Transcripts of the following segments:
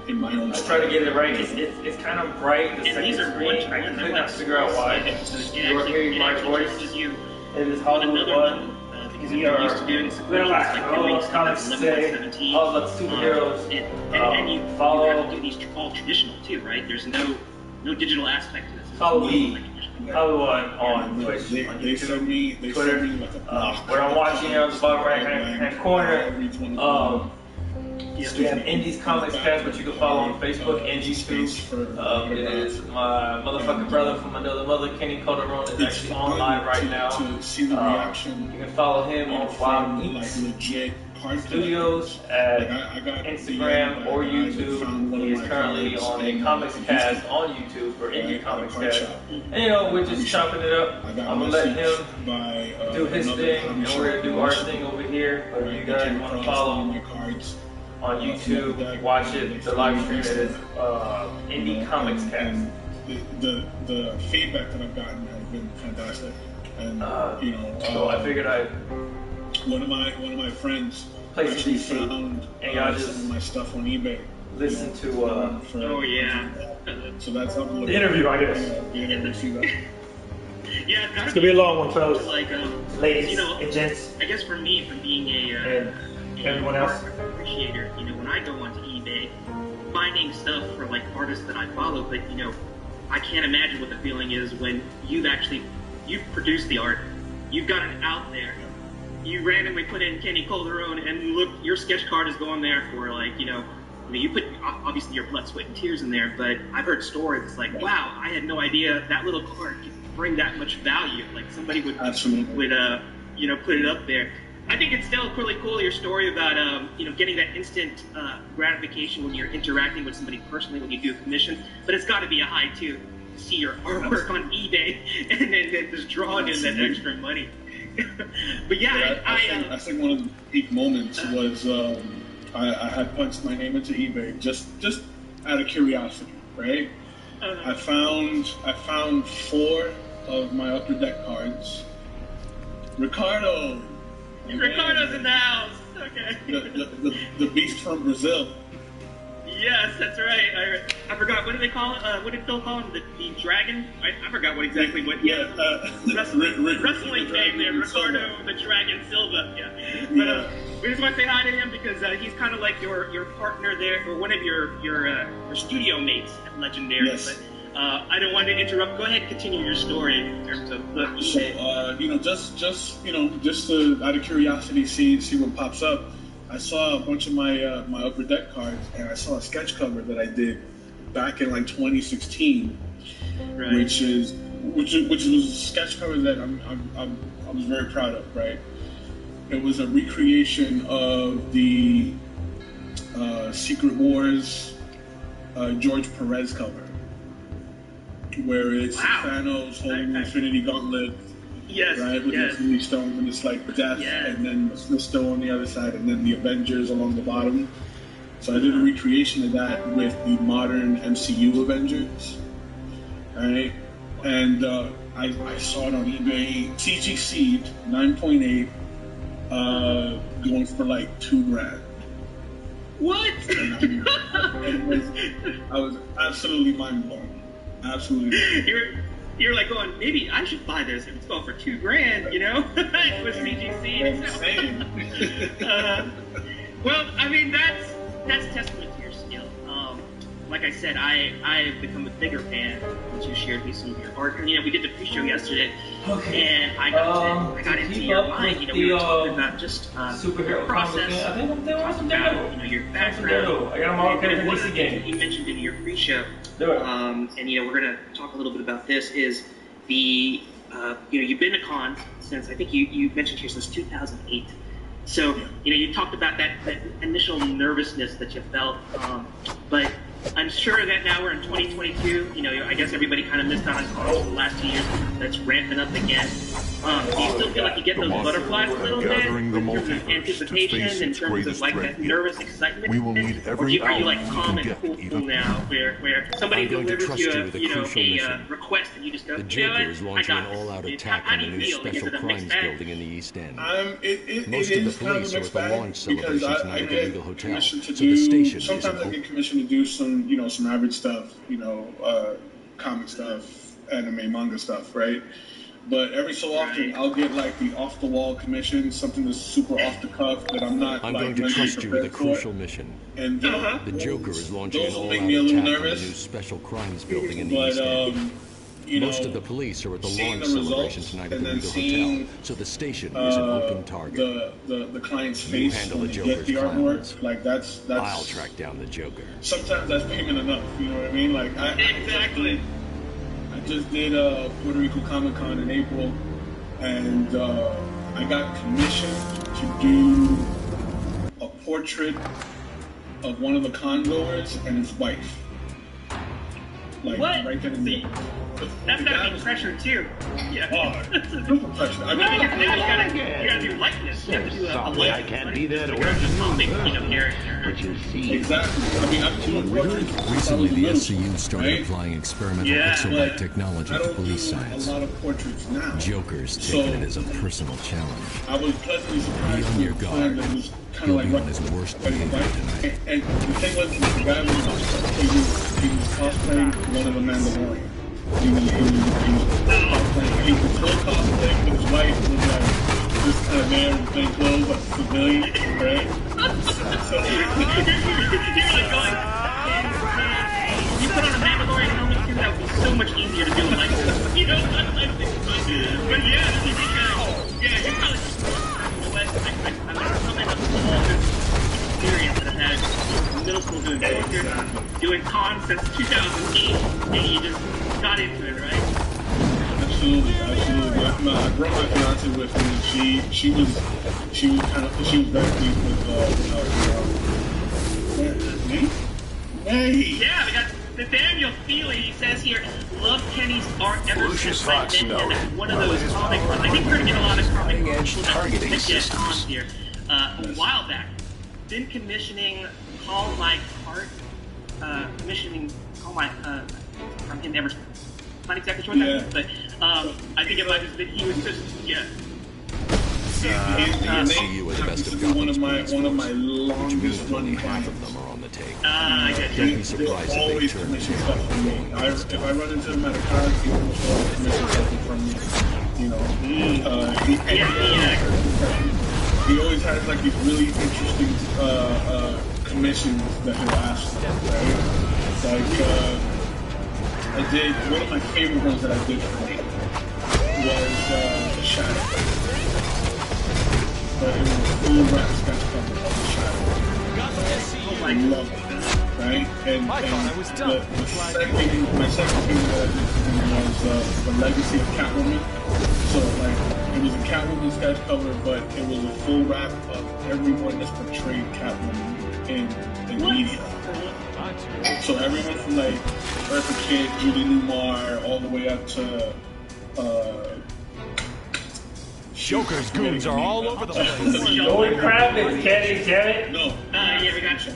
in my own I style. try to get it right. It's kind of bright. The second screen. I could not figure out why. You're hearing my voice. It is Hollywood One. We are comics today. All about superheroes. And you follow. have to do these all traditional too, right? There's no digital aspect to this. Follow me. Hollywood on Twitch, on YouTube, Twitter. What I'm watching here on the bottom right hand corner. We have Undie Comic Cast, which you can follow on Facebook and YouTube. It is my motherfucking brother from another mother, Kenny Calderon, is actually on live right now. You can follow him on Wild Eats Studios at Instagram or YouTube. He is currently on a Comics Cast on YouTube for Undie Comic Cast. And you know, we're just chopping it up. I'm gonna let him do his thing, and we're gonna do our thing over here. But if you guys want to follow on YouTube, watch it. The live stream it is Undie Comics Cast. The feedback that I've gotten has been fantastic, and so I figured one of my friends play actually some found and y'all just some of my stuff on eBay. Listen to oh yeah. So that's up the interview, I guess. Yeah, it's gonna be a long one, fellas. Like, ladies and gents. I guess for me, from being and everyone else appreciator, when I go onto eBay, finding stuff for like artists that I follow, but I can't imagine what the feeling is when you've produced the art, you've got it out there. You randomly put in Kenny Calderon, and look, your sketch card is going there for you put obviously your blood, sweat, and tears in there. But I've heard stories. It's like, wow, I had no idea that little card could bring that much value. Like somebody would put it up there. I think it's still really cool, your story about getting that instant gratification when you're interacting with somebody personally when you do a commission. But it's got to be a high too to see your artwork on eBay and then just drawing in that extra money. But yeah, I think one of the peak moments was I had punched my name into eBay just out of curiosity, right? I found 4 of my Upper Deck cards. Ricardo. Ricardo's in the house. Okay. The beast from Brazil. Yes, that's right. I forgot. What did they call it? What did Phil call him? The dragon? I forgot what exactly. Wrestling name there. Ricardo the Dragon Silva. Yeah. But we just want to say hi to him because he's kind of like your partner there, or one of your studio mates at Legendary. Yes. But I don't want to interrupt. Go ahead and continue your story in terms of the eBay. Just to, out of curiosity, see what pops up. I saw a bunch of my Upper Deck cards, and I saw a sketch cover that I did back in like 2016, right. which was a sketch cover that I was very proud of. Right, it was a recreation of the Secret Wars George Perez cover, where it's Thanos holding the Infinity Gauntlet. Yes, right, with the Infinity Stones, and it's like death, and then Mephisto on the other side, and then the Avengers along the bottom. So I did a recreation of that with the modern MCU Avengers, right? And I saw it on eBay, TGC'd 9.8, going for like $2,000. What? I was absolutely mind blown. Absolutely. You're like going, maybe I should buy this if it's going for $2,000, It was CGC. Well, I mean, that's testament to your skill. Like I said, I've become a bigger fan once you shared me some of your art. And, we did the pre-show yesterday, and I got into your mind. We were talking about just superhero process. I think they want some about, your background. I got them all okay in the game. You mentioned in your pre-show, Do it. and we're gonna talk a little bit about this. Is the you've been to cons since I think you mentioned here since 2008. So you talked about that initial nervousness that you felt, but I'm sure that now we're in 2022. You know, I guess everybody kind of missed out on comics for the last 2 years. That's ramping up again. Do you still feel like you get those butterflies a little bit in terms of anticipation, in terms of like that nervous excitement? We will need or are you like calm and cool now, where somebody delivers you a request and you just go, the Joker is launching an all-out attack on a new special crimes building in the East End. Most of the police are at the launch celebrations tonight at the Legal Hotel, so the station is sometimes I get commissioned to do some, you know, some average stuff, you know, comic stuff, anime, manga stuff, right? But every so often, I'll get like the off-the-wall commission, something that's super off-the-cuff that I'm not I'm like going to trust you with a crucial mission. And the Joker is launching an all-out me a little attack on a new nervous. special crimes building in the East End. You know, Most of the police are at the launch the celebration tonight at the Legal Hotel, so the station is an open target. The client's face handle when the they Joker's get the artwork, clowns. like that's. I'll track down the Joker. Sometimes that's payment enough. You know what I mean? Like Exactly. I just did Puerto Rico Comic Con in April, and I got commissioned to do a portrait of one of the congoers and his wife. Like, what? Right then and there. That's gotta be pressure too. Yeah. Super pressure. I mean, you gotta do likeness. You have to do a likeness. I can't be there to You're work. just comic, character. But you see, exactly. I mean, I'm doing portraits. Recently, the SCU started applying experimental pixel-like but technology I to don't police do science. a lot of portraits now. Joker's taken it as a personal challenge. I was pleasantly surprised. Be on your guard. He'll be on his worst behavior tonight. And the thing was, the guy he was cosplaying one of the Mandalorian. He was cosplaying. He was full cosplay, but his wife was like this kind of man with plain clothes, like civilian, right? So You're like going. You put on a Mandalorian helmet too. That would be so much easier to do it like this. You know, but yeah, you're probably just. I'm not coming up with all this experience that I've had in middle school doing poker, doing cons since 2008, and you just got into it, right? Absolutely. I brought my fiance with me. She was very pleased with me. Hey. Yeah, we got Nathaniel Feely. He says here, love Kenny's art ever since I've been in one of those comic runs. I think we're gonna get a lot of comic runs targeting systems here. A while back, been commissioning Call My Heart, commissioning Call My from him ever. Not exactly sure what that means, but I think it might have been he was just SCU is best of one of my longest running half of them are on the take. I get Don't you. be surprised They're always if they turn commission stuff from me. If I run into him at a con, he will always commission something from me. You know, he always has like these really interesting commissions that he'll ask for. Right? Like I did one of my favorite ones that I did for him was Shadow. But it was a full rap sketch cover of the Shadow. I love it, right? And my second thing that I did for him was the Legacy of Catwoman. So like it was a Catwoman sketch cover, but it was a full wrap of everyone that's portrayed Catwoman in media. So everyone from like Eartha Kitt, Julie Newmar, all the way up to Joker's goons are all over the place. Holy crap, it's Kenny, damn it. No. Yeah, we got you.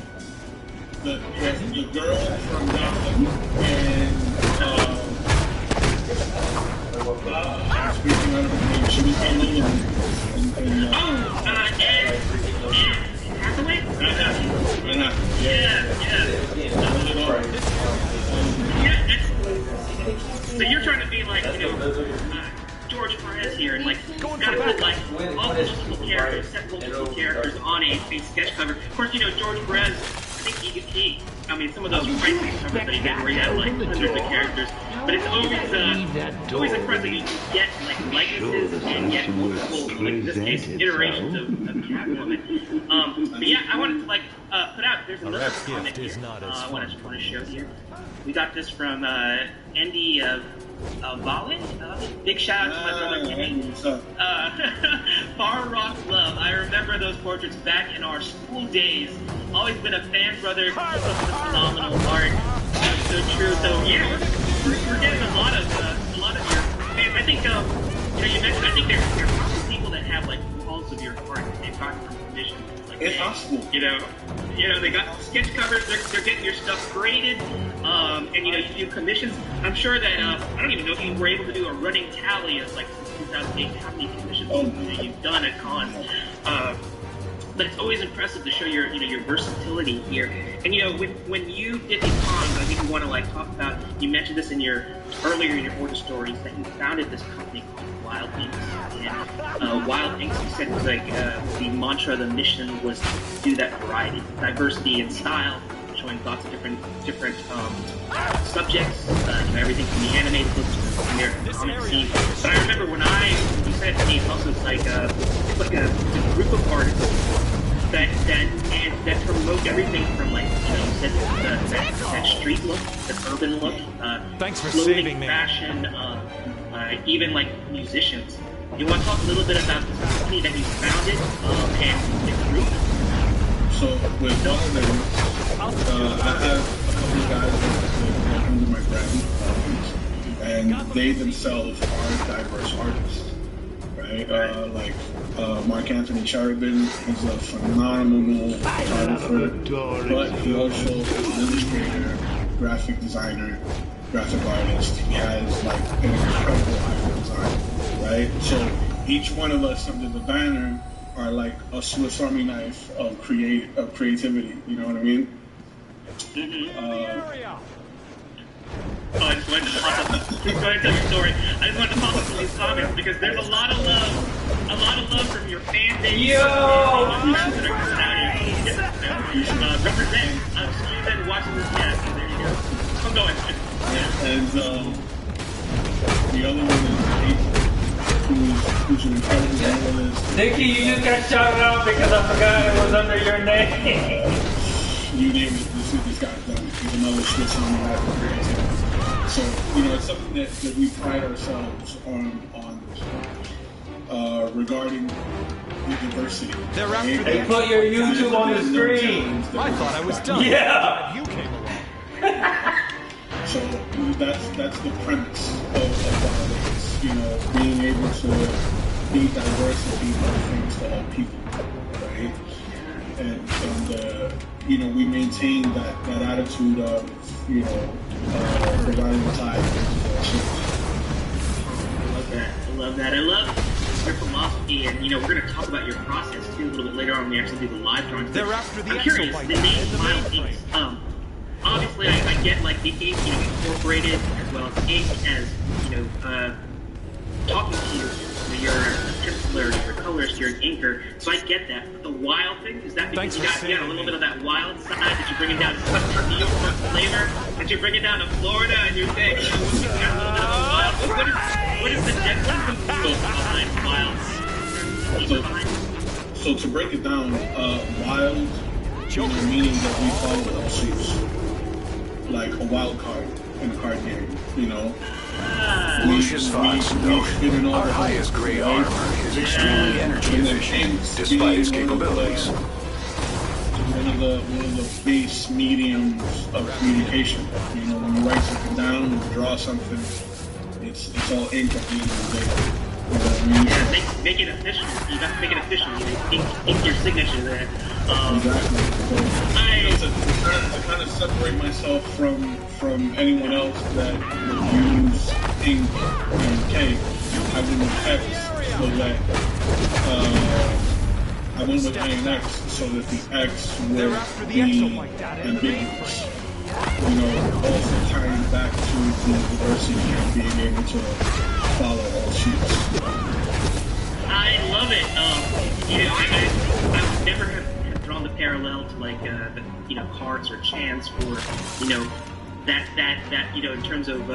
The girl from Gotham and speaking out of her name, she was all over them. Hathaway? So you're trying to be like, George Perez here, and like, gotta put like all multiple characters, set multiple characters on a sketch cover. Of course, George Perez, I think he some of those pricing covers that he did where he had like hundreds of characters, but it's always impressive you can get like likenesses and get multiple, like in this case, iterations of Catwoman. But yeah, I wanted to like put out. There's another comic here. I want to show here. We got this from Undie Comic. Big shout out to my brother Kenny. Far Rock Love. I remember those portraits back in our school days. always been a fan, brother. Keep up the phenomenal art. That's so true. So yeah, we're getting a lot of your fans. I think you mentioned. I think there are probably people that have like walls of your art that they've gotten from commissions. Like, it's possible. You know, they got sketch covers. They're getting your stuff graded. And you do commissions. I'm sure that I don't even know if you were able to do a running tally of like 2008 how many commissions you've done at cons. But it's always impressive to show your versatility here. And when you did these cons, I think you want to like talk about. You mentioned this earlier in your order stories that you founded this company called Wild Inks. And Wild Inks, you said, was like the mantra, the mission was to do that variety, diversity in style, showing lots of different subjects. Everything from the animated books to the American comic scene. But I remember when you said to me, it's also like a group of artists that promote everything from like you said that street look, the urban look, thanks for clothing, saving me. fashion, even like musicians. You want to talk a little bit about this company that you founded and the group? So with Wild Inks, I have a couple of guys that under my brand, and they themselves are diverse artists, right? Like Mark Anthony Cherubin is a phenomenal photographer, but he also is an illustrator, graphic designer, graphic artist. He has like an incredible eye for design, right? So each one of us under the banner are like a Swiss Army knife of creativity. You know what I mean? I just wanted to pop up. Go ahead and tell your story. I just wanted to pop up some of these comments because there's a lot of love from your fan base. Yo! Represent. Steven watching this cast. There you go. I'm going. And the other one is who's an incredible journalist. Nikki, you just got shouted out because I forgot it was under your name. You name it, this guy's done it. He's another Swiss Army knife of creativity. So, it's something that we pride ourselves on regarding the diversity. They're after They put your YouTube on the screen. I thought I was done. Yeah. You came along. So that's the premise of Wild Inks. Being able to be diverse and be other things to all people, right? And we maintain that attitude of providing the tide. I love that. I love your philosophy, and we're going to talk about your process too a little bit later on when we actually do the live drawings. They're after the I'm curious, the name Wild Inks. Obviously, I get like the ink, incorporated as well as ink as talking to you. You're a penciler, you're a colorist, you're an inker, so I get that. But the wild thing, is that because you got a little bit of that wild side? Did you bring it down to Southern New York flavor? Did you bring it down to Florida and you're saying, we got a little bit of a wild? What is the meaning behind? So to break it down, wild, meaning that we follow all suits, like a wild card in a card game, Lucius Fox noted our highest grade armor is extremely energy efficient, despite its capabilities. One of the base mediums of communication. When you write something down, when you draw something, it's all ink at the end of the day. Yeah, make it official. You got to make it official. Ink your signature there. Exactly. To kind of separate myself from anyone else that would use ink and K, I went with X so that I went with A and X so that the X would be ambiguous. Also tying back to the diversity and being able to follow all sheets. I love it. I would never have drawn the parallel to like the cards or chants for that in terms of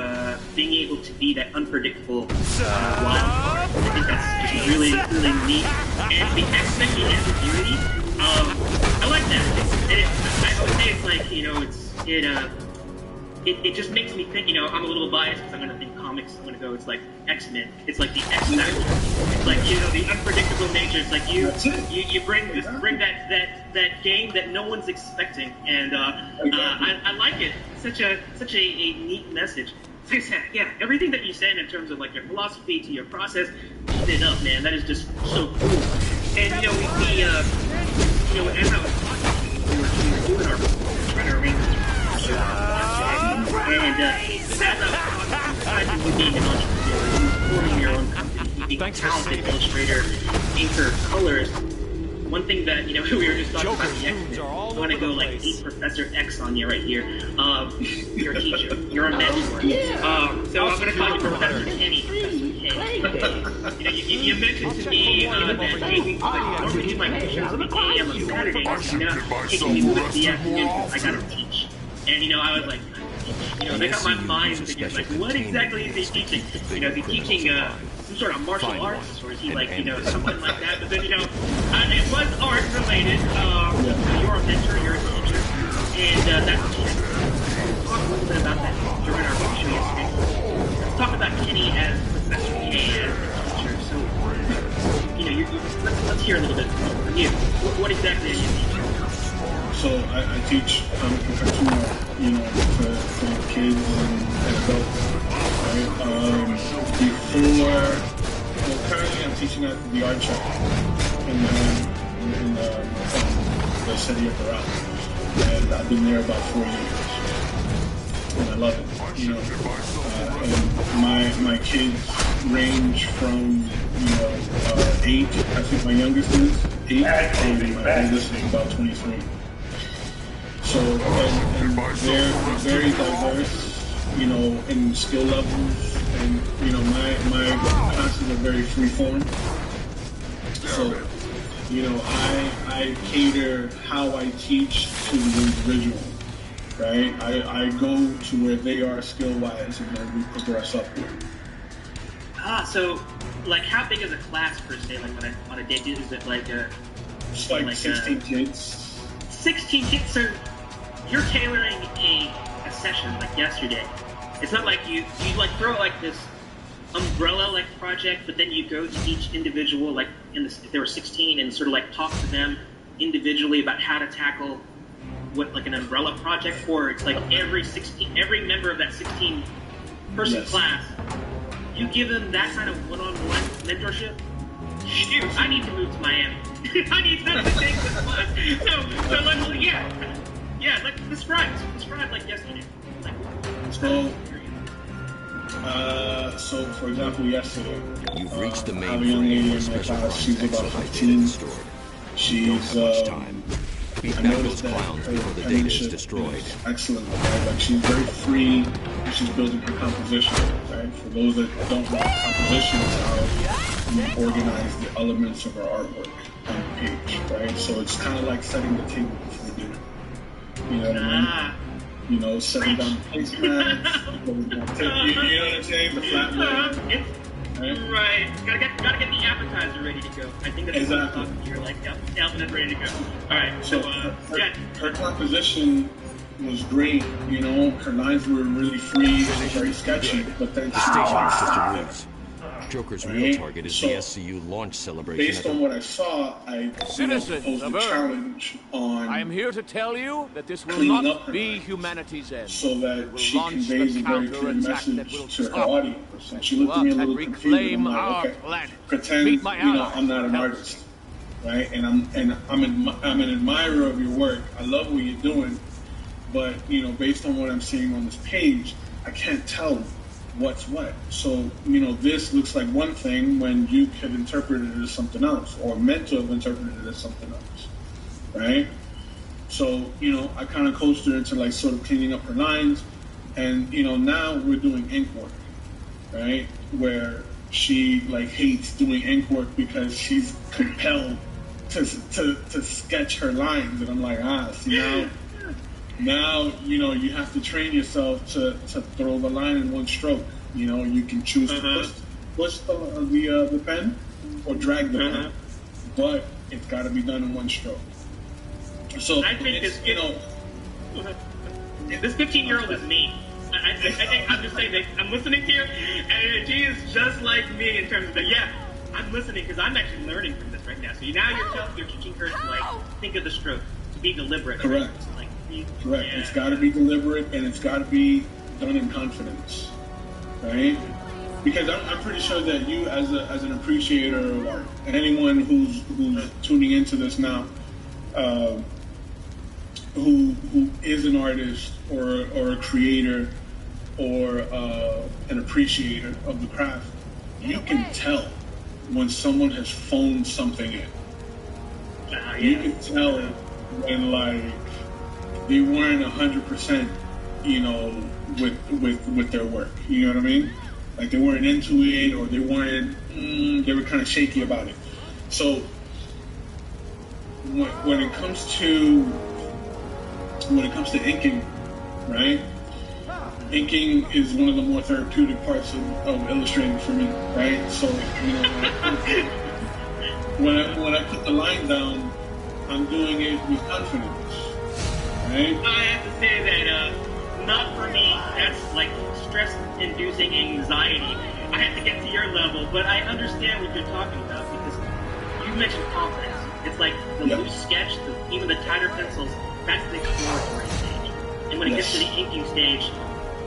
being able to be that unpredictable wild card. I think that's just really really neat. And the aspect of ambiguity, I like that. I would say it's like it just makes me think. I'm a little biased because I'm going to think comic comics, I'm gonna go. It's like X-Men. It's like the X Factor. It's like the unpredictable nature. It's like you bring that game that no one's expecting, and I like it. Such a neat message. Yeah, everything that you said in terms of like your philosophy to your process, keep it up, man. That is just so cool. And as I was talking, we were doing our arrangements. And as I was talking, you being an entrepreneur, you forming your own company, you being a talented illustrator, inker, colors. One thing that, we were just talking about the X-Men. I want to go like eat Professor X on you right here. You're a teacher. You're a mentor. So I'm going to call you Professor Kenny. You mentioned to me that, hey, we normally do my shows at 8 a.m. on Saturdays. Hey, can we move it to the afternoon because I got to teach. And, I was like, they got my mind thinking, like, what exactly is he teaching? Is he teaching some sort of martial arts, or is he like, something like that? But then, it was art related. You're a mentor, you're a teacher, and that's what you talk a little bit about that during our show yesterday. Let's talk about Kenny as Professor K as a teacher. So, let's hear a little bit from you. What exactly are you teaching? So I teach professional, for kids and adults, right? Currently I'm teaching at the art shop in the city of Doral, and I've been there about 4 years, and I love it, and my kids range from 8, I think my youngest is 8, and my oldest is about 23. So, and they're very diverse, in skill levels, and, my classes are very free-form. So, I cater how I teach to the individual, right? I go to where they are skill-wise, and then we progress upward. So, like, how big is a class per se, like, on a day? Is it like a... It's like 16 kids. 16 kids, so... You're tailoring a session like yesterday. It's not like you like throw like this umbrella like project, but then you go to each individual, like if there were 16, and sort of like talk to them individually about how to tackle what like an umbrella project, or it's like every member of that 16 person class, you give them that kind of one-on-one mentorship. Shoot, I need to move to Miami. I need to take this class. So let's Yeah, like describe like yesterday. So for example, yesterday, you've reached the I main have a young lady in my class. She's about 15. She's I noticed that her penmanship is excellent. Right? Like she's very free. She's building her composition. Right? For those that don't know, composition is how you organize the elements of her artwork on the page. Right? So it's kind of like setting the table before dinner. You know what I mean? Setting down the placemats. You know what I'm saying? The flat lay. Right. Gotta get the appetizer ready to go. I think that's exactly. What I'm talking. You're like, yep, ready to go. All right. So her composition was great. Her lines were really free, very sketchy. But then Joker's real target is the SCU launch celebration. Based on what I saw, I posed a challenge on. I am here to tell you that this will not be humanity's end. So that she conveys a very clear message to her audience. And she looked at me a little confused. I'm like, okay, pretend I'm not an artist, right? And I'm an admirer of your work. I love what you're doing, but based on what I'm seeing on this page, I can't tell what's what. So, this looks like one thing when you could interpret it as something else, or meant to have interpreted it as something else, right? So, I kind of coached her into like sort of cleaning up her lines, and, now we're doing ink work, right? Where she like hates doing ink work because she's compelled to sketch her lines, and I'm like, see now, you have to train yourself to throw the line in one stroke. You can choose to push the pen or drag the pen, but it's got to be done in one stroke. So I think this 15-year-old is me. I think I'm just saying that I'm listening to you, and G is just like me in terms of that. Yeah, I'm listening because I'm actually learning from this right now. So now you're teaching her to like think of the stroke, to be deliberate. Correct. Right? Like, correct. Yeah. It's got to be deliberate, and it's got to be done in confidence, right? Because I'm pretty sure that you, as an appreciator of art, and anyone who's tuning into this now, who is an artist or a creator or an appreciator of the craft, you can tell when someone has phoned something in. You can tell when like they weren't 100%, you know, with their work. You know what I mean? Like they weren't into it, or they weren't. They were kind of shaky about it. So when it comes to inking, right? Inking is one of the more therapeutic parts of illustrating for me, right? So, you know, when I put the line down, I'm doing it with confidence, right? I have to say that not for me. That's like stress-inducing anxiety. I have to get to your level, but I understand what you're talking about because you mentioned confidence. It's like the loose sketch, even the tighter pencils. That's the exploratory stage. And when it gets to the inking stage,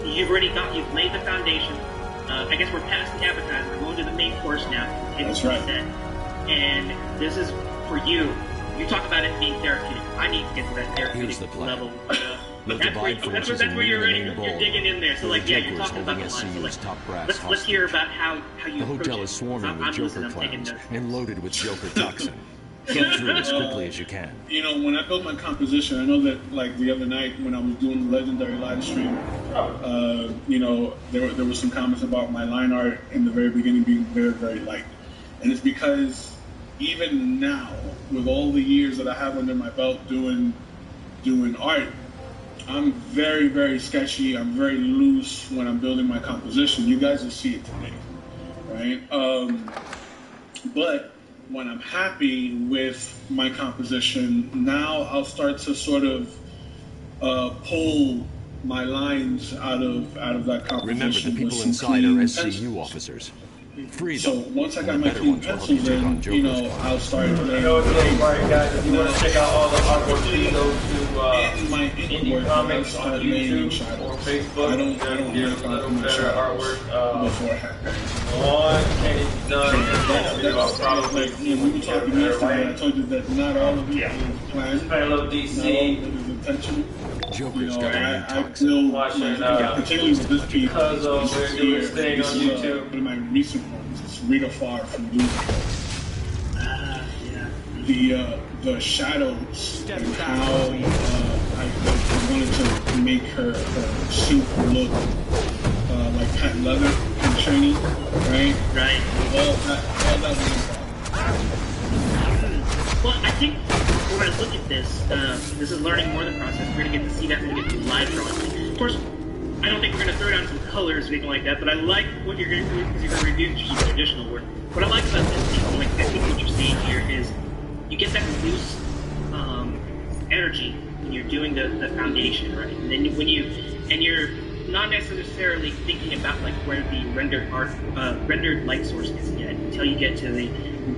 you've laid the foundation. I guess we're past the appetizer. We're going to the main course now. That's right. And this is for you. You talk about it being therapeutic. I need to get to that therapeutic level. That's where you're digging in there. So like, yeah, you're talking about the line. So like, let's hear about how you approach it. The hotel is swarming with Joker clowns and loaded with Joker toxin. Get through as quickly as you can. You know, when I build my composition, I know that like the other night when I was doing the legendary live stream, you know, there were some comments about my line art in the very beginning being very, very light. And it's because even now, with all the years that I have under my belt doing art, I'm very, very sketchy. I'm very loose when I'm building my composition. You guys will see it today, right? But when I'm happy with my composition, now I'll start to sort of pull my lines out of that composition. Remember, the people inside are SCU officers. Free so once I got my clean pencils in, you know, I'll start. You know, guys, if you want to check out all the artwork, please go to Undie Comics on YouTube or Facebook. I don't have a little better artwork beforehand. One, Kenny's done. Probably we were talking yesterday. I told you that not all of it is planned. I love DC. Not all of it is intentional. Joker's got I feel particularly with this piece, because of they're doing this thing on YouTube. One of my recent ones, it's Rita Farr from Blue. The shadows and how I wanted to make her suit look like patent leather and shiny, right? Right. All that was Well, I think we're going to look at this. This is learning more of the process. We're going to get to see that when we get to live drawing. Of course, I don't think we're going to throw down some colors or anything like that, but I like what you're going to do because you're going to review traditional work. What I like about this piece, like I think what you're seeing here is you get that loose energy when you're doing the foundation, right? And then you're not necessarily thinking about like where the rendered light source is yet until you get to the,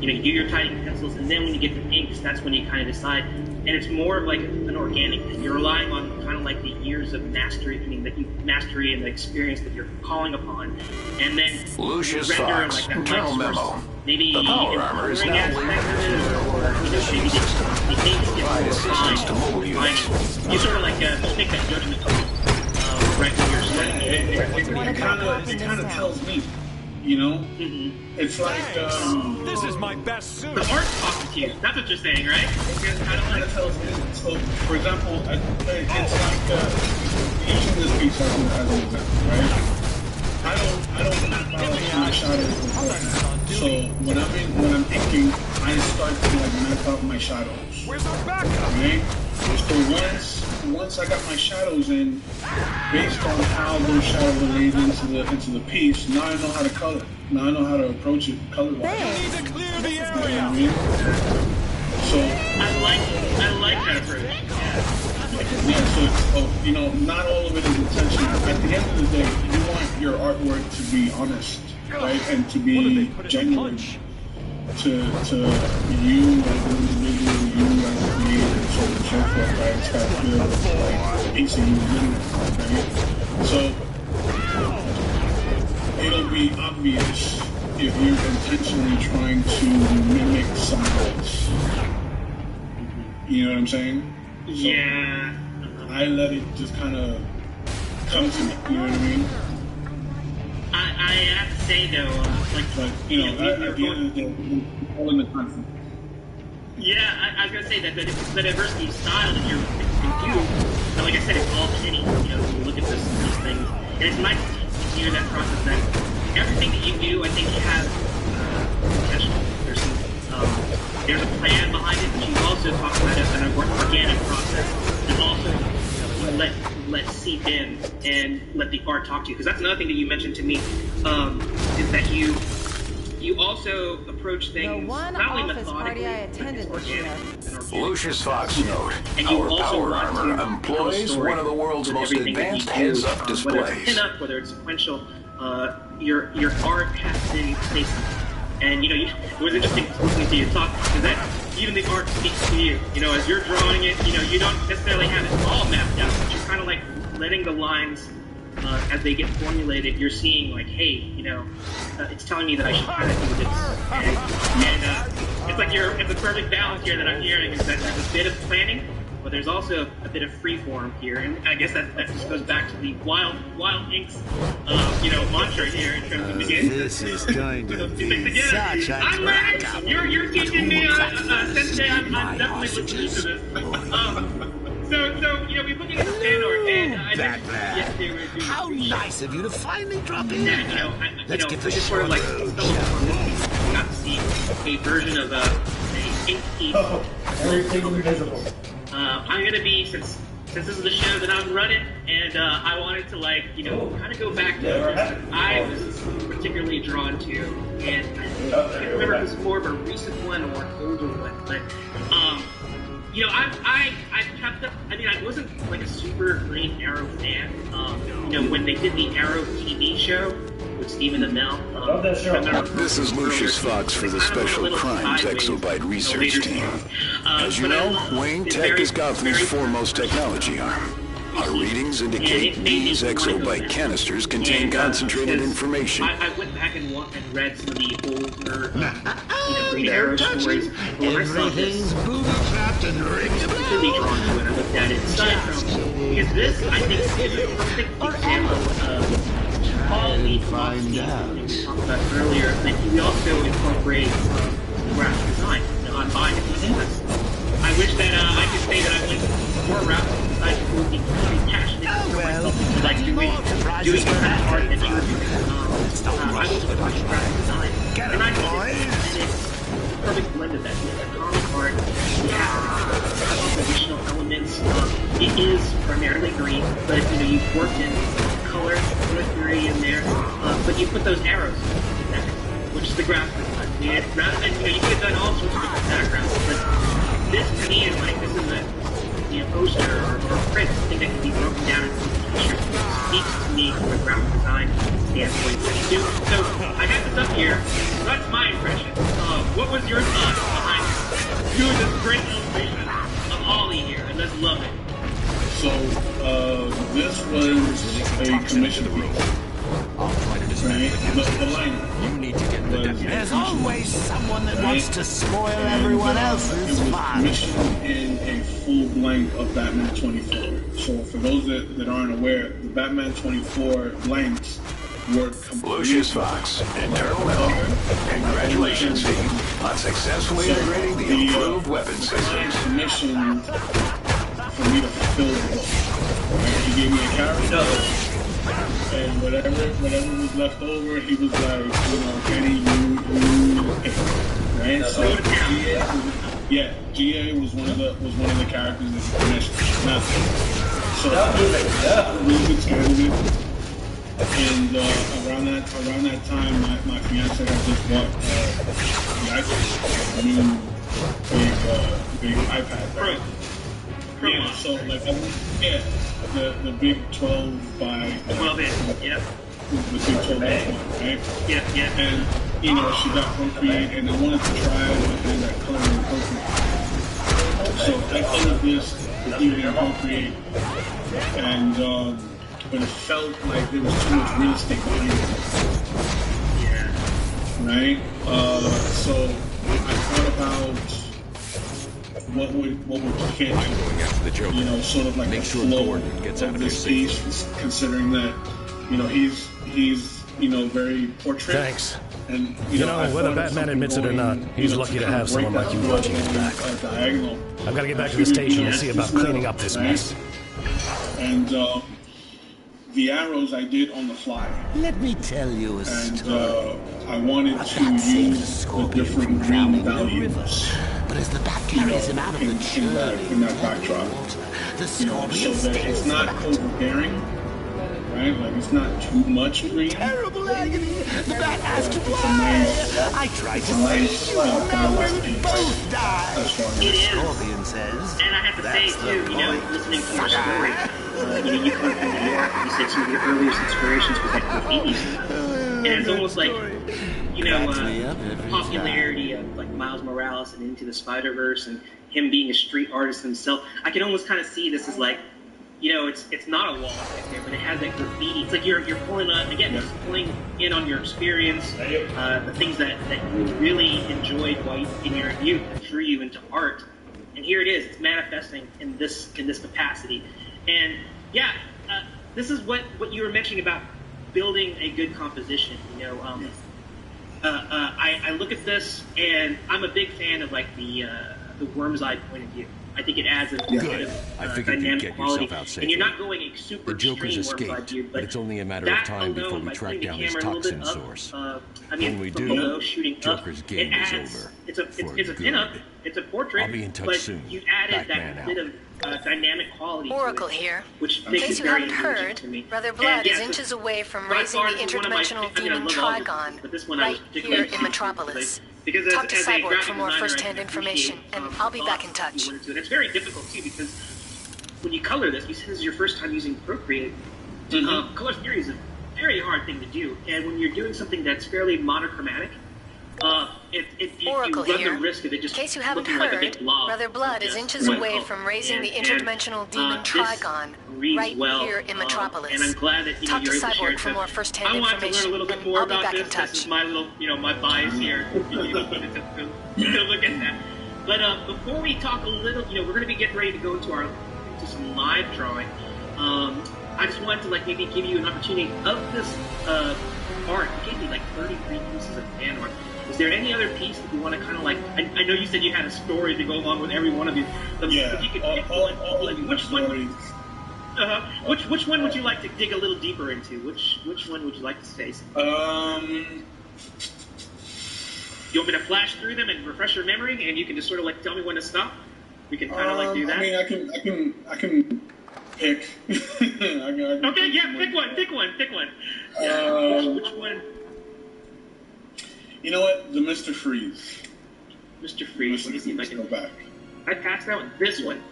you know, you do your tiny pencils, and then when you get the inks, that's when you kind of decide. And it's more of like an organic thing. You're relying on kind of like the years of mastery, and the experience that you're calling upon, and then Lucius render Fox, like that internal light source. memo. Maybe The power armor is now aspect of it, or you know, maybe the inks get more assistance to mobile refined. units. You sort of like make that judgment right when you're starting. it kind of tells me, you know? Mm-hmm. It's like This is my best suit. The art's talking to you. That's what you're saying, right? It kind of tells me. So, for example, it's like using this piece as an example, right? I don't map out my shadows beforehand. So when I'm inking, I start to like map out my shadows. Where's our backup? Right? So once I got my shadows in, based on how those shadows are laid into the piece, now I know how to color. Now I know how to approach it color-wise. We need to clear the You know what area. I mean? I like that approach. Yeah, so you know, not all of it is intentional. At the end of the day, you want your artwork to be honest, right, and to be genuine to you as an individual, you as a creator, so on and so forth, right? It's got to feel like a piece of you in it, right? So it'll be obvious if you're intentionally trying to mimic someone else. You know what I'm saying? So yeah. I let it just kind of come to me. You know what I mean? I have to say though, but you know, at the end of the day, we're all in the conflict. Yeah, I was gonna say that the diversity of style that you're you, like I said, it's all Kenny. You know, you look at these things, and it's nice to hear that process. That everything that you do, I think, has potential. There's a plan behind it, but you also talk about it as an organic process, and also let seep in and let the art talk to you. Because that's another thing that you mentioned to me, is that you also approach things not only methodically, but it's organic. Lucius Fox note: our power armor employs one of the world's most advanced heads-up displays. Whether it's pin-up, whether it's sequential, your art has to stay simple. And you know, it was interesting listening to you talk, because that even the art speaks to you. You know, as you're drawing it, you know, you don't necessarily have it all mapped out, but you're kind of like letting the lines, as they get formulated, you're seeing like, hey, you know, it's telling me that I should kind of do this. And it's like it's a perfect balance here that I'm hearing, is that there's a bit of planning, but there's also a bit of free form here, and I guess that just goes back to the Wild Inks, you know, mantra here in terms of the game. This is going to be such a I'm learning. You're teaching me, Sensei. I'm definitely listening to this. So you know, we're looking at the standard, and I mentioned yesterday we were doing. How nice of you to finally drop in. Yeah, you know, Let's get this is sort of like got to see a version of a ink piece. Everything invisible. I'm gonna be, since this is the show that I'm running, and I wanted to, like, you know, kind of go back to something I was particularly drawn to, and I can't remember if it was more of a recent one or an older one, but you know, I kept up. I mean, I wasn't like a super Green Arrow fan. You know, when they did the Arrow TV show with Stephen Amell. This is Lucius Fox for the Special Crimes Exobyte Research Team. As you know, Wayne Tech is Gotham's foremost technology arm. Our readings indicate these exobyte canisters contain concentrated information. I went back and read some of the older, Green Arrow stories. Everything's booby-trapped and rigged. Completely drawn to it. I looked at it because this, I think, is a perfect example of all the philosophy that we talked about earlier. And we also incorporate graphic design. You know, I'm buying it because I wish that I could say that I went more graphic design. I would be passionate about like doing the kind of art that you were doing. I was a graphic design, and I did it, and it's a perfect blend of that. Comic art, yeah, additional elements. It is primarily green, but you know, you've worked in color, imagery in there, but you put those arrows in that, which is the graphic design. And rather than, you know, you could have done all sorts of different backgrounds, but this to me is like, this is a poster or print, something that can be broken down into pictures. It speaks to me from a graphic design standpoint. So I have this up here. That's my impression. What was your thought behind doing this great illustration of Ollie here? And let's love it. So this was a commission piece. Right? The line. You need to get the There's always someone that wants to spoil everyone else's fun. It was commissioned in a full blank of Batman 24. So for those that aren't aware, the Batman 24 blanks were completely... Lucius Fox, internal memo. Congratulations, team, on successfully integrating the improved weapon systems. Commissioned for me to fulfill the role. Right? He gave me a character. And whatever was left over, he was like, you know, Kenny, you right? So GA was one of the characters that he commissioned. Nothing. So really good candidate. And around that time, my fiance had just bought the new big iPad, right? Yeah, so like the big 12 by 12 inch, yeah. The big 12 inch one, right? Yeah. And she got Procreate, and I wanted to try and that color in Procreate. So I colored this using Procreate, and but it felt like there was too much real estate behind it. Yeah. Right? So I thought about what would fit, sort of like make the sure flow Gordon gets out of of this here piece, considering that, he's very portrait. Thanks. And whether Batman admits it or not, he's lucky to have someone like you watching his back. Diagonal. I've got to get back to the station and see about cleaning up this mess. And the arrows I did on the fly. Let me tell you a story. I wanted to use the different green values. But as the bat carries him out of the journey in that backdrop, the so that it's not overbearing, right? Like it's not too much green. Terrible agony. The bat asked why. I tried to save you, and now we'll both die. It is. Scorpion says. And I have to say too, listening to your story, you come from New York. You said some of your earliest inspirations was like graffiti stuff, and it's almost like the popularity of like Miles Morales and Into the Spider-Verse and him being a street artist himself. I can almost kind of see this as like, it's not a wall right there, but it has that graffiti. It's like you're pulling just pulling in on your experience, the things that you really enjoyed in your youth and drew you into art. And here it is. It's manifesting in this capacity. And this is what you were mentioning about building a good composition. I look at this, and I'm a big fan of like the worm's eye point of view. I think it adds a bit of dynamic quality. And you're not going a super extreme worm's eye view, but it's only a matter of time before we track down his toxin source. When we do, Joker's game is over. It's a pinup. It's a portrait. I'll be in touch but soon. You added Batman that bit of dynamic quality. Oracle to it, here. Which in makes case it you very haven't heard, to me. Brother Blood is inches away from raising the interdimensional demon Trigon right here in Metropolis. Talk to Cyborg for more first-hand information, and I'll be back in touch. It's very difficult too, because when you color this, you said this is your first time using Procreate. Color theory is a very hard thing to do, and when you're doing something that's fairly monochromatic, you run the risk of it just in case you haven't looking heard, like a big blob. Brother Blood is inches away from raising the interdimensional demon Trigon right here in Metropolis. And I'm glad that Talk to you're able to share Cyborg it. for more first-hand I want to learn a little bit more I'll be about back this. in touch. This is my little, my bias here. to look at that. But before we talk a little, we're going to be getting ready to go into some live drawing. I just wanted to maybe give you an opportunity of this art. You gave me 33 pieces of fan art. Is there any other piece that you want to kind of I know you said you had a story to go along with every one of these. If you could pick one, which one would you like to dig a little deeper into? Which one would you like to say? You want me to flash through them and refresh your memory, and you can just sort of tell me when to stop? We can kind of do that. I mean, I can pick. Okay, yeah, pick one. Which one? You know what? The Mr. Freeze. Mr. Freeze. Let me see if I can go back. I passed out this one.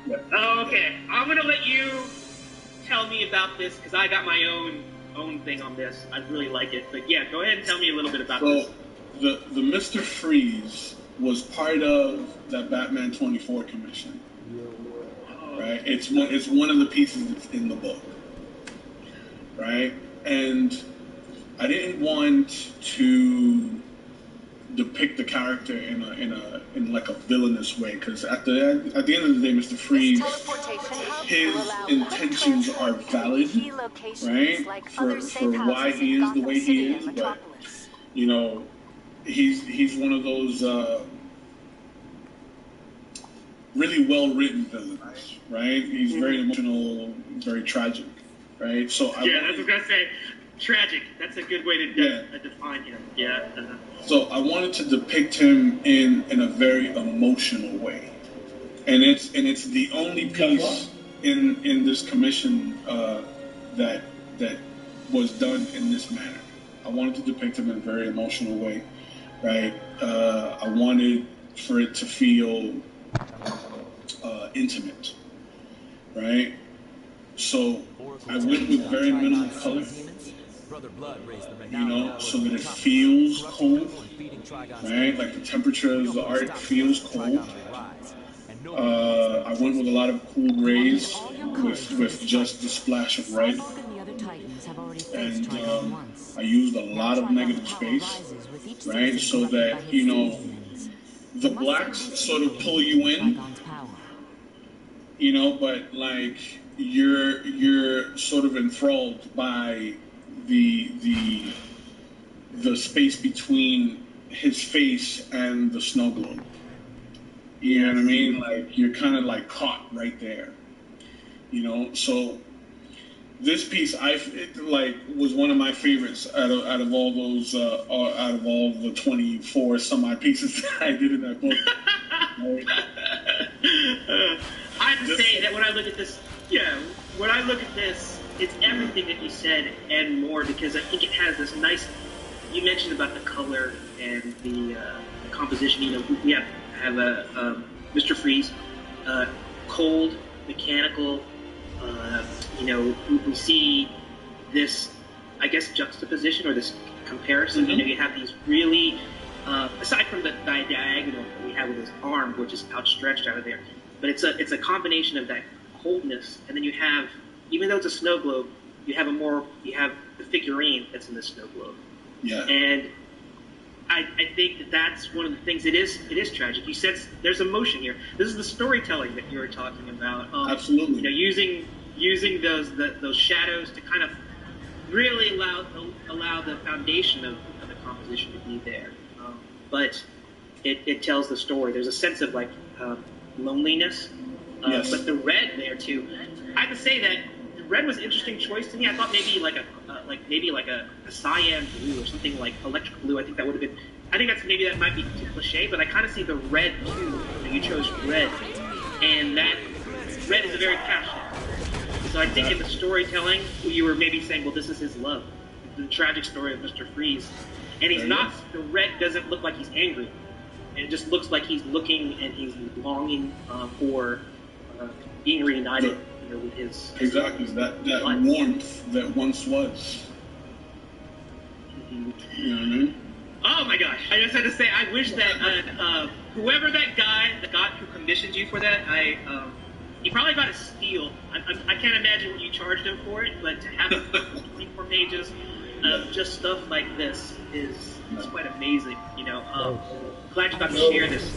Yeah. Oh, okay. I'm gonna let you tell me about this because I got my own thing on this. I really like it, but yeah, go ahead and tell me a little bit about this. The Mr. Freeze was part of that Batman 24 commission. Right? It's one of the pieces that's in the book. Right? And I didn't want to depict the character in a villainous way, because at the end of the day, Mr. Freeze, his intentions are valid, right? For why he is the way he is, but he's one of those really well written villains, right? He's very emotional, very tragic, right? So that's what I was gonna say. Tragic. That's a good way to define him. Yeah. So I wanted to depict him in a very emotional way, and it's the only piece in this commission that was done in this manner. I wanted to depict him in a very emotional way, right? I wanted for it to feel intimate, right? So I went with very minimal color, you know, so that it feels cold, right? Like the temperature of the art feels cold. I went with a lot of cool grays with just the splash of red. And I used a lot of negative space, right? So that, you know, the blacks sort of pull you in, you know, but like you're sort of enthralled by the space between his face and the snow globe. You know what I mean? Like you're kind of like caught right there, you know. So this piece, was one of my favorites out of all those, out of all the 24 some odd pieces that I did in that book. I have to say that when I look at this, it's everything that you said and more, because I think it has this nice. You mentioned about the color and the composition. You know, we have a Mr. Freeze, cold, mechanical. You know, we see this, I guess, juxtaposition or this comparison. Mm-hmm. You know, you have these really, aside from the diagonal that we have with his arm, which is outstretched out of there, but it's a combination of that coldness, and then you have, even though it's a snow globe, you have the figurine that's in the snow globe. Yeah. And I think that's one of the things. It is tragic. You said there's emotion here. This is the storytelling that you were talking about. Absolutely. You know, using those shadows to kind of really allow the foundation of the composition to be there. But it tells the story. There's a sense of like loneliness. Yes. But the red there too. I have to say that the red was an interesting choice to me. I thought maybe like a cyan blue or something like electric blue. I think that would have been. I think that might be too cliche, but I kind of see the red too. You know, you chose red, and that red is a very passionate. So I think in the storytelling, you were maybe saying, well, this is his love, the tragic story of Mr. Freeze, and he's not. The red doesn't look like he's angry. It just looks like he's looking and he's longing for being reunited, you know, with his exactly that warmth that once was. Mm-hmm. You know what I mean? Oh my gosh! I just had to say, I wish that whoever that guy, the guy who commissioned you for that, he probably got a steal. I can't imagine what you charged him for it, but to have 24 pages of just stuff like this is quite amazing. You know, glad you got to share this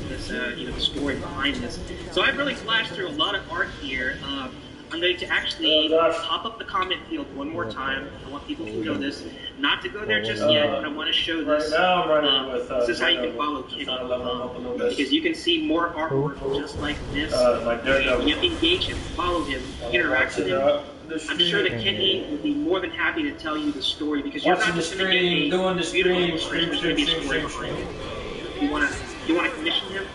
you know, the story behind this. So I've really flashed through a lot of art here. I'm going to actually pop up the comment field one more time. I want people to know this. Not to go there just yet, but I want to show this. Right now I'm running with, this is how you can follow Kenny. Because you can see more artwork just like this. You can engage him, follow him, interact with him. I'm sure that Kenny would be more than happy to tell you the story, because you're not just going to get a beautiful illustration, there's going to be a story behind it. If you want to commission him,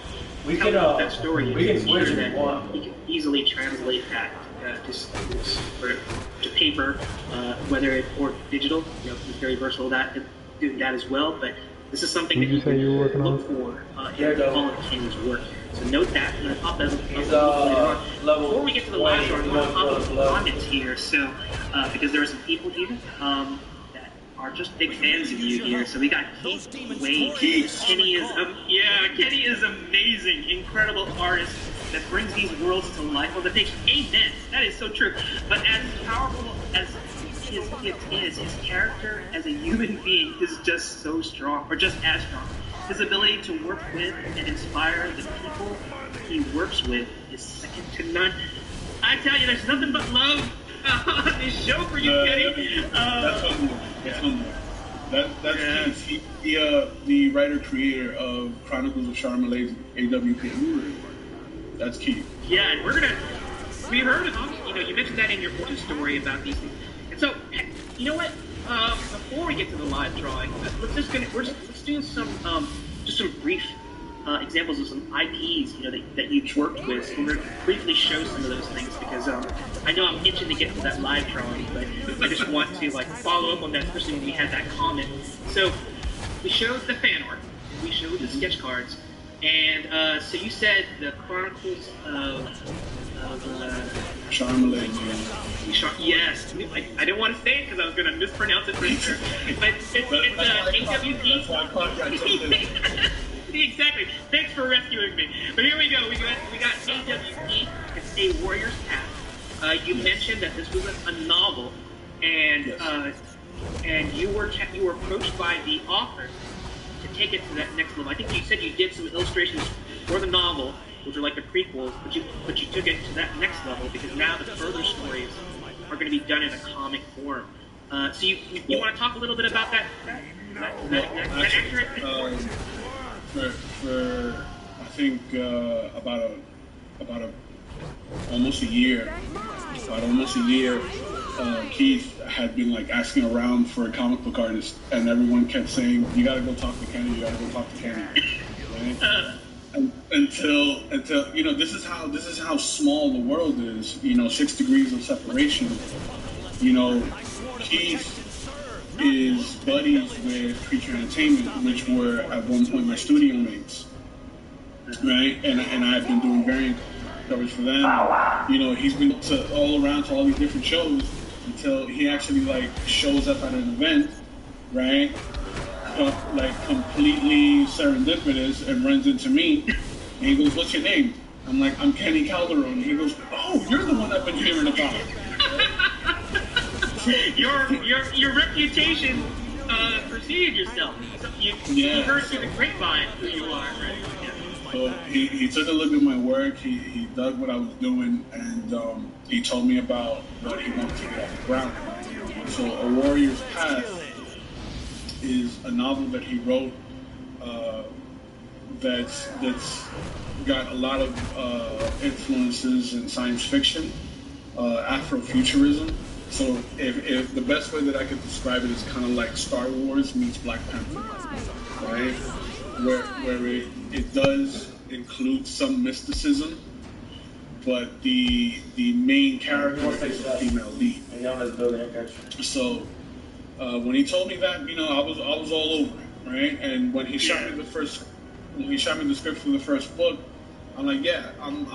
tell him that story. We can switch if you want. He can easily translate that to paper, whether it or digital. You know, he's very versatile doing that as well. But this is something that you can look for in all of Kenny's work. So note that. I'm going to pop that up later on. Before we get to the last part, I want to pop up the comments here. So because there are some people here that are just big fans of you here. So we got Keith Wade. Kenny is amazing, incredible artist that brings these worlds to life on the page. Amen. That is so true. But as powerful as his gift is, his character as a human being is just so strong, or just as strong. His ability to work with and inspire the people he works with is second to none. I tell you, there's nothing but love on this show for you, Kenny. That's Keith. The writer-creator of Chronicles of Charmele's AWP. That's Keith. Yeah, and we heard of him. You know, you mentioned that in your origin story about these things. And so, you know what? Before we get to the live drawing, let's do some brief examples of some IPs, you know, that you've worked with. We're going to briefly show some of those things because I know I'm itching to get to that live drawing, but I just want to follow up on that, especially when we had that comment. So we showed the fan art, we showed the sketch cards. And so you said the Chronicles of Charmelaine. Yes, I didn't want to say it because I was going to mispronounce it for sure. But it's AWP. That's why I caught you. Exactly. Thanks for rescuing me. But here we go. We got AWP. It's a Warrior's Path. You mentioned that this was a novel, and yes. And you were approached by the author to take it to that next level. I think you said you did some illustrations for the novel, which are like the prequels, but you took it to that next level because now the further stories are going to be done in a comic form. So you want to talk a little bit about that accurate? For I think about almost a year. Keith had been like asking around for a comic book artist, and everyone kept saying, "You gotta go talk to Kenny. You gotta go talk to Kenny." Right? Until this is how small the world is. 6 degrees of separation. Keith is buddies with Creature Entertainment, which were at one point my studio mates, right? And I've been doing variant covers for them. He's been all around to all these different shows until he actually like shows up at an event, right? Like completely serendipitous, and runs into me, and he goes, "What's your name?" I'm like, "I'm Kenny Calderon." He goes, "Oh, you're the one I've been hearing about." Your reputation preceded yourself. You heard through the grapevine who you are, right? Yeah. So he took a look at my work. He dug what I was doing, and he told me about what he wanted to get off the ground. So A Warrior's Path is a novel that he wrote that's got a lot of influences in science fiction, Afrofuturism. So if the best way that I could describe it is kind of like Star Wars meets Black Panther, right? Where it does include some mysticism, but the main character is a female lead. So when he told me that, I was all over it, right? And when he shot me the script for the first book, I'm like, yeah, I'm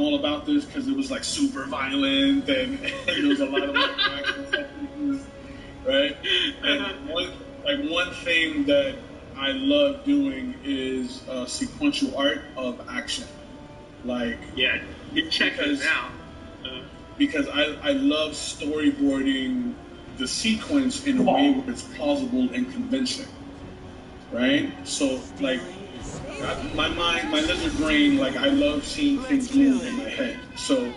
all about this because it was like super violent and there was a lot of like action, right? And one thing that I love doing is sequential art of action. Like, yeah, you check this out. Because I love storyboarding the sequence in a way where it's plausible and convincing, right? So like. My mind, my lizard brain, like I love seeing things move in my head. So,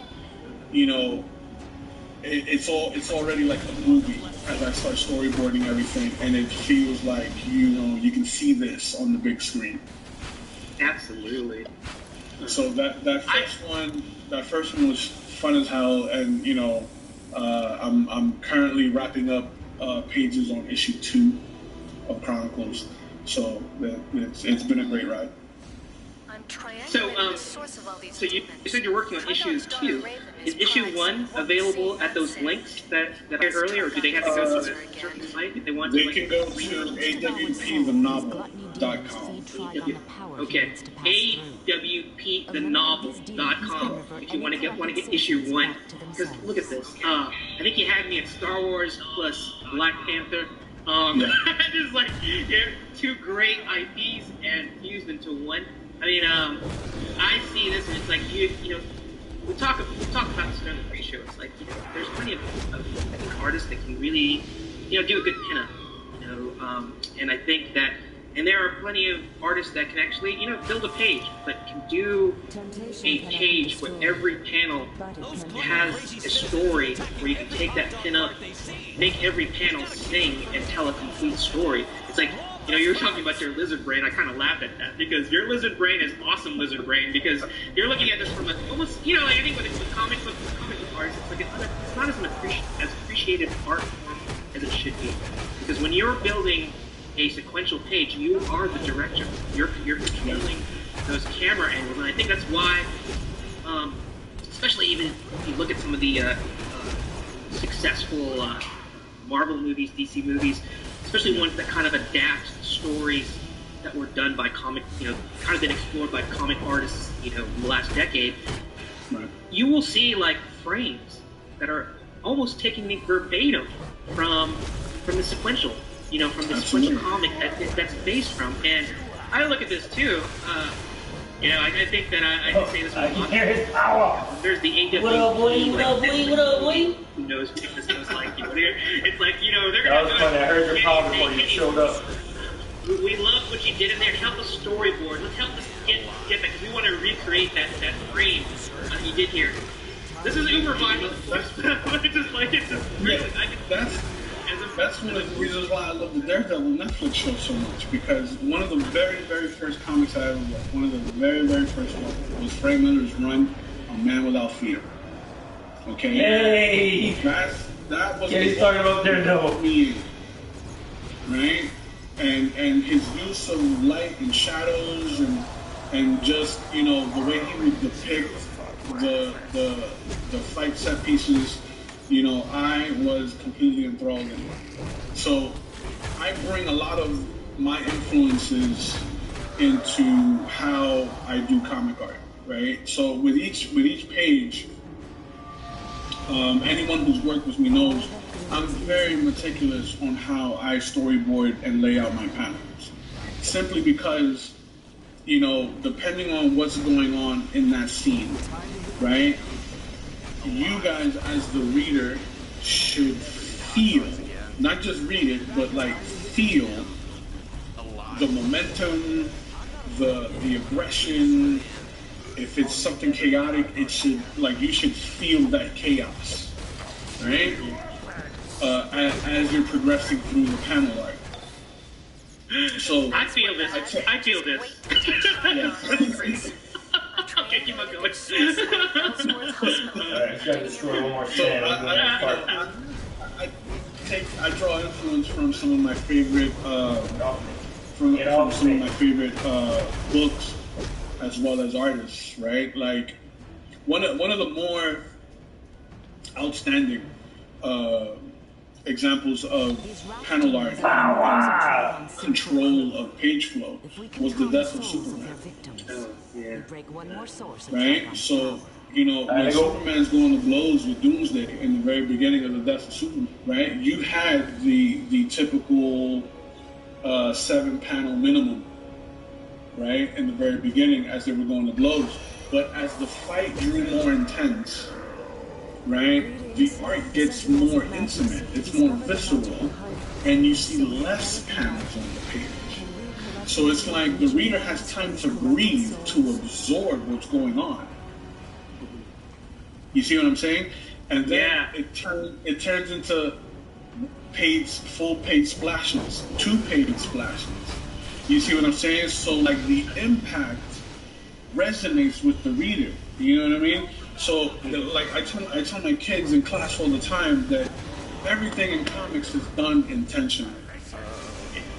it's already like a movie as I start storyboarding everything, and it feels like you can see this on the big screen. Absolutely. So that first one was fun as hell, and I'm currently wrapping up pages on issue 2 of Chronicles. So it's been a great ride. So you said you're working on issue 2. Is issue 1 available at those links that I heard earlier, or do they have to go to a certain site if they want to? They can go to awpthenovel.com. Okay, awpthenovel.com if you want to get issue 1. Because look at this. I think you had me at Star Wars plus Black Panther. Just like two great IPs and fused into one. I mean, I see this and it's like we talk about this during the pre-show. It's like there's plenty of artists that can really do a good pinup. And I think that. And there are plenty of artists that can actually, build a page, but can do a page where every panel has a story where you can take that pin up, make every panel sing, and tell a complete story. It's like, you were talking about your lizard brain. I kind of laughed at that because your lizard brain is awesome lizard brain because you're looking at this from almost, like I think with comic book artists, it's like it's not as appreciated art form as it should be. Because when you're building a sequential page, you are the director. You're controlling those camera angles, and I think that's why, especially even if you look at some of the successful Marvel movies, DC movies, especially ones that kind of adapt stories that were done by comic, kind of been explored by comic artists, in the last decade, right. You will see like frames that are almost taking me verbatim from the sequential, from the sequential comic that's based from. And I look at this too. I think that I can say this. I can hear his power. There's the AWP. What up, boy? What up, boy? What up, boy? Who knows what this was like? It's like they're that gonna. was funny. I heard your power before you showed up. We love what you did in there. Help us storyboard. Let's help us get that, because we want to recreate that frame that you did here. This is uber vital. That's one of the reasons why I love the Daredevil Netflix show so much, because one of the very, very first comics I ever read, one of the very, very first ones, was Frank Miller's run on Man Without Fear. Okay? Yay! That was Kenny's talking about Daredevil. Right? And his use of light and shadows and just, the way he would depict the fight set pieces, I was completely enthralled in it. So I bring a lot of my influences into how I do comic art, right? So with each page, anyone who's worked with me knows I'm very meticulous on how I storyboard and lay out my panels. Simply because, depending on what's going on in that scene, right? You guys, as the reader, should feel, not just read it, but like feel the momentum, the aggression. If it's something chaotic, you should feel that chaos, right? As you're progressing through the panel art. So I feel this. I feel this. Yeah. Okay, keep on going. Alright, gotta destroy one more stand. I draw influence from some of my favorite books as well as artists, right? Like one of the more outstanding examples of panel art control of page flow was the death of Superman. Yeah. Right? So, when Superman's going to blows with Doomsday in the very beginning of the death of Superman, right? You had the typical 7-panel minimum, right? In the very beginning as they were going to blows. But as the fight grew more intense, right, the art gets more intimate, it's more visceral, and you see less panels on the page. So it's like the reader has time to breathe, to absorb what's going on. You see what I'm saying? And then it turns into full page splashes, 2-page splashes. You see what I'm saying? So like the impact resonates with the reader. You know what I mean? So like I tell my kids in class all the time that everything in comics is done intentionally.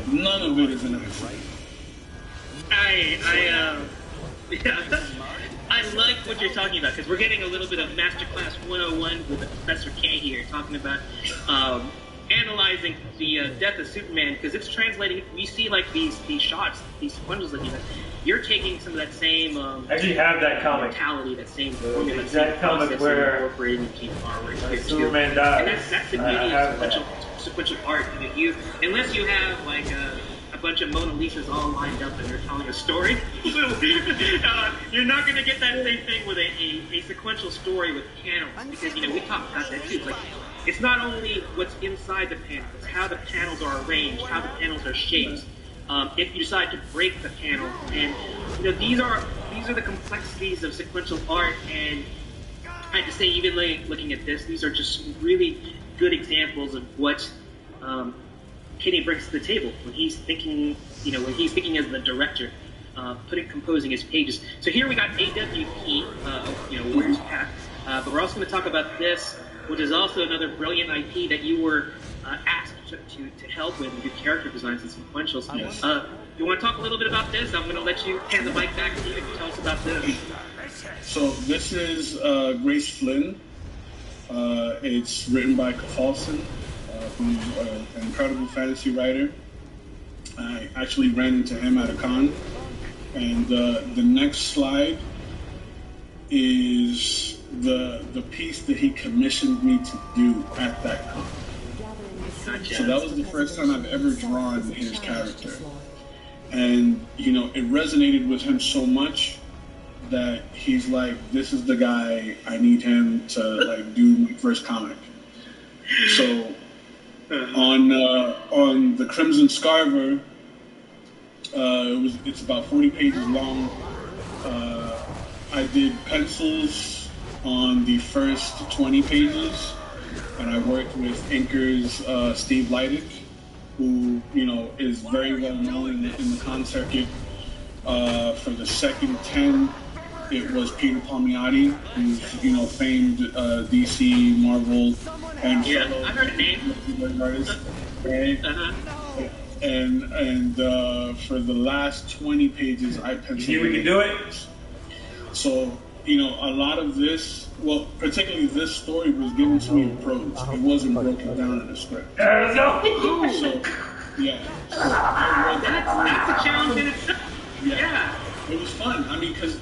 None of it is an accident. I like what you're talking about, because we're getting a little bit of Masterclass 101 with Professor K here, talking about analyzing the death of Superman, because it's translating. You see like these shots, these sequentials that you're taking some of that same I actually have that comic mentality, that same formula, that comic where Superman died. And that's the beauty of sequential art. Unless you have like a bunch of Mona Lisas all lined up and they're telling a story, you're not going to get that same thing with a sequential story with panels, because we talked about that too. Like, it's not only what's inside the panel, it's how the panels are arranged, how the panels are shaped. If you decide to break the panel, and these are the complexities of sequential art. And I have to say, even like looking at this, these are just really good examples of what Kenny brings to the table when he's thinking, when he's thinking as the director, composing his pages. So here we got AWP, Warrior's Path, but we're also going to talk about this, which is also another brilliant IP that you were asked to help with and do character designs and sequentials. Yes. You want to talk a little bit about this? I'm going to let you hand the mic back to you and tell us about this. So this is Grace Flynn. It's written by Kafalson, who's an incredible fantasy writer. I actually ran into him at a con, and the next slide is the piece that he commissioned me to do at that con. So that was the first time I've ever drawn his character. And, you know, it resonated with him so much that he's like, this is the guy, I need him to, like, do my first comic. So, on the Crimson Scarver, it's about 40 pages long. I did pencils on the first 20 pages, and I worked with inkers Steve Leidick, who, you know, is very well known in the con circuit. For the second 10, it was Peter Palmiotti, who's, you know, famed DC, Marvel, and I heard a name. Artist, right? And for the last 20 pages, I penciled. You think we can do it? So, you know, a lot of this, well, particularly this story was given to me in prose. It wasn't broken down in a script. Let's go. So, yeah. So that's a challenge in itself. Yeah. It was fun. I mean, because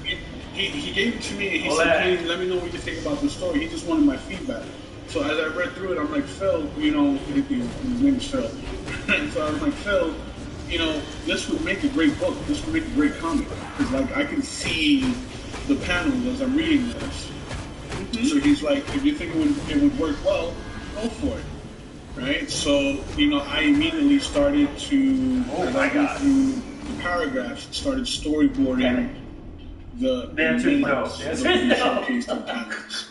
he gave it to me and he said, hey, let me know what you think about the story. He just wanted my feedback. So as I read through it, I'm like, Phil, you know, his name is Phil. So I was like, Phil, you know, this would make a great book. This would make a great comic. Because, like, I can see the panels as I'm reading this. So he's like, if you think it would work well, go for it. Right? So, you know, I immediately started to, through the paragraphs, started storyboarding the showcased in panels.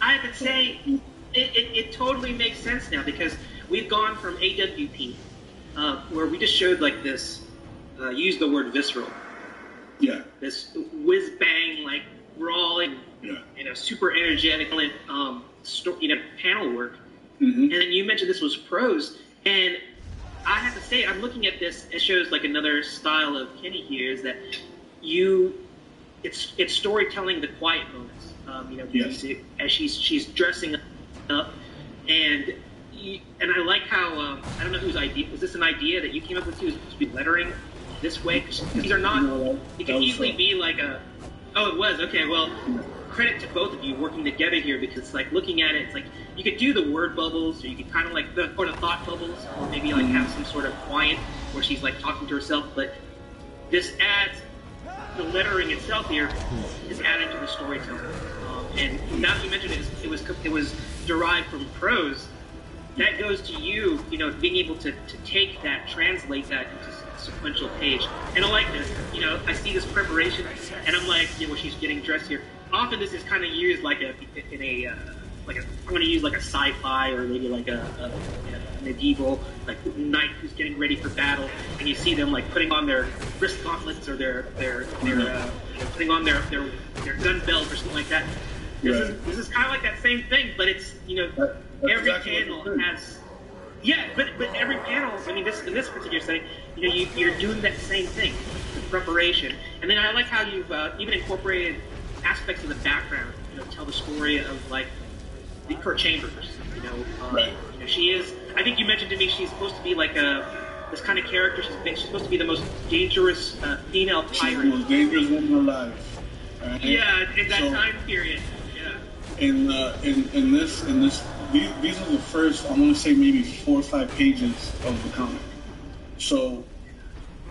I have to say, it totally makes sense now, because we've gone from AWP, where we just showed like this, use the word visceral. Yeah. This whiz bang, like brawling, you know, super energetic, panel work. And then you mentioned this was prose, and I have to say, I'm looking at this. It shows like another style of Kenny here, is that it's storytelling the quiet moments. You know, as she's dressing up, and I like how I don't know whose idea was this. An idea that you came up with too, is to be lettering this way? These are not. It can easily be like a. Oh, it was okay. Well, credit to both of you working together here, because like looking at it, it's like you could do the word bubbles, or you could kind of like the thought bubbles, or maybe like have some sort of quiet where she's like talking to herself. But this adds the lettering itself here is added to the storytelling. And now that you mentioned it was derived from prose. That goes to you, you know, being able to take that, translate that into a sequential page. And I like this. You know, I see this preparation, and I'm like, you know, when she's getting dressed here. Often this is kind of used like I'm going to use like a sci-fi, or maybe like a medieval, like knight who's getting ready for battle, and you see them like putting on their wrist gauntlets, or they're putting on their gun belt or something like that. This is kind of like that same thing, but it's, you know, every panel has, but every panel, I mean, in this particular setting, you know, you're doing that same thing, the preparation. And then I like how you've even incorporated aspects of the background, you know, tell the story of like her chambers, you know. You know, she is, I think you mentioned to me, she's supposed to be like this kind of character. She's supposed to be the most dangerous female pirate. She's the most dangerous woman alive. Right? Yeah, in that time period. In this, these are the first, I want to say maybe 4 or 5 pages of the comic. So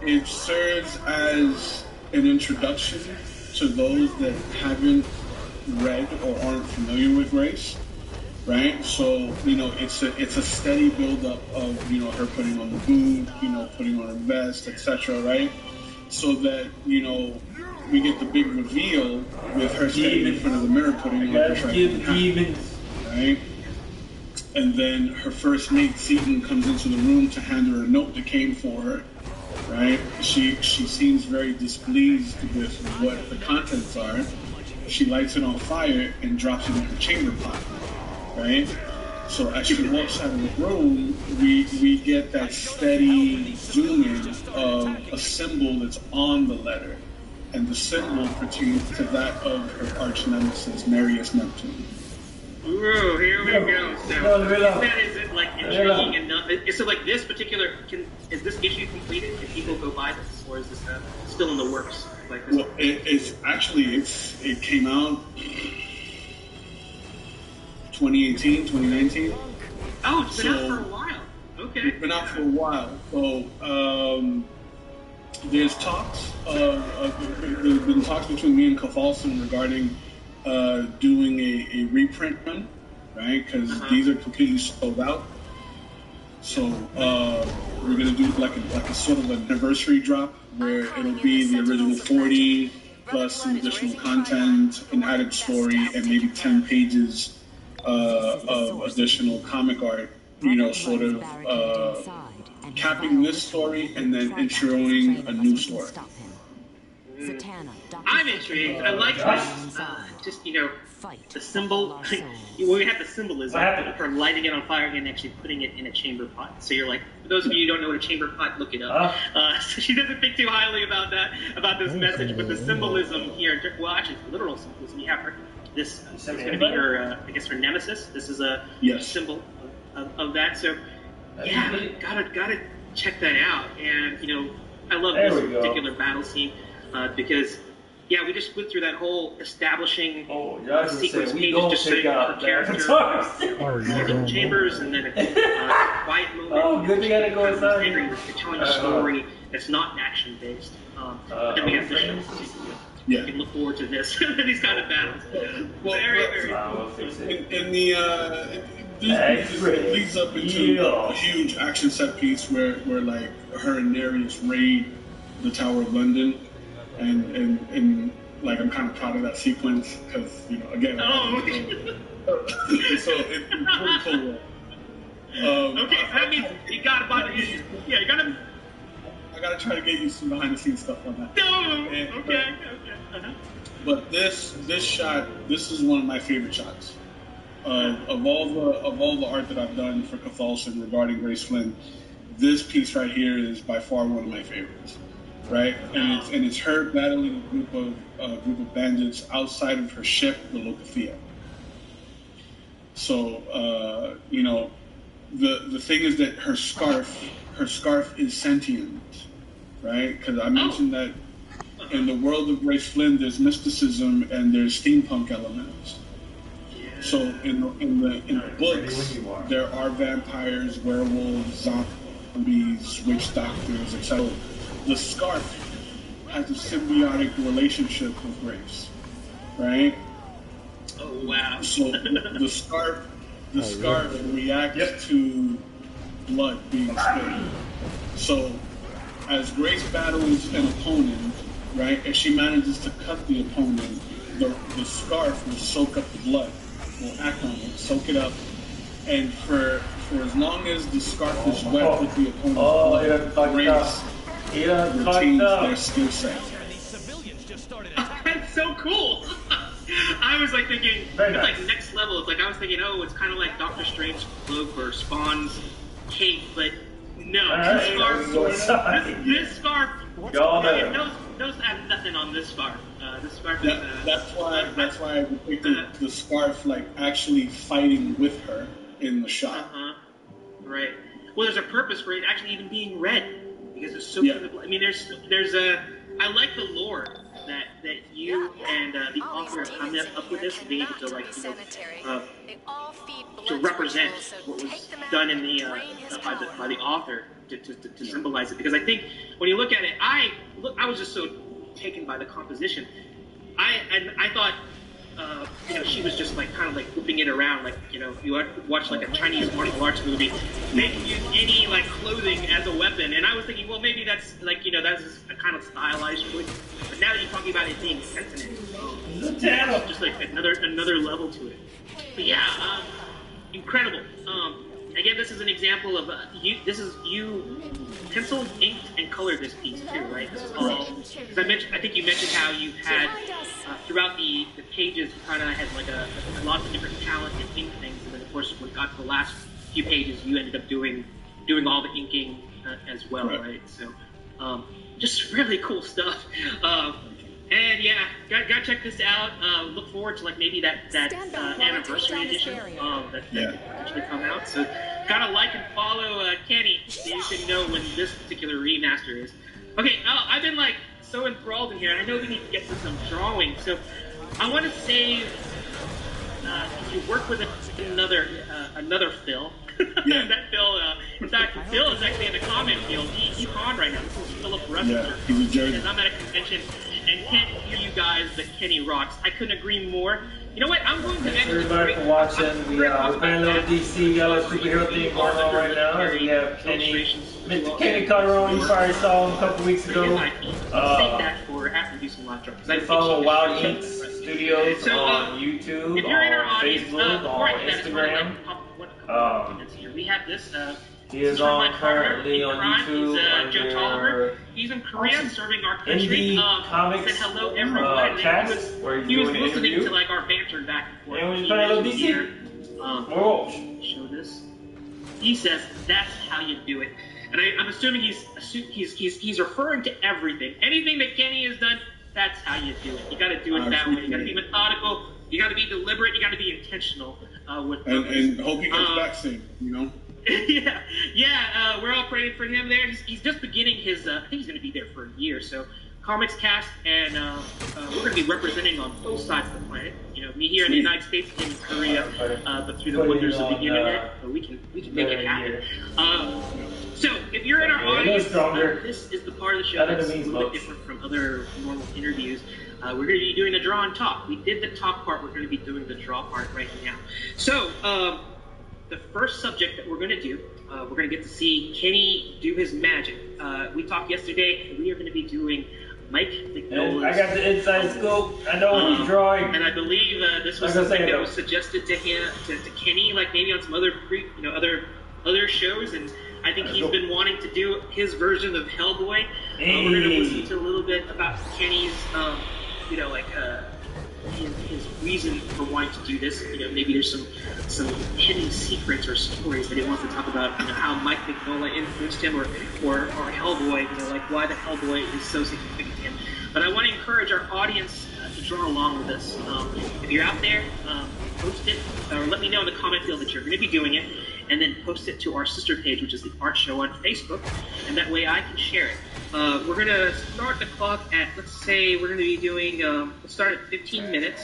it serves as an introduction to those that haven't read or aren't familiar with Grace, right? So, you know, it's a steady build-up of, you know, her putting on the boot, you know, putting on her vest, etc., right? So that, you know, we get the big reveal with her standing in front of the mirror putting on her hat, right? And then her first mate, Seaton, comes into the room to hand her a note that came for her, right? She seems very displeased with what the contents are. She lights it on fire and drops it in her chamber pot, right? So as she walks out of the room, we get that steady zoom in of a symbol that's on the letter. And the symbol pertains to that of her arch nemesis, Marius Neptune. Ooh, here we go. So, that is it, like, intriguing enough. So, like, this particular, is this issue completed? Can people go buy this, or is this still in the works? Like this? Well, it came out 2018, 2019. Oh, it's been out for a while. Okay. It's been out for a while. So, there's talks. There's been talks between me and Kafalson regarding doing a reprint run, right? Because these are completely sold out. So we're gonna do like a sort of an anniversary drop where it'll be the original 40 plus some additional content, an added story, and maybe 10 pages of additional comic art. You know, sort of capping this story and then introing a new story. I'm intrigued. I like this. Just, you know, the symbol. Well, we have the symbolism of her lighting it on fire and actually putting it in a chamber pot. So you're like, for those of you who don't know what a chamber pot, look it up. So she doesn't think too highly about that, about this message, but the symbolism here, well, actually, the literal symbolism. You have her. This is going to be her, I guess, her nemesis. This is a symbol of that. So, yeah, gotta check that out. And, you know, I love this particular battle scene. Because, yeah, we just went through that whole establishing sequence pages, just showing her character in chambers, and then a quiet moment. Oh, good, we gotta go inside. You're telling a story that's not action based. But then we have the show. You can look forward to this, these kind of battles. Very cool. This leads up into a huge action set piece where like her and Nereus raid the Tower of London. And like I'm kind of proud of that sequence because, you know, again, so it's pretty cool. Okay, so that means you gotta buy the issue. Yeah, you gotta. I gotta try to get you some behind the scenes stuff on that. No, okay. But this shot, this is one of my favorite shots of all the art that I've done for Kafalson regarding Grace Flynn. This piece right here is by far one of my favorites. Right, and it's her battling a group of bandits outside of her ship, the Locathea. So you know, the thing is that her scarf is sentient, right? Because I mentioned that in the world of Grace Flynn, there's mysticism and there's steampunk elements. So in the books, there are vampires, werewolves, zombies, witch doctors, etc. The scarf has a symbiotic relationship with Grace, right? Oh wow! So the scarf reacts to blood being spilled. So as Grace battles an opponent, right, if she manages to cut the opponent, the scarf will soak up the blood, will act on it, soak it up, and for as long as the scarf is wet with the opponent's blood, Grace retains their skill set. That's so cool. I was like thinking, it's like next level. It's like I was thinking, oh, it's kind of like Doctor Strange's cloak or Spawn's cape, but no, this scarf. Those have nothing on this scarf. This scarf. That's why I depicted the scarf like actually fighting with her in the shot. Right. Well, there's a purpose for it actually even being red. Because it's so good. I mean, there's a. I like the lore that you and the author have come up with this to be able to like to represent what was done in the by the author to symbolize it. Because I think when you look at it, I was just so taken by the composition. I thought. You know, she was just like kind of like whipping it around, like, you know, you watch like a Chinese martial arts movie, they can use any like clothing as a weapon, and I was thinking, well, maybe that's like, you know, that's a kind of stylized choice. But now that you're talking about it being sensitive, it's just like another level to it. But yeah, incredible. Again, this is an example of you penciled, inked, and colored this piece too, right? This is all because I think you mentioned how you had throughout the pages, you kind of had like a lots of different talent in ink things, and then of course when it got to the last few pages, you ended up doing all the inking as well, right? So just really cool stuff. And And yeah, gotta check this out. Look forward to like maybe that anniversary edition that could potentially come out. So gotta like and follow Kenny so you can know when this particular remaster is. Okay, I've been like so enthralled in here, and I know we need to get to some drawing. So I want to save. You work with another Phil. Yeah. That Phil, in fact, Phil is actually in the comic field. He's on right now. This is Philip Russell. Yeah, he's a journey. And I'm at a convention and can't hear you guys, but Kenny rocks. I couldn't agree more. You know what? I'm going to Thanks everybody for watching. We're playing a little DC yellow superhero thing going on right now. We have Mr. Kenny Calderon. You probably saw him a couple weeks ago. Save that for after we do some live drawings. You can follow Wild Inks Studios on YouTube, if you're in our on audience, Facebook, on Instagram. We have this. He is on currently on YouTube Joe Tolliver. He's in Korea serving our country. Undie Comic Said hello everyone. Cast, where he was listening interview. to like our banter back and forth. And we're playing a little DC. Show this. He says that's how you do it, and I'm assuming he's referring to everything. Anything that Kenny has done, that's how you do it. You got to do it that way. You got to be methodical. You got to be deliberate. You got to be intentional with and hope he comes back soon. You know. yeah. We're all praying for him there. He's just beginning his. I think he's going to be there for a year. So, Comics Cast, and we're going to be representing on both sides of the planet. You know, me here in the United States, him in Korea, but through the wonders of the internet, we can make it happen. So, if you're in our audience, this is the part of the show that's a little bit different from other normal interviews. We're going to be doing the draw and talk. We did the talk part. We're going to be doing the draw part right now. So, the first subject that we're going to do, we're going to get to see Kenny do his magic. We talked yesterday. We are going to be doing Mike McNolan's. I got the inside scoop. I know what he's drawing. And I believe this was something that was suggested to him, to Kenny, like maybe on some other, other shows. And I think he's been wanting to do his version of Hellboy. We're going to listen to a little bit about Kenny's, his reason for wanting to do this. You know, maybe there's some hidden secrets or stories that he wants to talk about. You know, how Mike Mignola influenced him, or Hellboy. You know, like why the Hellboy is so significant to him. But I want to encourage our audience to draw along with us. If you're out there, post it or let me know in the comment field that you're going to be doing it, and then post it to our sister page, which is the Art Show on Facebook, and that way I can share it. We're going to start the clock at, let's say, we're going to be doing, let's start at 15 minutes,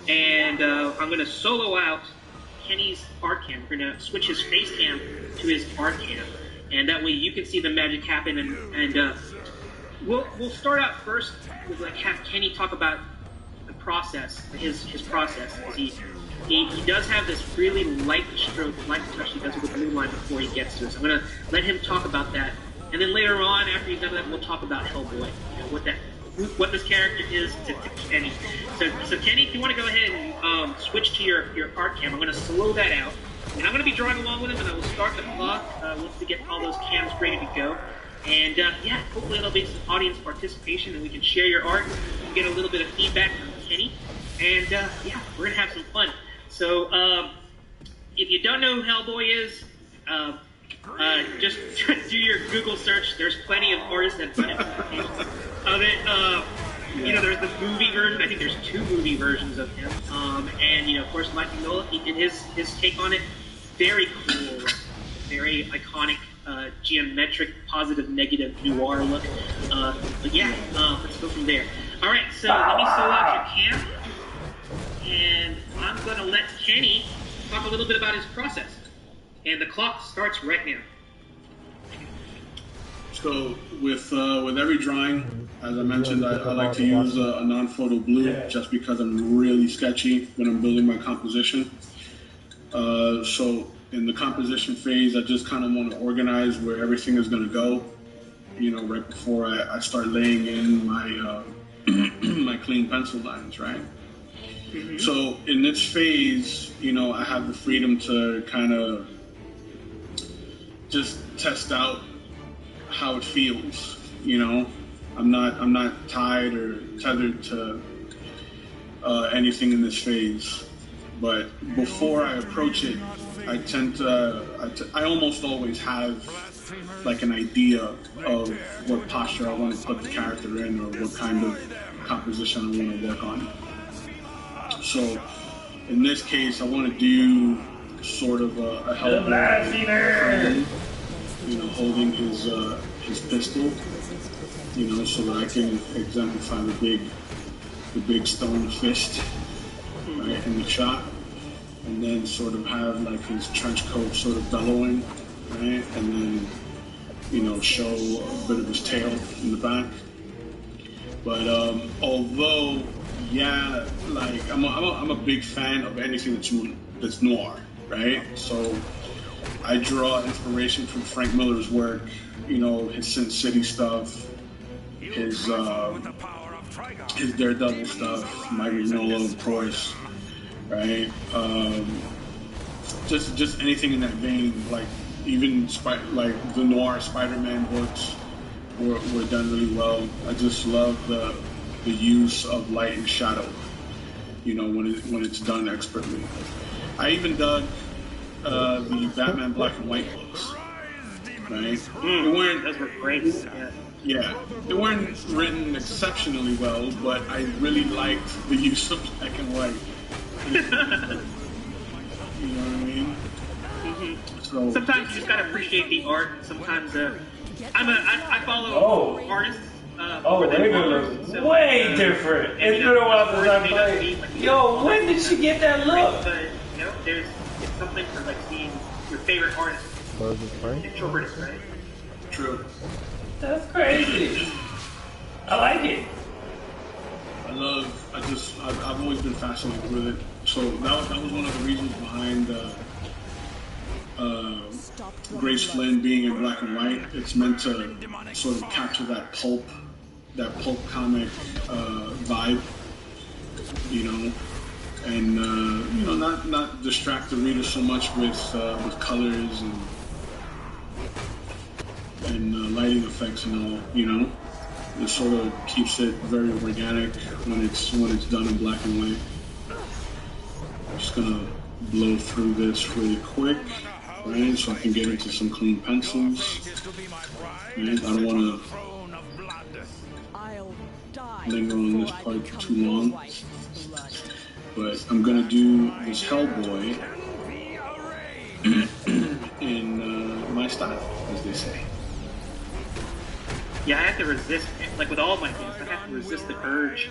and I'm going to solo out Kenny's art cam. We're going to switch his face cam to his art cam, and that way you can see the magic happen, and we'll start out first with, like, have Kenny talk about the process, his process, because he does have this really light stroke, light touch he does with the blue line before he gets to it. So I'm going to let him talk about that. And then later on, after he's done that, we'll talk about Hellboy, you know, what this character is to Kenny. So Kenny, if you want to go ahead and switch to your art cam, I'm going to slow that out. And I'm going to be drawing along with him, and I will start the clock once we get all those cams ready to go. And hopefully there'll be some audience participation, and we can share your art and get a little bit of feedback from Kenny. And we're going to have some fun. So, if you don't know who Hellboy is, just do your Google search. There's plenty of artists that have done interpretations of it. You know, there's the movie version. I think there's 2 movie versions of him. And, you know, of course, Mike Mignola, he did his take on it. Very cool, very iconic, geometric, positive, negative, noir look. But yeah, let's go from there. All right, so let me solo out your cam. And I'm going to let Kenny talk a little bit about his process. And the clock starts right now. So with every drawing, as I mentioned, I like to use a non-photo blue just because I'm really sketchy when I'm building my composition. So in the composition phase, I just kind of want to organize where everything is going to go, you know, right before I start laying in my my clean pencil lines, right? Mm-hmm. So in this phase, you know, I have the freedom to kind of just test out how it feels. You know, I'm not tied or tethered to anything in this phase. But before I approach it, I almost always have like an idea of what posture I want to put the character in, or what kind of composition I want to work on. So in this case, I want to do sort of a Hellboy, you know, holding his pistol, you know, so that I can exemplify the big stone fist, right, in the shot, and then sort of have like his trench coat sort of bellowing, right, and then, you know, show a bit of his tail in the back. But although, yeah, like I'm a big fan of anything that's noir, right? So I draw inspiration from Frank Miller's work, you know, his Sin City stuff, his Daredevil stuff, Mike Mignola, of course, right? Just anything in that vein, like even like the noir Spider-Man books were done really well. I just love the use of light and shadow, you know, when it's done expertly. I even dug the Batman black and white books, right? Those were great. Yeah, they weren't written exceptionally well, but I really liked the use of black and white. You know what I mean? Mm-hmm. So sometimes you just gotta appreciate the art. Sometimes I follow artists. So, way different. It's been a while since I played. Yo, when did she get that look? But you know, it's something for like seeing your favorite artist interpret it, right? True. That's crazy. I like it. I've always been fascinated with it. So that was one of the reasons behind Grace Flynn being in black and white. It's meant to sort of capture that pulp comic vibe, you know, and you know, not distract the reader so much with colors and lighting effects and all, you know. It sort of keeps it very organic when it's done in black and white. I'm just gonna blow through this really quick, right, so I can get into some clean pencils. Right? I don't want to linger on this part too long, but I'm gonna do this Hellboy in my style, as they say. Yeah, I have to resist, like with all my games, I have to resist the urge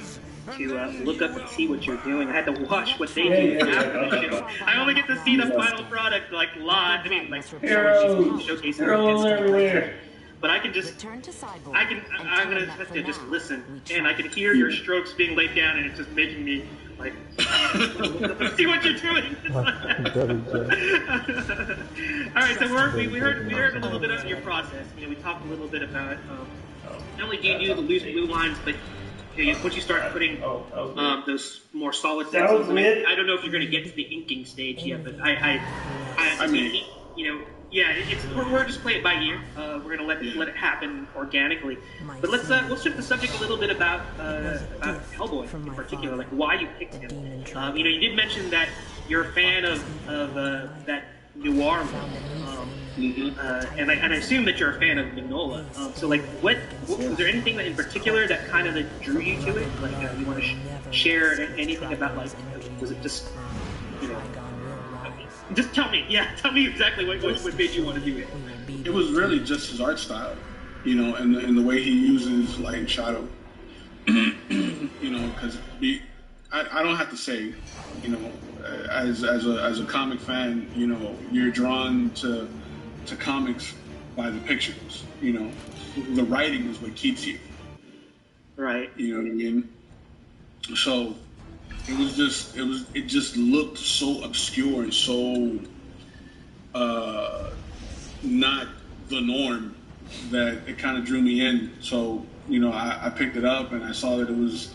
to look up and see what you're doing. I had to watch what they do after the show. I only get to see the final product, like live. I mean, like showcasing everywhere. But I can just, I'm gonna have to just listen, and I can hear your strokes being laid down, and it's just making me like see what you're doing. All right, so we heard a little bit of your process. You know, we talked a little bit about not only do you do the loose blue lines, but you know, once you start putting those more solid pencils. I don't know if you're going to get to the inking stage yet, but I mean, you know. Yeah, we're just playing it by ear. We're gonna let it happen organically. But let's shift the subject a little bit about Hellboy in particular, like why you picked him. You know, you did mention that you're a fan of that noir one, and I assume that you're a fan of Mignola. So like, what was there anything in particular that kind of drew you to it? Like, you want to share anything about, like, was it just, you know? Just tell me exactly what made you want to do it. It was really just his art style, you know, and the way he uses light and shadow. You know, because I don't have to say, you know, as a comic fan, you know, you're drawn to comics by the pictures. You know, the writing is what keeps you. Right. You know what I mean? So. It just looked so obscure and so not the norm that it kind of drew me in. So, you know, I picked it up and I saw that it was,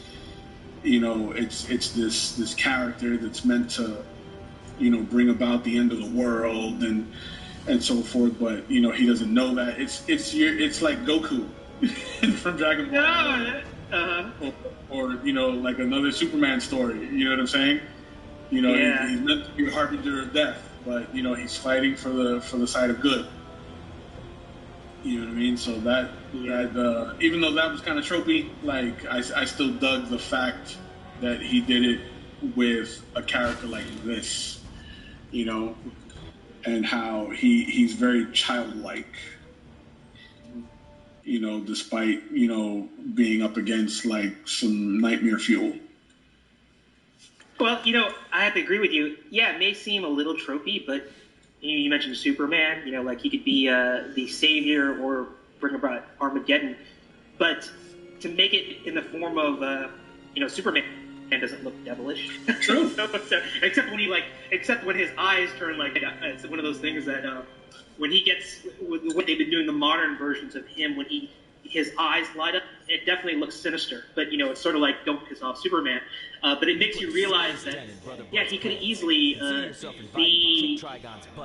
you know, it's this character that's meant to, you know, bring about the end of the world and so forth. But, you know, he doesn't know that. It's like Goku from Dragon Ball. No. Or, you know, like another Superman story, you know what I'm saying? You know, he's meant to be a harbinger of death, but, you know, he's fighting for the side of good. You know what I mean? So that even though that was kind of tropey, like I still dug the fact that he did it with a character like this, you know, and how he's very childlike, you know, despite, you know, being up against like some nightmare fuel. Well, you know, I have to agree with you. Yeah, it may seem a little tropey, but you mentioned Superman, you know, like he could be the savior or bring about Armageddon. But to make it in the form of, you know, Superman doesn't look devilish. True. except when his eyes turn like, it's one of those things that when he gets, what they've been doing the modern versions of him, when his eyes light up, it definitely looks sinister. But, you know, it's sort of like, don't piss off Superman. But it makes you realize that, yeah, he could easily be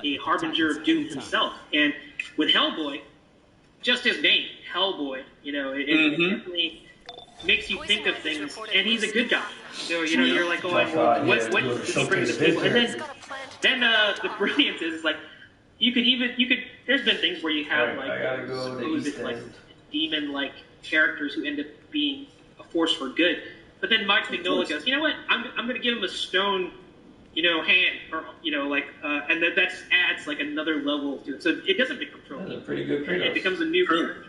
a harbinger of doom himself. And with Hellboy, just his name, Hellboy, you know, it definitely makes you think of things. And he's a good guy. So, you know, you're like, oh, well, what does he bring to the table? And then the brilliance is, like, you could, there's been things where you have, like demon-like characters who end up being a force for good. But then Mike Mignola goes, you know what? I'm going to give him a stone, you know, hand, or, you know, like, and that adds like another level to it. So it doesn't become trophy. That's a pretty good trade-off. It becomes a new character.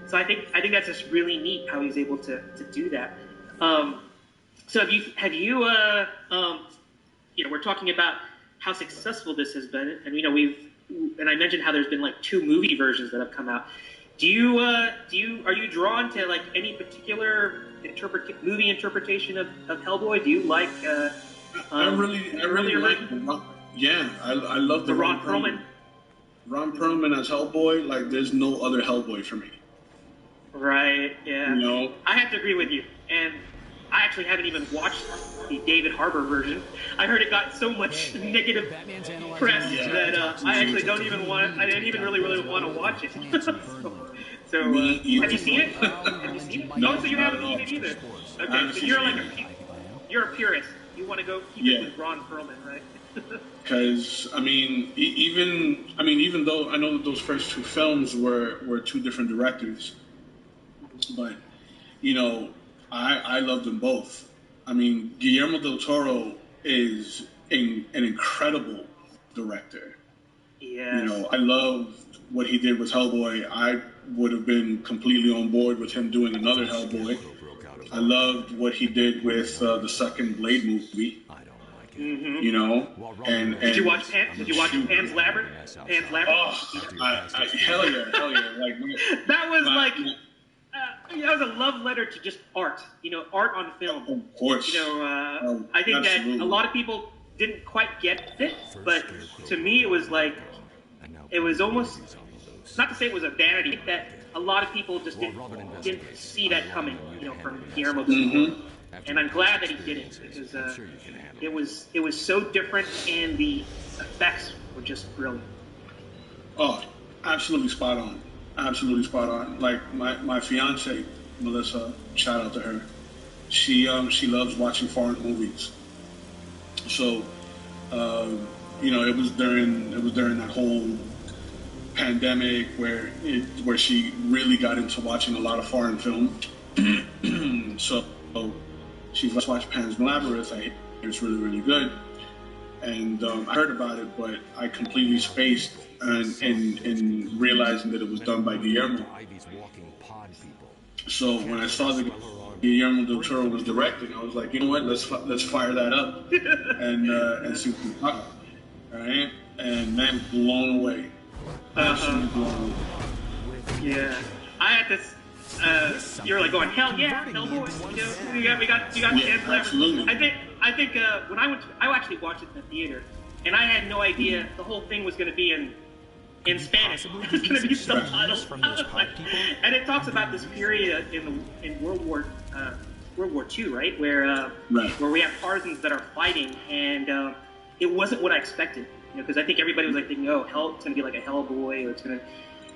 So I think that's just really neat how he's able to do that. So have you you know, we're talking about how successful this has been, and you know and I mentioned how there's been like 2 movie versions that have come out. Are you drawn to like any particular movie interpretation of Hellboy? Do you like? I really like. Yeah, I love the Ron Perlman. Ron Perlman as Hellboy. Like, there's no other Hellboy for me. Right. Yeah. You know, I have to agree with you, and I actually haven't even watched the David Harbour version. I heard it got so much negative press that I actually I didn't even really want to watch it. So have you seen it? No, so you haven't seen it either. Okay, so you're a purist. You want to go keep it with Ron Perlman, right? Because even though I know that those first 2 films were 2 different directors, but you know, I love them both. I mean, Guillermo del Toro is an incredible director. Yeah. You know, I loved what he did with Hellboy. I would have been completely on board with him doing another Hellboy. I loved what he did with the second Blade movie. You know, and did you watch Pan's Labyrinth? Pan's Labyrinth. Oh, hell yeah! Like that was that was a love letter to just art. You know, art on film. Of course. You know, I think absolutely. that a lot of people didn't quite get it, but to me it was like, it was almost, not to say it was a vanity, that a lot of people just didn't see that coming, you know, from Guillermo del Toro. And I'm glad that he did it, because it was so different, and the effects were just brilliant. Oh, absolutely spot on. Absolutely spot on. Like my fiance, Melissa, shout out to her. She loves watching foreign movies. So, you know, it was during that whole pandemic where she really got into watching a lot of foreign film. So she watched Pan's Labyrinth. I hear it's really, really good. And I heard about it, but I completely spaced in realizing that it was done by Guillermo. So when I saw that Guillermo del Toro was directing, I was like, you know what? Let's fire that up and see what we got. All right, and then blown away. Absolutely blown away. Yeah, I had this. You were like going, hell yeah, Hellboy. You know, we got Pan's Labyrinth. I think when I actually watched it in the theater, and I had no idea the whole thing was going to be in Spanish. It was going to be subtitles. And it talks about this period in World War II, right, where we have partisans that are fighting, and it wasn't what I expected, you know, because I think everybody was like thinking, oh, it's going to be like a Hellboy, or it's going to,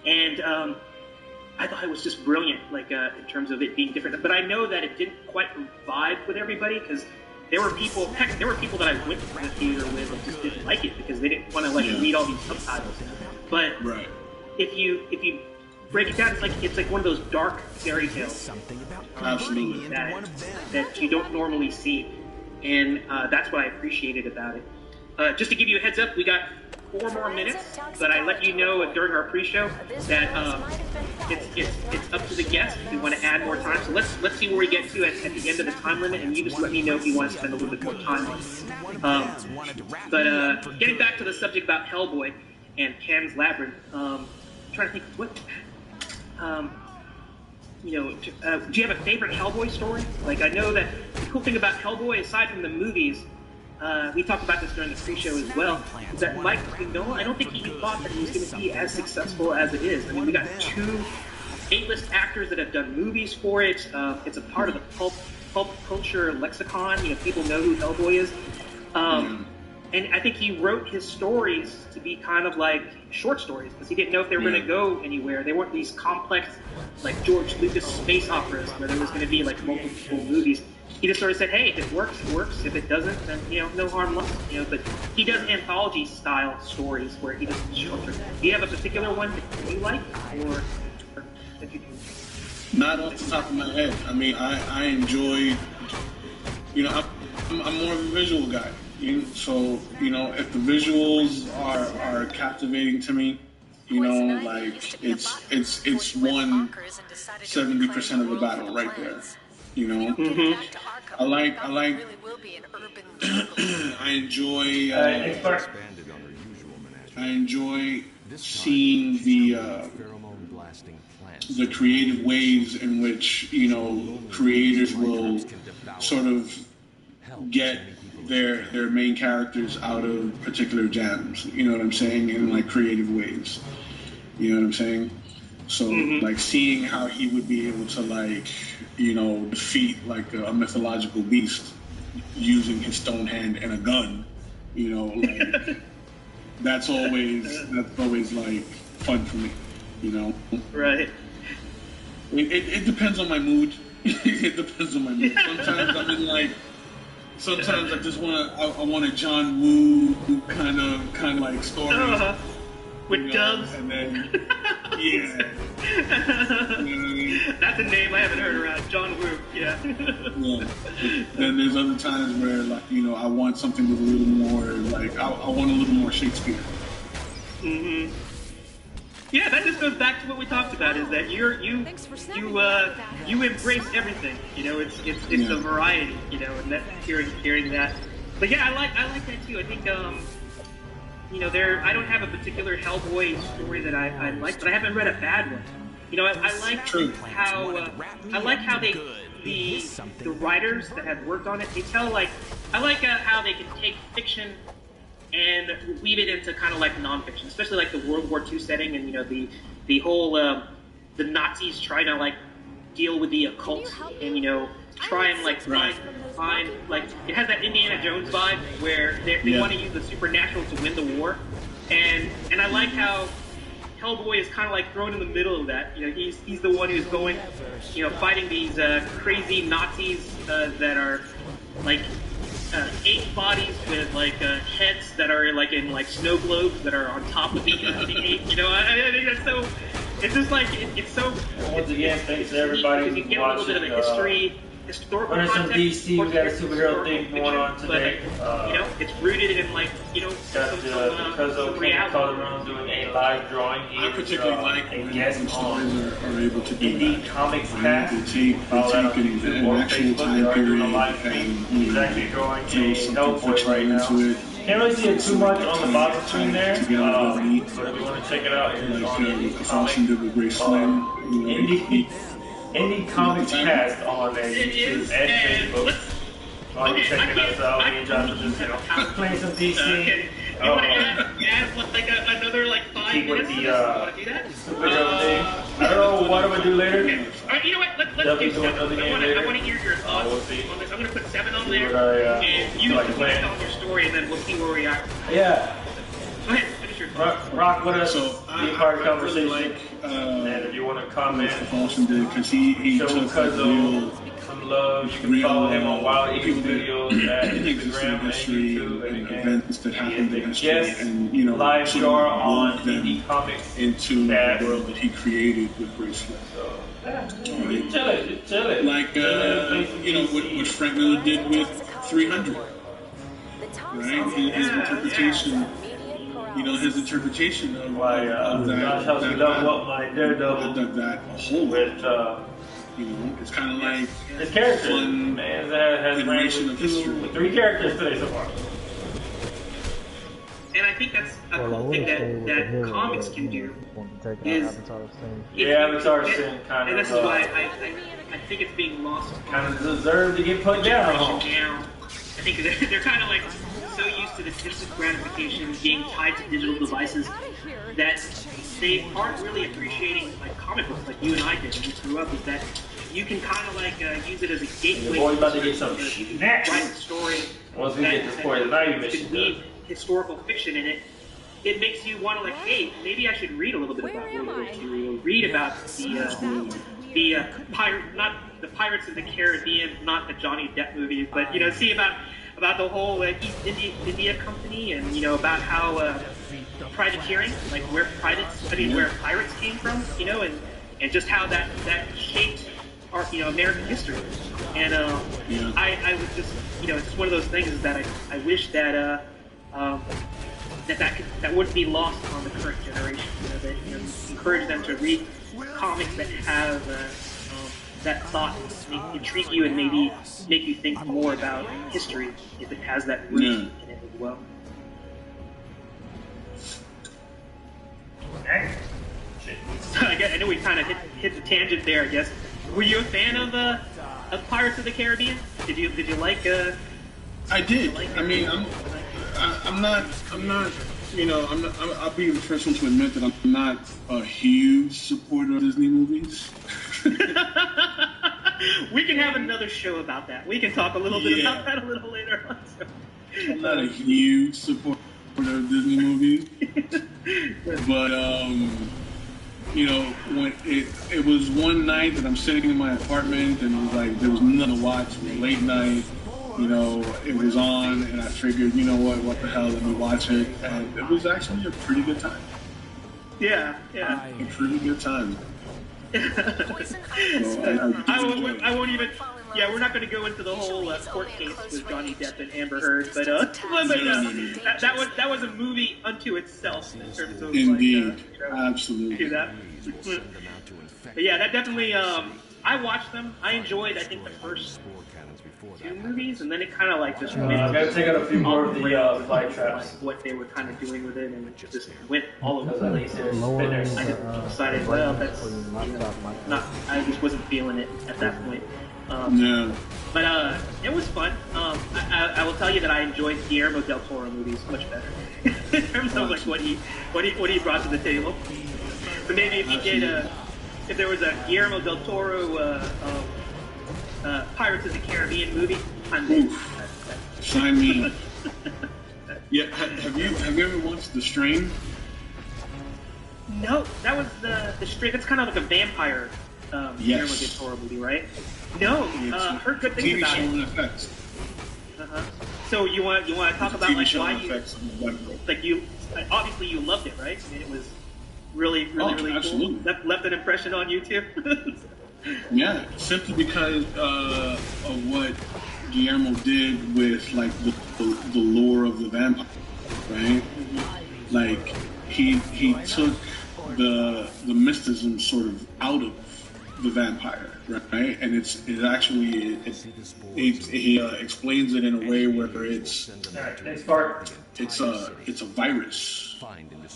and I thought it was just brilliant, like in terms of it being different. But I know that it didn't quite vibe with everybody, because there were people that I went to the theater with that just didn't like it because they didn't want to read all these subtitles. But if you break it down, it's like one of those dark fairy tales. Absolutely. That you don't normally see, and that's what I appreciated about it. Just to give you a heads up, we got 4 more minutes, but I let you know during our pre-show that it's up to the guest if we want to add more time. So let's see where we get to at the end of the time limit, and you just let me know if you want to spend a little bit more time on it. But getting back to the subject about Hellboy and Pan's Labyrinth, I'm trying to think what. Do you have a favorite Hellboy story? Like, I know that the cool thing about Hellboy, aside from the movies, we talked about this during the pre-show as well, is that Mike Mignola, I don't think he thought that he was going to be as successful as it is. I mean, we got 2 A-list actors that have done movies for it. It's a part of the pulp culture lexicon. You know, people know who Hellboy is. And I think he wrote his stories to be kind of like short stories, because he didn't know if they were going to go anywhere. They weren't these complex, like George Lucas space operas where there was going to be like multiple movies. He just sort of said, hey, if it works, it works. If it doesn't, then, no harm lost. But he does anthology-style stories where he does shorter. Do you have a particular one that you like, or that you do? Not off the top of my head. I mean, I enjoy, I'm more of a visual guy. So, if the visuals are captivating to me, like it's won 70% of the battle right there. I like I enjoy seeing the creative ways in which creators will sort of get their main characters out of particular jams, you know what I'm saying, in like creative ways, you know what I'm saying? So like seeing how he would be able to like, defeat like a mythological beast using his stone hand and a gun, like that's always like fun for me, Right. It depends on my mood. It depends on my mood. Sometimes I'm in like. Sometimes I just want a John Woo kind of like story with dubs, and then yeah. That's a name I haven't heard around. John Woo, yeah. Then there's other times where like I want something with a little more like I want a little more Shakespeare. Yeah, that just goes back to what we talked about, is that you embrace everything. It's a variety, and that hearing that. But yeah, I like that too. I think I don't have a particular Hellboy story that I like, but I haven't read a bad one. I like how they the writers that have worked on it, they tell I like how they can take fiction and weave it into kind of like nonfiction, especially like the World War II setting, and the whole the Nazis trying to like deal with the occult, and try and like find like it has that Indiana Jones vibe where they want to use the supernatural to win the war, and I like how Hellboy is kind of like thrown in the middle of that. He's the one who's going, fighting these crazy Nazis that are like 8 bodies with like heads that are like in like snow globes that are on top of the 8. I think that's so. It's just like it's so. Once again, thanks to everybody because you get a little bit of the historical context. DC, we got a superhero thing going on today. But, it's rooted in like because Kenny Calderon doing a live drawing. I particularly like a guest on are able to do Undie Comic Cast. They take an actual time period and he's actually drawing a something right now. into it. Can't really see it too much on the bottom screen there, but if you want to check it out, it's on Undie Comic Cast on YouTube and Facebook. While you're checking us out, me and Josh are just playing some DC. You want to add like another like 5 keep with minutes? the Want to do that? superhero thing. I don't know what I'm gonna do later. Okay. All right, you know what? Let's do 7. I want to hear your thoughts on this. I'm going to put 7 on there, and you can tell your story, and then we'll see where we are. Yeah. Go ahead, finish your thoughts. Rock with us. So be part of the conversation. Really and if you want to comment, because he took real love. You can follow him on Wild Eagle Studios at Instagram and YouTube, and events that happened in history, yes, and you know, live star on Undie Comic into Cast. the world that he created with Graceland. So, just chilling. Like you know what Frank Miller did with 300, right? His interpretation. You know, his interpretation of that, Josh helps me level up my Daredevil that whole with, you know, it's kind of like his character. Fun man has iteration of history. With 3 characters today so far. And I think that's a cool thing that comics can do. Is Avatar Sin kind of. And this is why I think it's being lost. Kind of deserve to get put down. I think they're kind of like so used to this instant gratification being tied to digital devices that they aren't really appreciating like comic books like you and I did when we grew up. Is that you can kind of like use it as a gateway. Boy, about to get some next. Write a story. Once we get this point, now you mentioned weave historical fiction in it. It makes you want to like, hey, maybe I should read a little bit about World War II, or read about the pirate, not the Pirates of the Caribbean, not the Johnny Depp movie, but you know, see about the whole East India Company, and you know about how privateering, like where pirates came from, you know, and just how that shaped our American history. And I would just it's just one of those things that I wish that that wouldn't be lost on the current generation. That encourage them to read comics that have that thought intrigue you and maybe make you think more about history if it has that root in it as well. I know we kind of hit the tangent there. I guess. Were you a fan of Pirates of the Caribbean? Did you like? I did. I mean, I'm not. I'll be the first one to admit that I'm not a huge supporter of Disney movies. We can have another show about that. We can talk a little bit about that a little later on. So. I'm not a huge supporter of Disney movies, but when it was one night that I'm sitting in my apartment and it was like there was nothing to watch. It was late night. It was on, and I figured, what the hell, let me watch it, and it was actually a pretty good time. Yeah. A pretty good time. I won't even. Yeah, we're not going to go into the whole court case with Johnny Depp and Amber Heard, but that was a movie unto itself in terms of indeed, absolutely. Do that. But yeah, that definitely. I watched them. I enjoyed. I think the first 2 movies, and then it kind of like just went. I gotta take out a few more of the flight traps. What they were kind of doing with it, and it just went all over the place. I just decided, well, that's not. I just wasn't feeling it at that point. But it was fun. I will tell you that I enjoyed Guillermo del Toro movies much better in terms of like what he brought to the table. So maybe if he did if there was a Guillermo del Toro Pirates of the Caribbean movie, I'm in. Sign me up. Yeah, have you ever watched The Strain? No, that was the Strain. That's kind of like a vampire Guillermo del Toro movie, right? No, heard good things about it. Effects. So you want to talk about like why you obviously you loved it, right? I mean, it was really absolutely cool. Left an impression on you too. Yeah, simply because of what Guillermo did with like the lore of the vampire, right? Like he took the mysticism sort of out of the vampire, right? And he explains it in a way where it's a virus,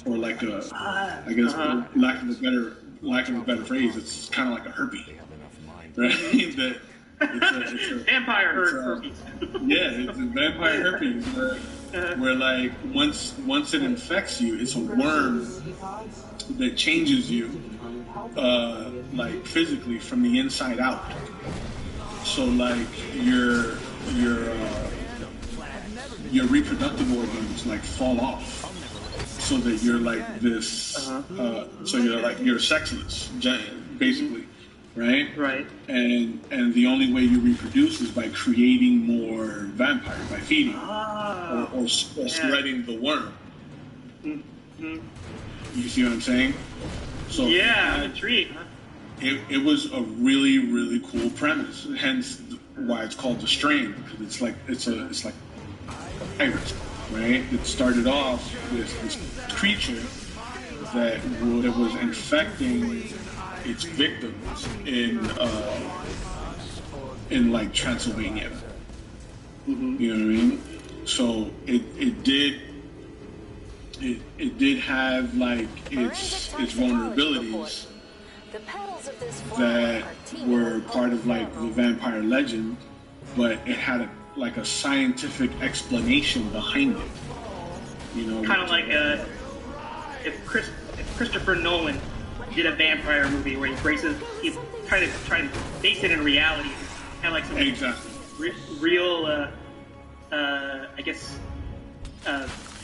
or like I guess lack of a better phrase, it's kind of like a herpes, right? It's a vampire herpes. Yeah, it's a vampire herpes where like once it infects you, it's a worm that changes you like physically from the inside out. So like your reproductive organs like fall off, so that you're like this. So you're sexless, basically. right? Right. And the only way you reproduce is by creating more vampire, by feeding or spreading the worm. Mm-hmm. You see what I'm saying? So I'm intrigued. It was a really, really cool premise. Hence why it's called the strain, because it's like a virus, right? It started off with this creature that was infecting its victims in like Transylvania. Mm-hmm. You know what I mean? So it did have like its vulnerabilities that were part of like the vampire legend, but it had a scientific explanation behind it. You know, kind of like if Christopher Nolan did a vampire movie where he tried to base it in reality, kind of like some real,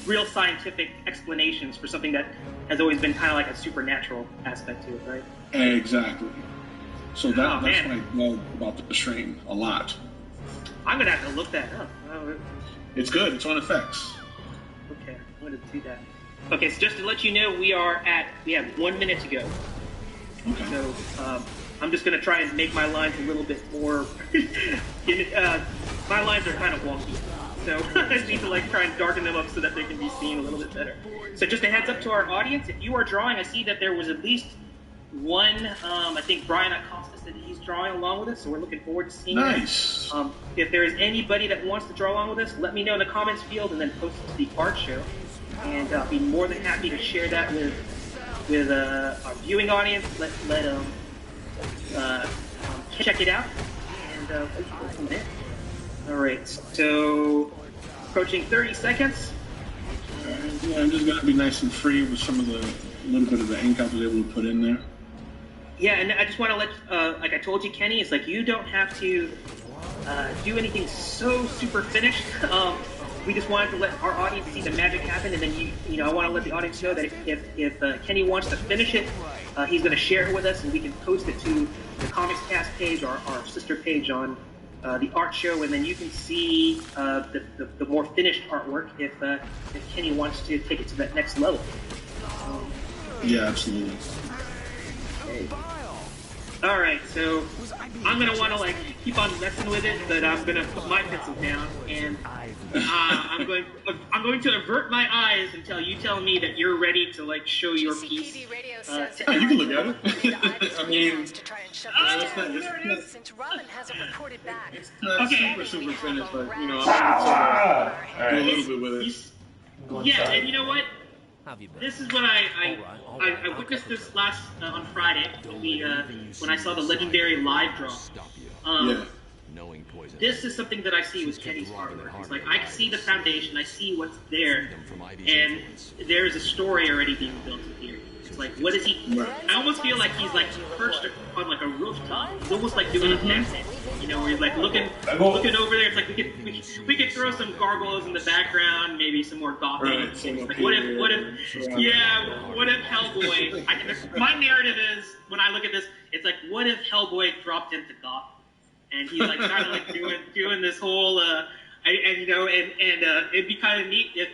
real scientific explanations for something that has always been kind of like a supernatural aspect to it, right? Exactly. So that's what I love about the strain a lot. I'm gonna have to look that up. It's good. It's on FX. Okay, I'm gonna do that. Okay, so just to let you know, we have 1 minute to go. Okay. So I'm just gonna try and make my lines a little bit more. My lines are kind of wonky, so I just need to try and darken them up so that they can be seen a little bit better. So just a heads up to our audience: if you are drawing, I see that there was at least one. I think Brian Acosta said he's drawing along with us, so we're looking forward to seeing that. If there is anybody that wants to draw along with us, let me know in the comments field and then post it to the art show, and I'll be more than happy to share that with our viewing audience. Let check it out, and we'll go from there. All right, so approaching 30 seconds. Yeah, I'm just gonna be nice and free with some of the little bit of the ink I was able to put in there. Yeah, and I just want to let, like I told you, Kenny, it's like you don't have to do anything so super finished. We just wanted to let our audience see the magic happen, and then I want to let the audience know that if Kenny wants to finish it, he's going to share it with us, and we can post it to the Comics Cast page, our sister page on the art show, and then you can see the more finished artwork if Kenny wants to take it to that next level. Yeah, absolutely. Okay. All right, so I'm gonna want to keep on messing with it, but I'm gonna put my pencil down, and I'm going to avert my eyes until you tell me that you're ready to show your piece. You can look at it. I mean, since Robin hasn't reported back. It's not super finished, but I'm going to do a little bit with it. Yeah, and you know what? This is what I witnessed this last on Friday when I saw the legendary live draw. This is something that I see with Kenny's artwork. It's I see the foundation, I see what's there, and there's a story already being built in here. It's what is he? I almost feel like he's perched on a rooftop. It's almost like doing a Batman. Where he's looking over there. It's we could throw some gargoyles in the background, maybe some more gothic. Right, what if Hellboy? My narrative is when I look at this, it's what if Hellboy dropped into Gotham, and he's kind of doing this whole it'd be kind of neat if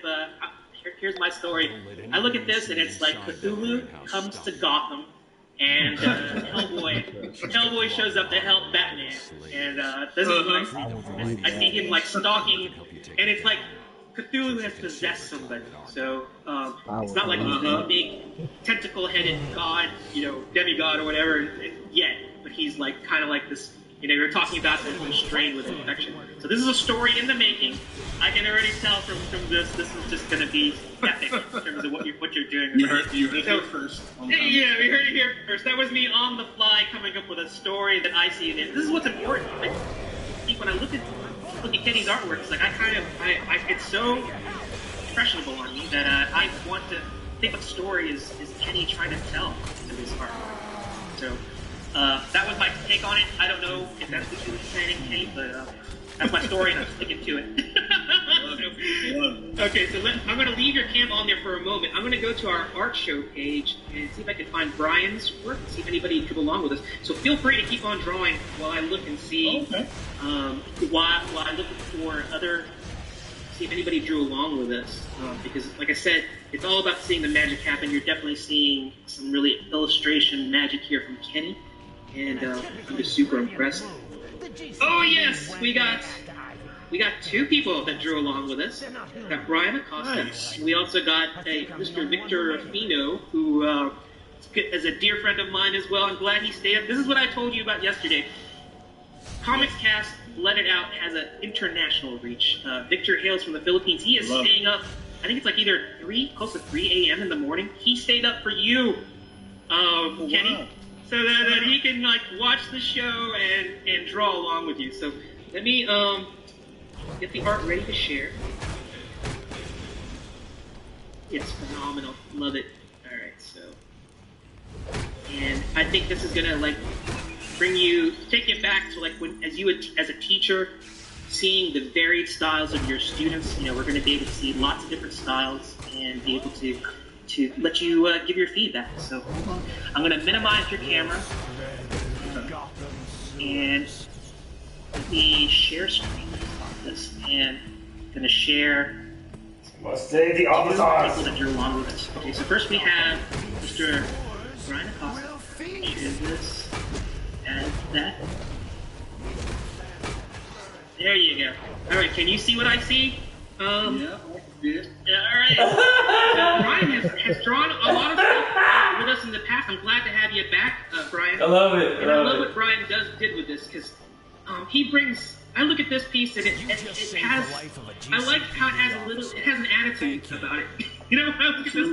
here's my story. I look at this and it's Cthulhu comes to Gotham. And Hellboy shows up to help Batman, and this is I see him stalking, and it's Cthulhu has possessed somebody. So it's not he's this big tentacle-headed god, demigod or whatever yet, but he's kind of this. You're talking about the strain with infection. So this is a story in the making. I can already tell from this is just going to be epic in terms of what you're doing. You heard it here first. Yeah, we heard it here first. That was me on the fly coming up with a story that I see in it. This is what's important. I think when I look at Kenny's artwork, it's it's so impressionable on me that I want to think what story is Kenny trying to tell in this art. So. That was my take on it. I don't know if that's what you were saying, Kenny, but that's my story and I'm sticking to it. Okay, so I'm going to leave your cam on there for a moment. I'm going to go to our art show page and see if I can find Brian's work, see if anybody drew along with us. So feel free to keep on drawing while I look and see, while I look for see if anybody drew along with us. Because, like I said, it's all about seeing the magic happen. You're definitely seeing some really illustration magic here from Kenny, and I'm just super impressed. Oh yes, we got 2 people that drew along with us. We got Brian Acosta. Nice. We also got Mr. Victor Ruffino, who is a dear friend of mine as well. I'm glad he stayed up. This is what I told you about yesterday. Comics Cast, Let It Out, has an international reach. Victor hails from the Philippines. He is staying up, I think it's like either close to 3 a.m. in the morning. He stayed up for you, Kenny. Wow. So that he can like watch the show and draw along with you. So let me get the art ready to share. It's phenomenal. Love it. All right, so, and I think this is gonna like take it back to like when as a teacher, seeing the varied styles of your students. You know, we're gonna be able to see lots of different styles and be able to let you give your feedback. So I'm going to minimize your camera and let me share screen on this, and I'm going to share must say the avatars. People that drew along with us. Okay, so first we have Mr. Brian Acosta. Share this, add that. There you go. All right, can you see what I see? Yeah. All right. Brian has drawn a lot of stuff with us in the past. I'm glad to have you back, Brian. I love it. And I love what Brian did with this, because he brings. I look at this piece and it has. I like how it has an attitude about it. You know, I look at this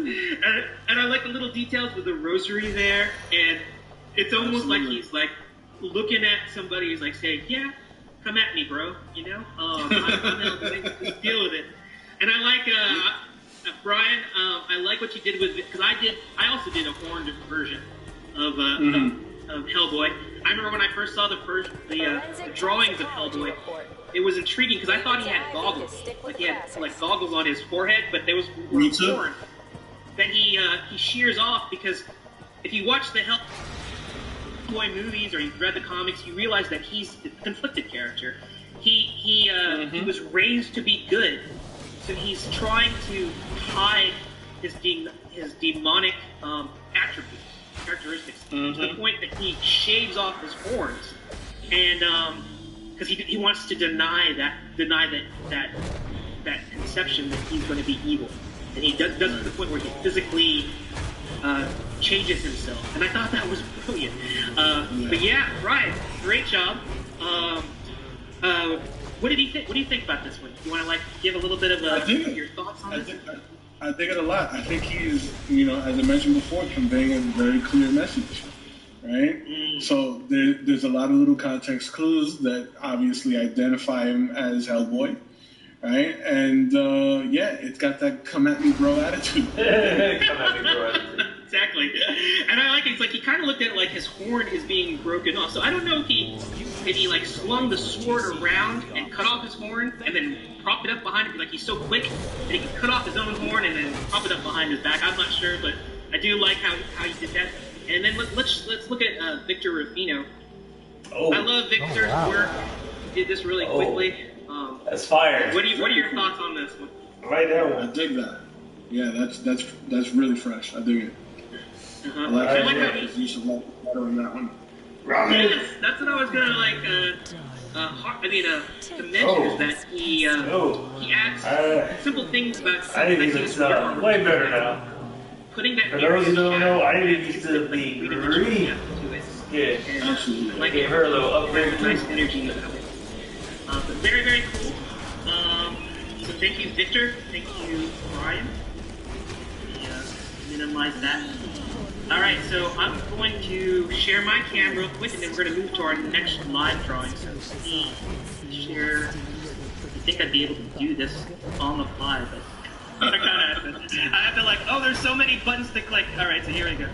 and I like the little details with the rosary there, and it's almost like he's like looking at somebody who's like saying, "Yeah, come at me, bro." You know, I'm just deal with it. And I like, Brian, I like what you did with it, because I also did a horned version of Hellboy. I remember when I first saw the drawings of Hellboy, it was intriguing, because I thought he had goggles. Like he had like goggles on his forehead, but there was horn that he shears off, because if you watch the Hellboy movies or you read the comics, you realize that he's a conflicted character. He was raised to be good. So he's trying to hide his demonic characteristics to the point that he shaves off his horns, and because he wants to deny that conception that he's going to be evil, and he does it to the point where he physically changes himself. And I thought that was brilliant. But yeah, Brian, great job. What do you think about this one? You want to like give a little bit of your thoughts on this? I think it a lot. I think he's, you know, as I mentioned before, conveying a very clear message, right? So there's a lot of little context clues that obviously identify him as Hellboy, right? And it's got that come at me bro attitude. Come at me bro attitude. Exactly. And I like it. It's like he kind of looked at it like his horn is being broken off. So I don't know if he like swung the sword around and cut off his horn and then propped it up behind him. Like he's so quick that he can cut off his own horn and then prop it up behind his back. I'm not sure, but I do like how he did that. And then let's look at Victor Ruffino. I love Victor's work. He did this really quickly. That's fire. What are your thoughts on this one? Right there. I dig that. Yeah, that's really fresh. I dig it. I like how he's used to like better on that one. Yes, that's what I was gonna like. To mention is that he adds simple things about. I didn't even sound way better now. Putting that. For those who don't know, I didn't used to be green. Yeah, like gave her a little upgrade. Nice energy about it. But very, very cool. So thank you, Victor. Thank you, Brian. Minimize that. Alright, so I'm going to share my cam real quick, and then we're going to move to our next live drawing. So share. I think I'd be able to do this on the fly, but I kind of have to like, oh, there's so many buttons to click. Alright, so here we go.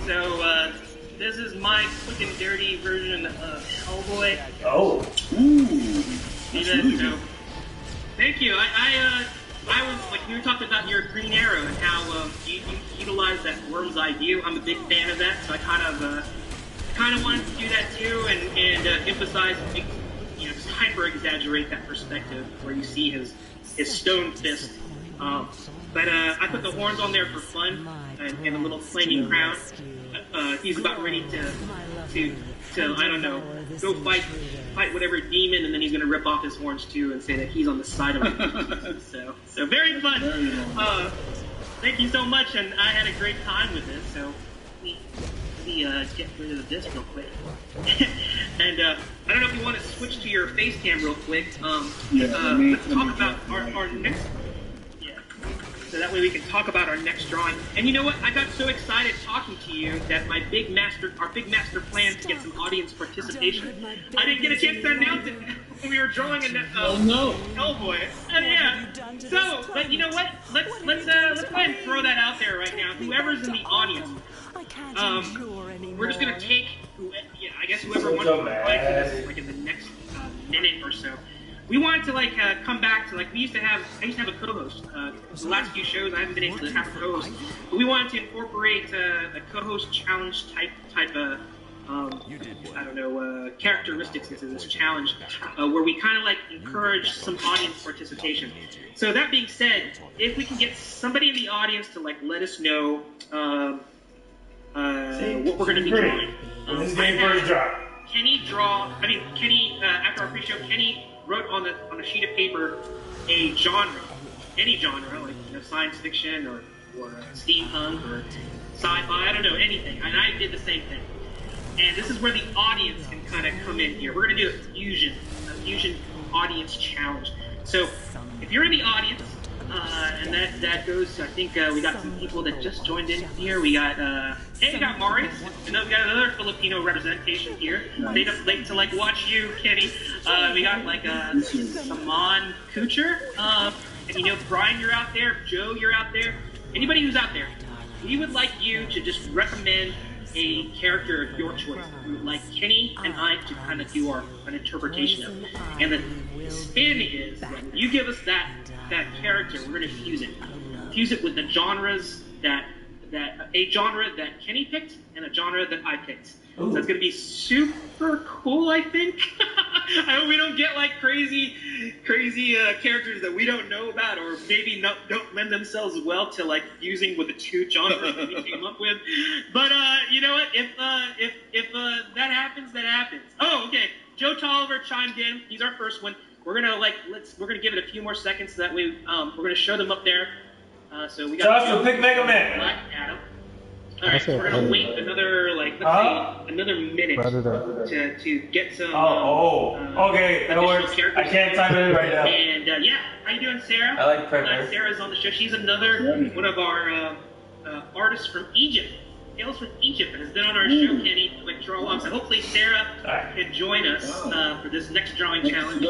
So this is my quick and dirty version of Hellboy. Oh. Ooh. See that? So Thank you. I was like, you were talking about your Green Arrow and how you utilize that worm's eye view. I'm a big fan of that, so I kind of wanted to do that too, and emphasize, just hyper exaggerate that perspective where you see his stone fist. But I put the horns on there for fun and a little flaming crown. He's about ready to I don't know, go fight whatever demon, and then he's going to rip off his horns too and say that he's on the side of it. So very fun. Thank you so much, and I had a great time with this. So let me get rid of this real quick. And I don't know if you want to switch to your face cam real quick. Let's talk about our next. So that way we can talk about our next drawing. And you know what? I got so excited talking to you that our big master plan to get some audience participation, I didn't get a chance to announce it when we were drawing Hellboy. So, but you know what? Let's go ahead and throw that out there right now. Whoever's in the audience, we're just gonna take I guess whoever wants to reply to this like in the next minute or so. We wanted to come back to I used to have a co-host. The last few shows I haven't been able to have a co-host, but we wanted to incorporate a co-host challenge type of characteristics into this challenge, where we kind of encourage some audience participation. So that being said, if we can get somebody in the audience to let us know what we're going to be drawing. This game first drop. Kenny after our pre-show, Kenny wrote on a sheet of paper a genre, any genre, like science fiction or steampunk or sci-fi, I don't know, anything. And I did the same thing. And this is where the audience can kind of come in here. We're going to do a fusion audience challenge. So if you're in the audience, and that goes, I think we got some people that just joined in here. We got, we got Marius, and then we got another Filipino representation here. Stayed up late to watch you, Kenny. We got Saman Kucher, and Brian, you're out there. Joe, you're out there. Anybody who's out there, we would like you to just recommend a character of your choice. We would like Kenny and I to kind of do an interpretation of it. And the spin is that when you give us that character, we're going to fuse it with the genres that a genre that Kenny picked and a genre that I picked. Ooh. So it's going to be super cool, I think. I hope we don't get crazy characters that we don't know about, or maybe don't lend themselves well to fusing with the two genres that we came up with. But you know what? If that happens, that happens. Oh, okay. Joe Tolliver chimed in. He's our first one. We're gonna we're gonna give it a few more seconds so that way we're gonna show them up there. So we got Joshua, pick Mega Man. Black Adam. All right, so we're gonna wait another let's say another minute to get some. Okay, that works. I can't time it right now. And how you doing, Sarah? I like Predator. Sarah's on the show. She's another one of our artists from Egypt. Hails from Egypt and has been on our show, Kenny, draw along. So hopefully Sarah can join us for this next drawing challenge.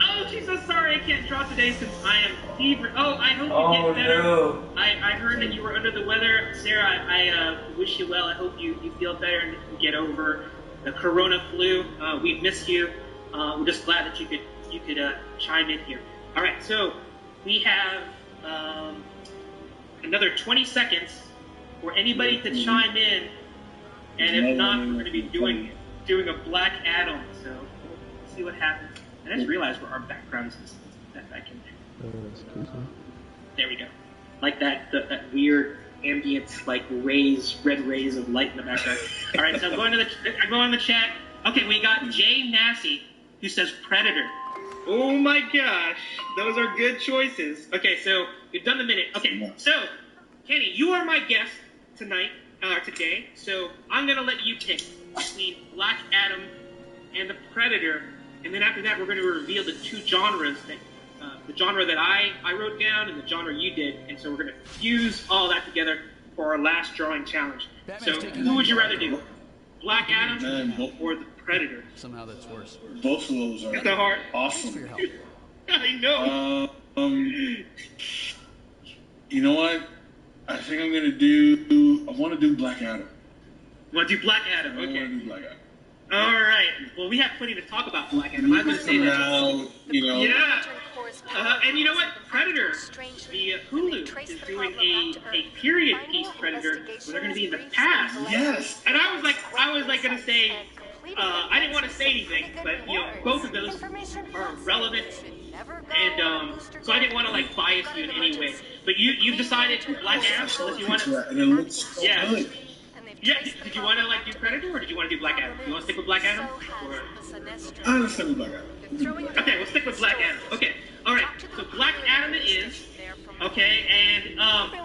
Oh, she's so sorry I can't draw today since I am fever. Oh, I hope you get better. No. I heard that you were under the weather. Sarah, I wish you well. I hope you feel better and get over the corona flu. We miss you. We're just glad that you could chime in here. All right, so we have another 20 seconds for anybody to chime in, and if not, we're going to be doing a Black Adam. So let's see what happens. I just realized where our background is that back in there. There we go. Like that weird ambient red rays of light in the background. All right, so I'm going in the chat. Okay, we got Jay Massey who says Predator. Oh my gosh, those are good choices. Okay, so we've done the minute. Okay, so Kenny, you are my guest today, so I'm gonna let you pick between Black Adam and the Predator, and then after that we're going to reveal the two genres the genre that I wrote down and the genre you did, and so we're going to fuse all that together for our last drawing challenge. So who would you rather do, Black Adam or the Predator? Somehow that's worse. Both of those are awesome. I know. You know what? I think I want to do Black Adam. You want to do Black Adam? Okay. I want to do Black Adam. All right. Well, we have plenty to talk about Black Adam. I'm going to say that. Now, Yeah. And you know what? Predator, the Hulu, is doing a period piece Predator where they're going to be in the past. Yes. And I was like going to say, I didn't want to say anything, but both of those are relevant, and so I didn't want to like bias you in any way. But you've decided Black Adam, unless you want to. And it looks so good. Yeah. Did you want to like do Predator, or did you want to do Black Adam? You want to stick with Black Adam? I'm gonna stick with Black Adam. Okay, we'll stick with Black Adam. Okay, all right. So Black Adam it is. Okay, and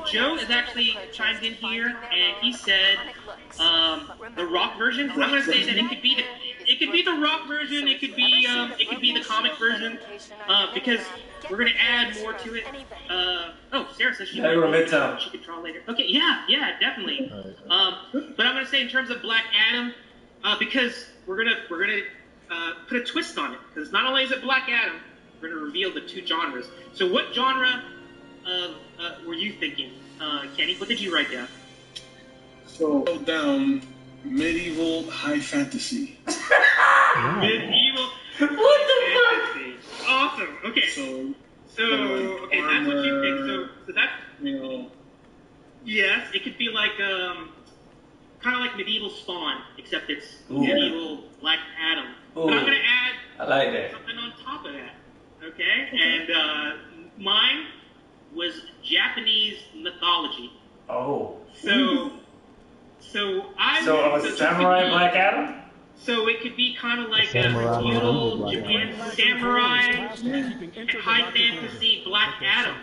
Joe is actually chimed in here, and he said the Rock version. I'm gonna say that it could be the Rock version. It could be the comic version, because we're gonna add more to it. Sarah says she could draw later. Okay, yeah, definitely. But I'm gonna say in terms of Black Adam, because we're gonna put a twist on it, because not only is it Black Adam, we're gonna reveal the two genres. So what genre were you thinking, Kenny? What did you write down? So down medieval high fantasy. Medieval. What the fuck? Awesome. Okay. So okay, that's what you think. So that's yes, it could be like kind of like medieval Spawn, except it's medieval Black Adam. But I'm gonna add something on top of that. Okay, and mine was Japanese mythology. Oh. So a samurai Black Adam? So it could be kind of like a feudal Japan samurai, high fantasy Black Adam.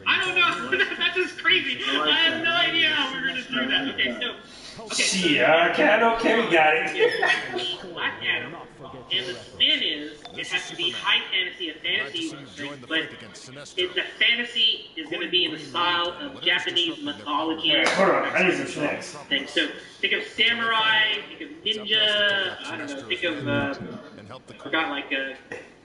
I don't know. That's just crazy. I have no idea how we're going to do that. Kenny got it. Black Adam. And the spin is, it has to be high fantasy, a fantasy thing, but the fantasy is going to be in the style of Japanese mythology. Hold on, I need some snacks. So think of samurai, think of ninja, I don't know, think of, I forgot, like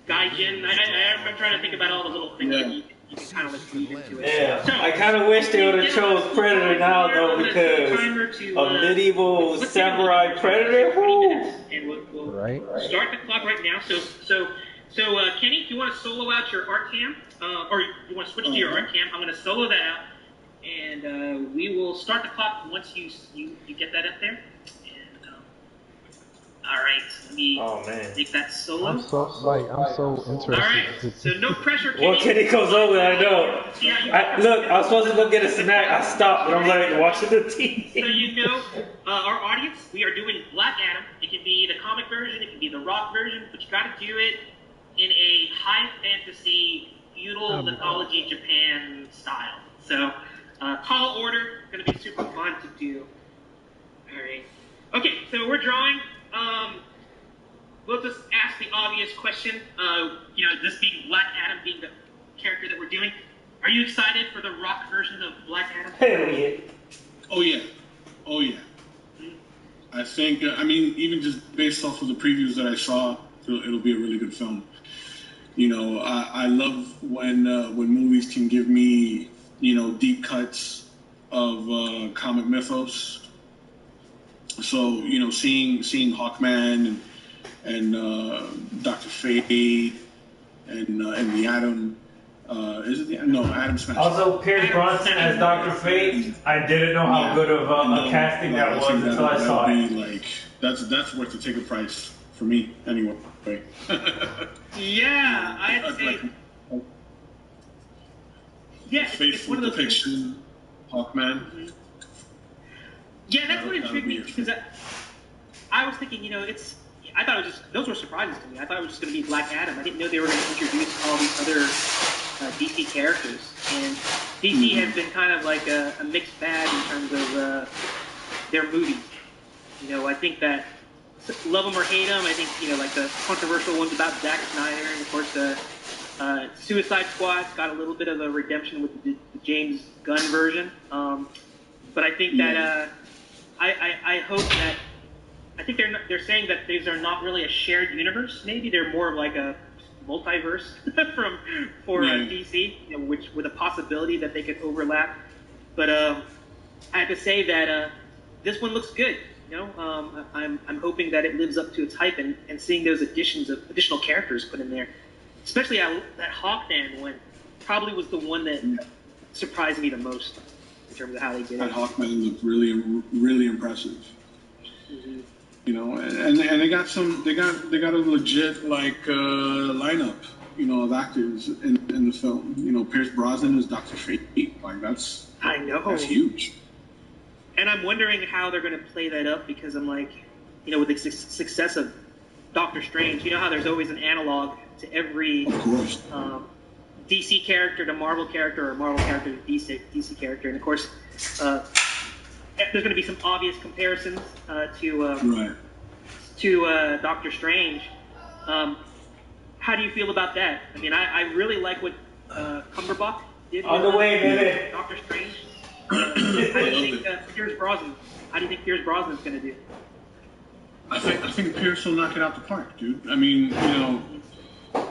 gaijin. I'm trying to think about all the little things that you can kind of like weave into it. Yeah, so, I kind of wish they would have chose Predator now, though, because a medieval samurai Predator. And we'll start the clock right now. So Kenny, do you want to solo out your art cam, or you want to switch to your art cam? I'm going to solo that out, and we will start the clock once you get that up there. All right, let me make that solo. I'm so interested. All right, so no pressure, Kenny. Well, Kenny comes over, I know. Look, I was supposed to go get a snack. I stopped, but I'm like watching the TV. So you know, our audience, we are doing Black Adam. It can be the comic version, it can be the Rock version, but you got to do it in a high fantasy, feudal mythology Japan style. So, tall order, going to be super fun to do. All right. Okay, so we're drawing. We'll just ask the obvious question. This being Black Adam being the character that we're doing. Are you excited for the Rock version of Black Adam? Hell yeah. Oh yeah. I think, even just based off of the previews that I saw, it'll be a really good film. I love when movies can give me, deep cuts of comic mythos. So, seeing Hawkman and Dr. Fate and the Atom, is it the Atom? No, Atom Smash. Also, Pierce Bronson as Dr. Fate. I didn't know how good of a casting that was until I saw it. That's worth the ticket price for me, anyway. Yeah, I have to say. Faithful depiction, Hawkman. Mm-hmm. Yeah, that's what intrigued me, because I was thinking, I thought it was just, those were surprises to me. I thought it was just going to be Black Adam. I didn't know they were going to introduce all these other DC characters. And DC has been kind of like a mixed bag in terms of their movies. I think that, love them or hate them, I think, like the controversial ones about Zack Snyder, and of course Suicide Squad's got a little bit of a redemption with the James Gunn version. But I think that I hope that, I think they're saying that these are not really a shared universe. Maybe they're more of like a multiverse for DC, which with a possibility that they could overlap. But I have to say that this one looks good. I'm hoping that it lives up to its hype, and seeing those additional characters put in there. especially that Hawkman one, probably was the one that surprised me the most in terms of how they did it. That Hawkman looked really, really impressive. Mm-hmm. You know, and they got a legit lineup, you know, of actors in the film. You know, Pierce Brosnan is Dr. Fate. Like that's huge. And I'm wondering how they're going to play that up, because I'm like, you know, with the success of Doctor Strange, you know how there's always an analog to every DC character to Marvel character, or Marvel character to DC character, and of course, there's going to be some obvious comparisons to Doctor Strange. How do you feel about that? I mean, I really like what Cumberbatch did with Doctor Strange. How do you think Pierce Brosnan? How do you think Pierce Brosnan's going to do? I think Pierce will knock it out the park, dude. I mean, you know,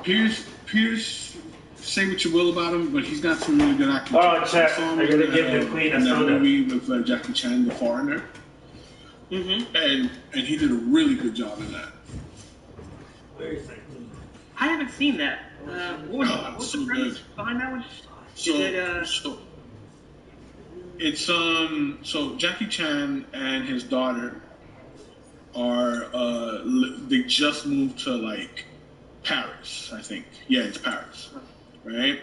Pierce. Say what you will about him, but he's got some really good acting. Oh, check. I gotta give the queen a soda. Movie with Jackie Chan, The Foreigner. Mm-hmm. And he did a really good job in that. Where is it? I haven't seen that. What was the premise behind that one? So Jackie Chan and his daughter are they just moved to like Paris, I think. Yeah, it's Paris, right?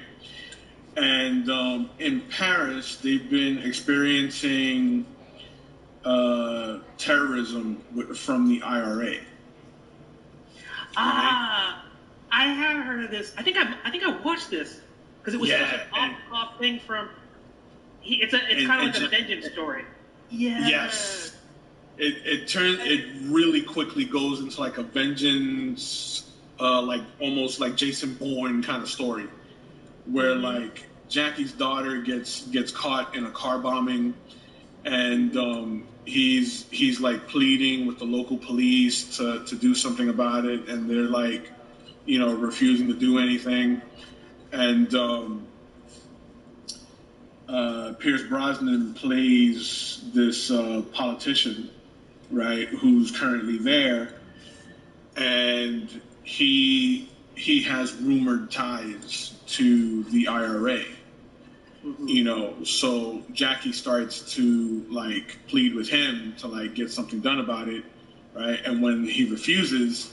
And in Paris, they've been experiencing terrorism from the IRA. Ah, I have heard of this. I think I watched this because it was such an off thing from. It's kind of like a vengeance story. Yeah. Yes. It really quickly goes into like a vengeance, like almost like Jason Bourne kind of story, where like Jackie's daughter gets caught in a car bombing, and he's like pleading with the local police to do something about it, and they're like, you know, refusing to do anything, and Pierce Brosnan plays this politician, right, who's currently there, and he has rumored ties to the IRA. Mm-hmm. You know, so Jackie starts to like plead with him to like get something done about it, right? And when he refuses,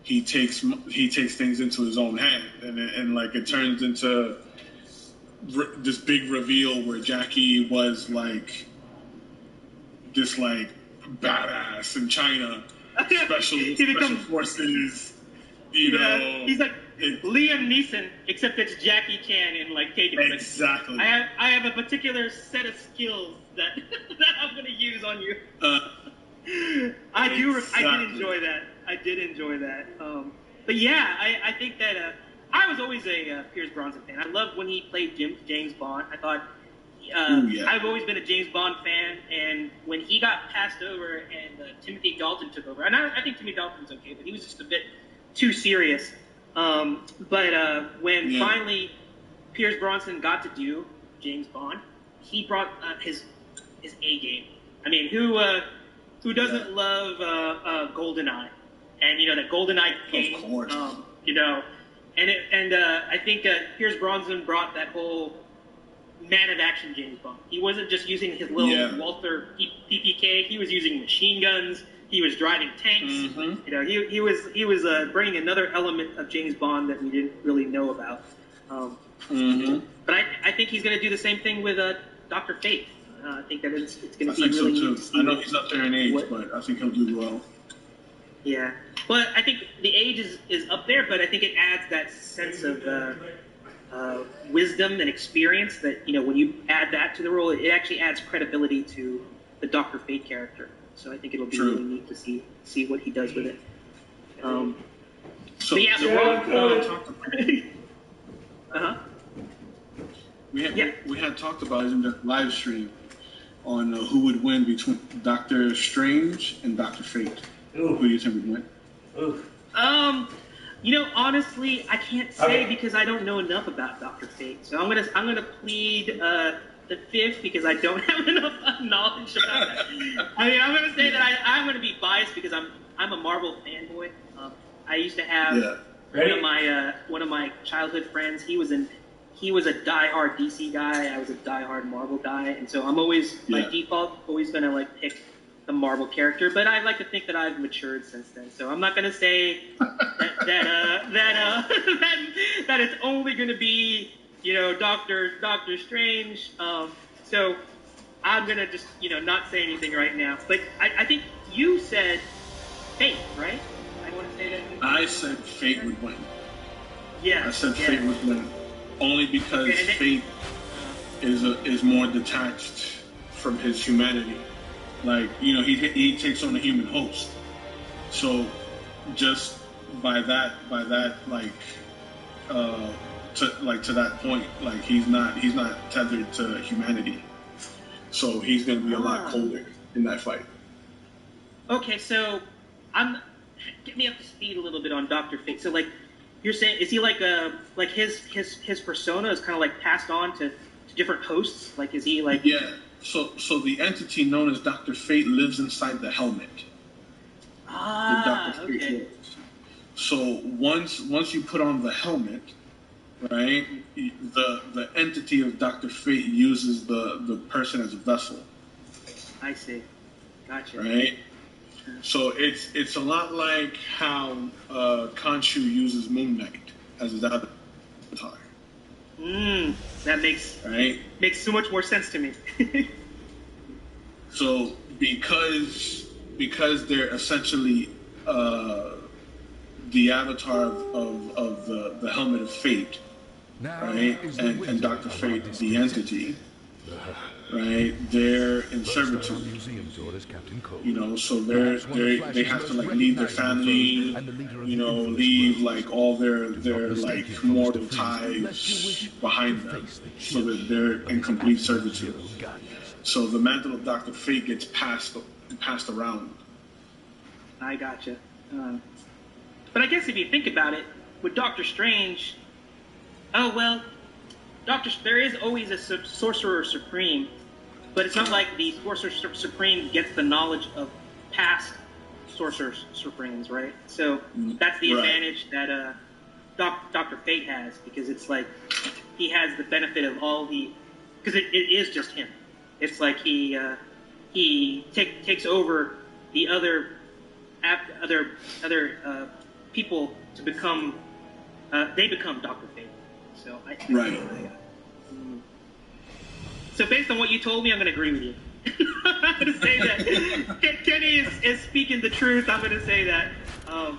he takes things into his own hand, and like it turns into this big reveal where Jackie was like this like badass in China, special forces, you know. He's like Liam Neeson, except it's Jackie Chan in like Taken. Exactly. I have a particular set of skills that I'm going to use on you. I did enjoy that. But yeah, I think that I was always a Pierce Brosnan fan. I loved when he played James Bond. I thought I've always been a James Bond fan, and when he got passed over and Timothy Dalton took over, and I think Timothy Dalton's okay, but he was just a bit too serious. But when finally Pierce Brosnan got to do James Bond, he brought his A game. I mean, who doesn't love GoldenEye? And you know that GoldenEye game, of course. You know, and I think Pierce Brosnan brought that whole man of action James Bond. He wasn't just using his little Walther PPK. He was using machine guns. He was driving tanks. Mm-hmm. You know, he was bringing another element of James Bond that we didn't really know about. But I think he's going to do the same thing with Dr. Fate. I think that it's going to be really neat to see. I know he's up there in age, but I think he'll do well. Yeah. Well, I think the age is up there, but I think it adds that sense of wisdom and experience that, you know, when you add that to the role, it actually adds credibility to the Dr. Fate character. So I think it'll be really neat to see what he does with it. We had talked about it in the live stream on who would win between Doctor Strange and Dr. Fate. Ooh. Who do you think would win? Ooh. You know, honestly, I can't say because I don't know enough about Dr. Fate. So I'm gonna plead the fifth because I don't have enough knowledge about that. I mean, I'm gonna say that I'm gonna be biased because I'm a Marvel fanboy. I used to have One of my childhood friends, he was a diehard DC guy. I was a diehard Marvel guy, and so I'm always by default always gonna like pick the Marvel character. But I like to think that I've matured since then, so I'm not gonna say that it's only gonna be Doctor Strange. So I'm gonna just not say anything right now. But I think you said Fate, right? I want to say that. I said Fate would win. Yeah. I said Fate would win. Only because Fate is more detached from his humanity. Like, he takes on a human host. So just by that to that point, like he's not tethered to humanity. So he's gonna be a lot colder in that fight. Okay, so get me up to speed a little bit on Dr. Fate. So like you're saying, is he like his persona is kind of like passed on to different hosts? Like is he like So the entity known as Dr. Fate lives inside the helmet. Okay. So once you put on the helmet, right, the entity of Dr. Fate uses the person as a vessel. I see. Gotcha. Right? So it's a lot like how Khonshu uses Moon Knight as his avatar. That makes so much more sense to me. So because they're essentially the avatar of the helmet of fate, right? And Dr. Fate, the entity, right? They're in servitude. So they have to like leave their family, leave like all their like mortal ties behind them, so that they're in complete servitude. So the mantle of Dr. Fate gets passed around. I gotcha. But I guess if you think about it, with Doctor Strange, there is always a Sorcerer Supreme, but it's not like the Sorcerer Supreme gets the knowledge of past Sorcerer Supremes, right? So that's the advantage that Dr. Fate has, because it's like he has the benefit of all because it is just him. It's like he takes over the other people to become they become Dr. Fate. So So based on what you told me, I'm going to agree with you. I'm going to say that Kenny is speaking the truth. I'm going to say that. I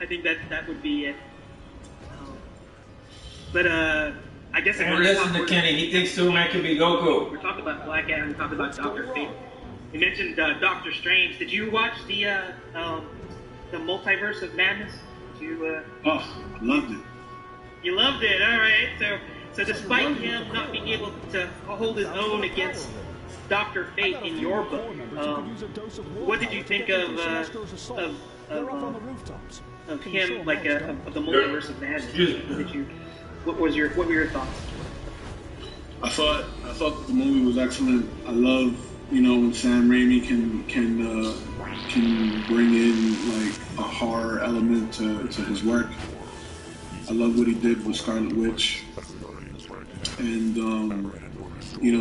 think that would be it. I guess if we're listening to Kenny, he thinks Superman could be Goku. We're talking about Black Adam. We're talking about Dr. Fate. You mentioned Doctor Strange. Did you watch the Multiverse of Madness? I loved it. You loved it, all right. So despite him not being able to hold his own against Dr. Fate in your book, what did you think of him, like of the Multiverse of Madness? What were your thoughts? I thought the movie was excellent. I love when Sam Raimi can bring in like a horror element to his work. I love what he did with Scarlet Witch, and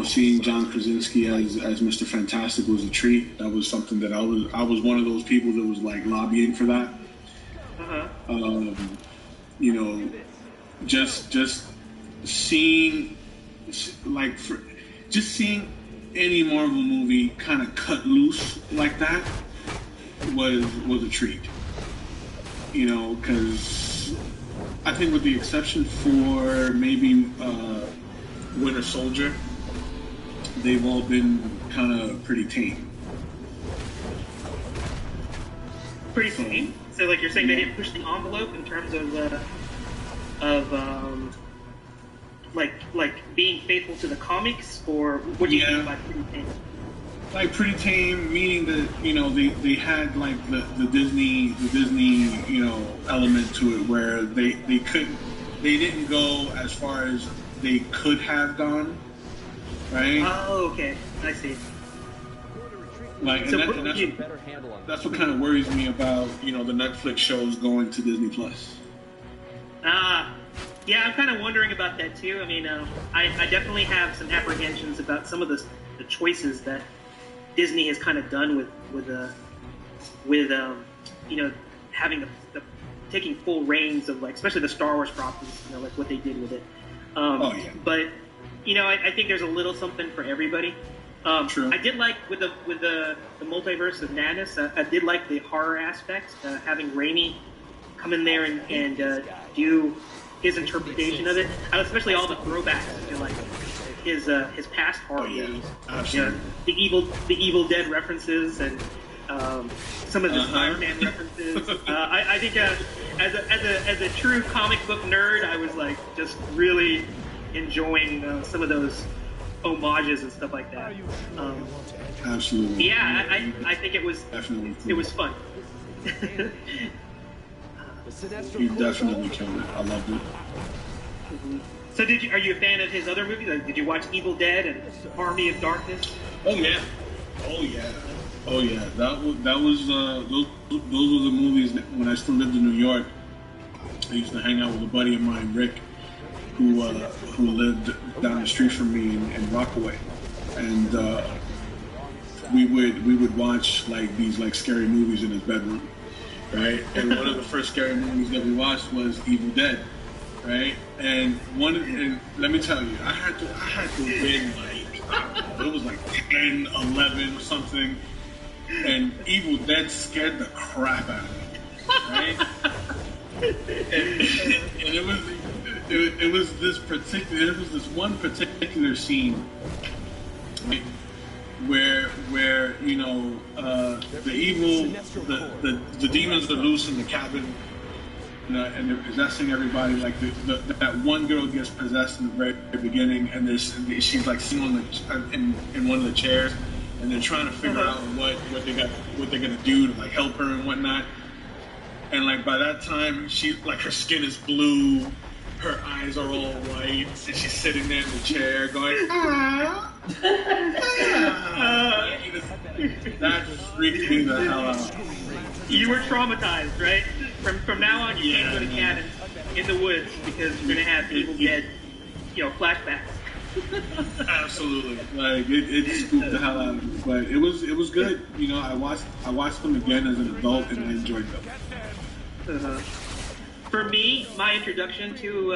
seeing John Krasinski as Mr. Fantastic was a treat. That was something that I was one of those people that was like lobbying for that. Just seeing seeing any Marvel movie kind of cut loose like that was a treat. Because I think with the exception for maybe Winter Soldier, they've all been kind of pretty tame. Pretty tame? So like you're saying they didn't push the envelope in terms of like being faithful to the comics, or what do you mean by pretty tame? Like pretty tame, meaning that they had like the Disney element to it, where they didn't go as far as they could have gone, right? Oh, okay, I see. Like, that's what kind of worries me about, you know, the Netflix shows going to Disney Plus. Yeah, I'm kind of wondering about that too. I mean, I definitely have some apprehensions about some of the choices that Disney has kind of done with you know, having the taking full reins of, like, especially the Star Wars properties, you know, like what they did with it. But you know, I think there's a little something for everybody. True. I did like with the Multiverse of Madness. I did like the horror aspects, having Raimi come in there and do his interpretation of it, especially all the throwbacks to, like, his past horror movies. Absolutely. You know, the Evil Dead references and some of the Spider-Man references. I think as a true comic book nerd, I was, like, just really enjoying some of those homages and stuff like that. Absolutely. Yeah, I think it was definitely cool. It was fun. You definitely killed it. I loved it. So are you a fan of his other movies? Like, did you watch Evil Dead and Army of Darkness? Oh yeah. That was those were the movies that when I still lived in New York. I used to hang out with a buddy of mine, Rick, who lived down the street from me in Rockaway, and we would watch, like, these, like, scary movies in his bedroom, right? And one of the first scary movies that we watched was Evil Dead, right? And let me tell you, I had to win, like, I don't know, it was like 10, 11 or something, and Evil Dead scared the crap out of me, right? and it was this one particular scene, right, where you know, the demons are loose in the cabin, you know, and they're possessing everybody. Like that one girl gets possessed in the very beginning, and she's, like, sitting in one of the chairs, and they're trying to figure out what they're gonna do to, like, help her and whatnot. And, like, by that time, she, like, her skin is blue, her eyes are all white, and she's sitting there in the chair going, that just freaked me the hell out. You were traumatized, right? From now on, you can't go to cabins in the woods because you're gonna have Evil Dead, you know, flashbacks. Absolutely, like, it spooked the hell out of me, but it was good. You know, I watched them again as an adult, and I enjoyed them. For me, my introduction to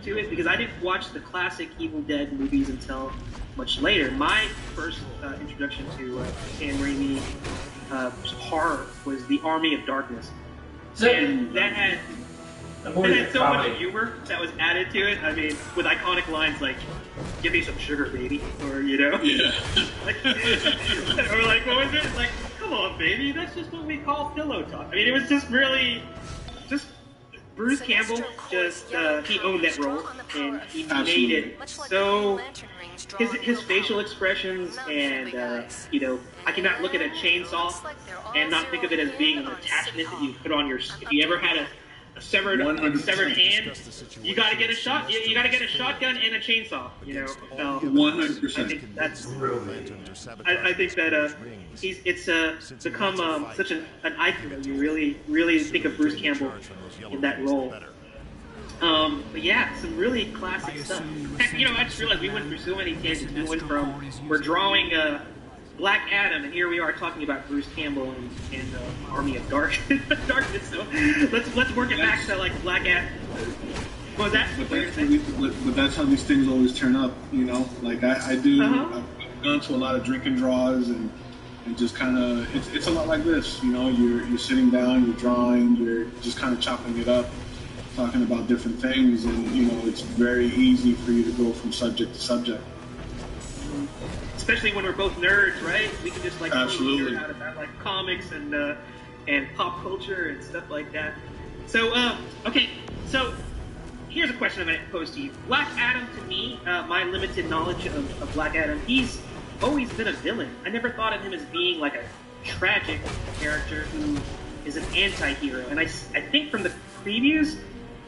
it, because I didn't watch the classic Evil Dead movies until much later. My first introduction to Sam Raimi horror was The Army of Darkness, and that had so much humor that was added to it. I mean, with iconic lines like "Give me some sugar, baby," or, you know, like, or, like, what was it? Like, "Come on, baby, that's just what we call pillow talk." I mean, it was just really just. Bruce Campbell just, he owned that role, and he made it so, his facial expressions, and, you know, I cannot look at a chainsaw and not think of it as being an attachment that you put on your, if you ever had a severed hand, you gotta get a shot, you gotta get a shotgun and a chainsaw, you know. 100%. I think that's, I think that, it's become such an icon that you really think of Bruce Campbell in that role. But yeah, some really classic stuff. Heck, you know, I just realized we went through so many tangents. We went from, we're drawing Black Adam, and here we are talking about Bruce Campbell and Army of Darkness. So let's work it back to, like, Black Adam. What was that? But that's how these things always turn up, you know. Like, I do. I've gone to a lot of drinking draws, and just kind of, it's a lot like this, you know. You're sitting down, you're drawing, you're just kind of chopping it up, talking about different things, and, you know, it's very easy for you to go from subject to subject. Especially when we're both nerds, right? We can just, like, absolutely nerd out about, like, comics and pop culture and stuff like that. So, okay, so here's a question I'm going to pose to you. Black Adam, to me, my limited knowledge of Black Adam, he's always been a villain. I never thought of him as being, like, a tragic character who is an anti-hero. And I think from the previews,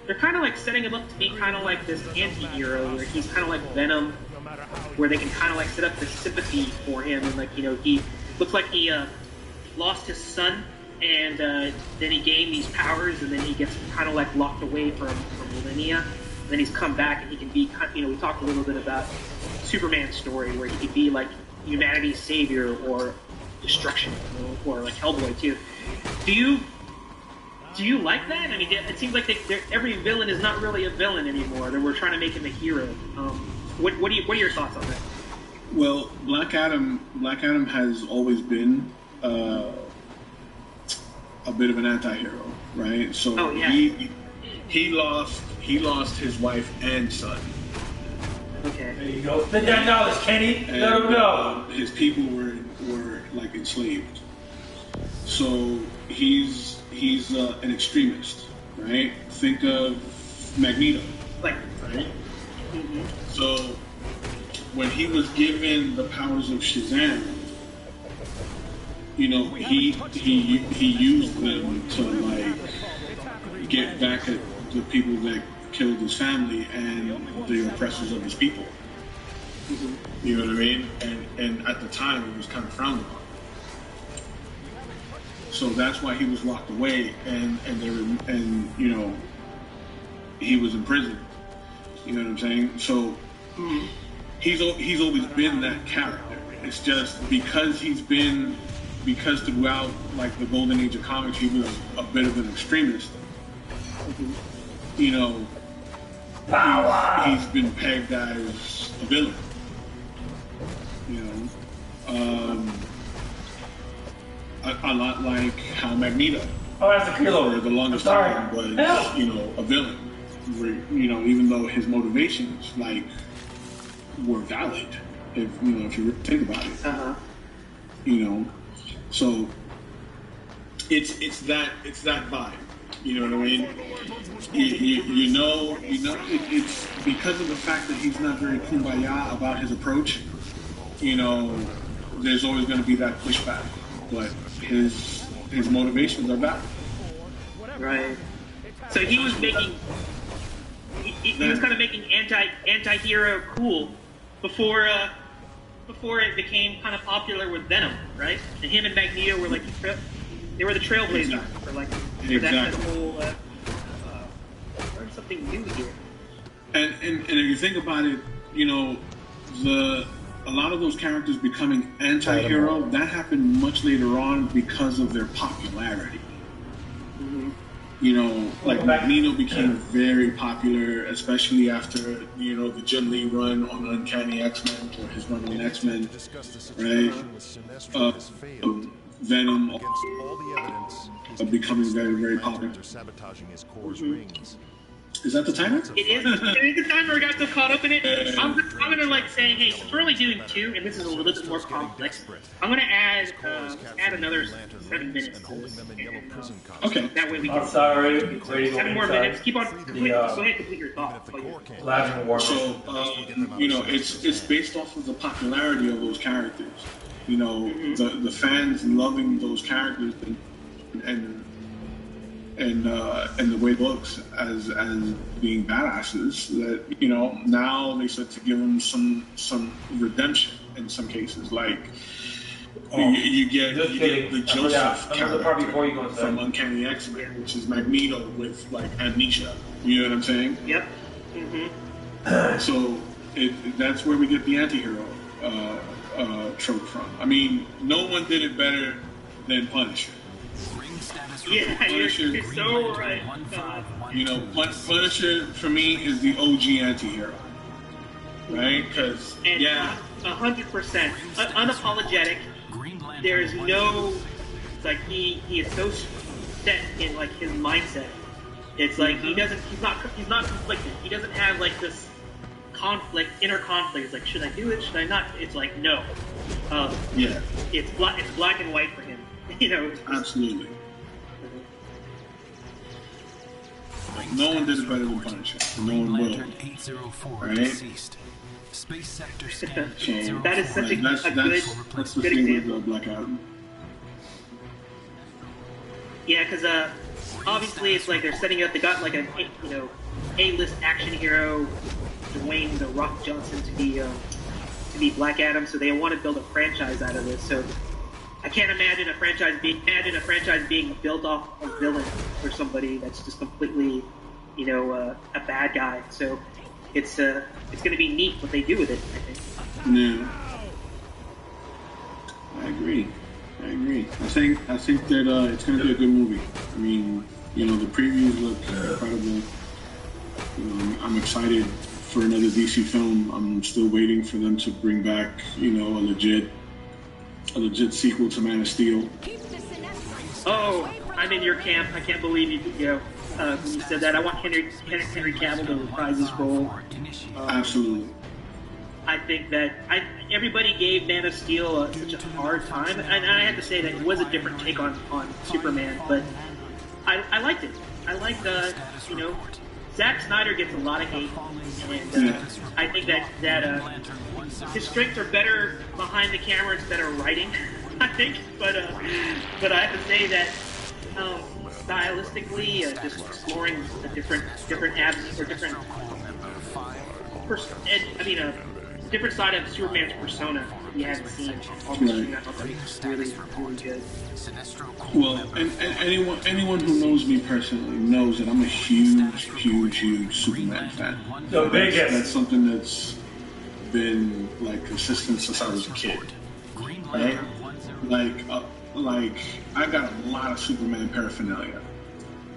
they're kind of, like, setting him up to be kind of like this anti-hero, where he's kind of like Venom, where they can kind of, like, set up this sympathy for him, and, like, you know, looks like he lost his son, and then he gained these powers, and then he gets kind of like locked away from Millennia. And then he's come back, and he can be, you know, we talked a little bit about Superman's story, where he could be like humanity's savior or destruction, you know, or like Hellboy too. Do you like that? I mean, it seems like every villain is not really a villain anymore. That we're trying to make him a hero. What are your thoughts on that? Well, Black Adam has always been a bit of an anti-hero, right? So he lost his wife and son. Okay. There you go. Spit that knowledge, Kenny. Let him go. His people were like enslaved. So he's an extremist, right? Think of Magneto, right? Mm-hmm. So when he was given the powers of Shazam, you know, he used them to like get back at the people that killed his family and the oppressors of his people. You know what I mean? And at the time, it was kind of frowned upon. So that's why he was locked away, and you know, he was in prison. You know what I'm saying? So he's always been that character. It's just because throughout like the golden age of comics, he was a bit of an extremist. You know, he's been pegged as a villain. You know, a lot like how Magneto, for the longest time, was, you know, a villain. Where, you know, even though his motivations like were valid, if you think about it, you know, so it's that vibe. You know what I mean? You know, it's because of the fact that he's not very kumbaya about his approach. You know, there's always going to be that pushback, but his motivations are valid. Right. So he was making. He was kind of making anti-hero cool before it became kind of popular with Venom, right? And him and Magneto were like they were the trailblazers for like that whole learn something new here. And if you think about it, you know, a lot of those characters becoming anti-hero, that happened much later on because of their popularity. You know, like Magneto became very popular, especially after, you know, the Jim Lee run on Uncanny X-Men, or his run on X-Men, right? Venom becoming very, very popular. Is that the timer? It is the timer. I got so caught up in it. I'm gonna like say, hey, since we're only doing 2, and this is a little bit more complex, I'm gonna add another 7 minutes. Okay. That way we can. 7 more minutes. Keep on. Go ahead, complete your thought. So, you know, it's based off of the popularity of those characters. You know, the fans loving those characters and the way it looks as being badasses, that, you know, now they start to give them some redemption in some cases, like you get the Joseph character from Uncanny X-Men, which is Magneto with like amnesia. You know what I'm saying? Yep. So that's where we get the anti-hero trope from. I mean, no one did it better than Punisher. Yeah, Punisher, you're so right. You know, Punisher for me is the OG anti-hero, right? Because 100% unapologetic. There's no, it's like he is so set in like his mindset. It's like he's not conflicted. He doesn't have like this inner conflict. It's like, should I do it? Should I not? It's like, no. It's black and white for him. You know. Absolutely. No one did it better than Punisher. No one will. Right? So that is such a good example of Black Adam. Yeah, because obviously it's like they're setting up. They got like a A-list action hero, Dwayne "The Rock" Johnson to be Black Adam. So they want to build a franchise out of this. So I can't imagine a franchise being built off a villain or somebody that's just completely, a bad guy. So it's going to be neat what they do with it, I think. Yeah, I agree. I think that it's going to be a good movie. I mean, the previews look incredible. I'm excited for another DC film. I'm still waiting for them to bring back, a legit sequel to Man of Steel. Oh, I'm in your camp. I can't believe you said that. I want Henry Cavill to reprise his role. Absolutely. I think that everybody gave Man of Steel such a hard time, and I have to say that it was a different take on Superman, but I liked it. I liked, Zack Snyder gets a lot of hate, and I think that his strengths are better behind the camera instead of writing, I think. But I have to say that stylistically, just exploring a different abs or different different side of Superman's persona we haven't seen. Really, really good. Well, and anyone who knows me personally knows that I'm a huge Superman fan. The biggest. That's something that's been consistent since I was a kid. Right? Like I got a lot of Superman paraphernalia,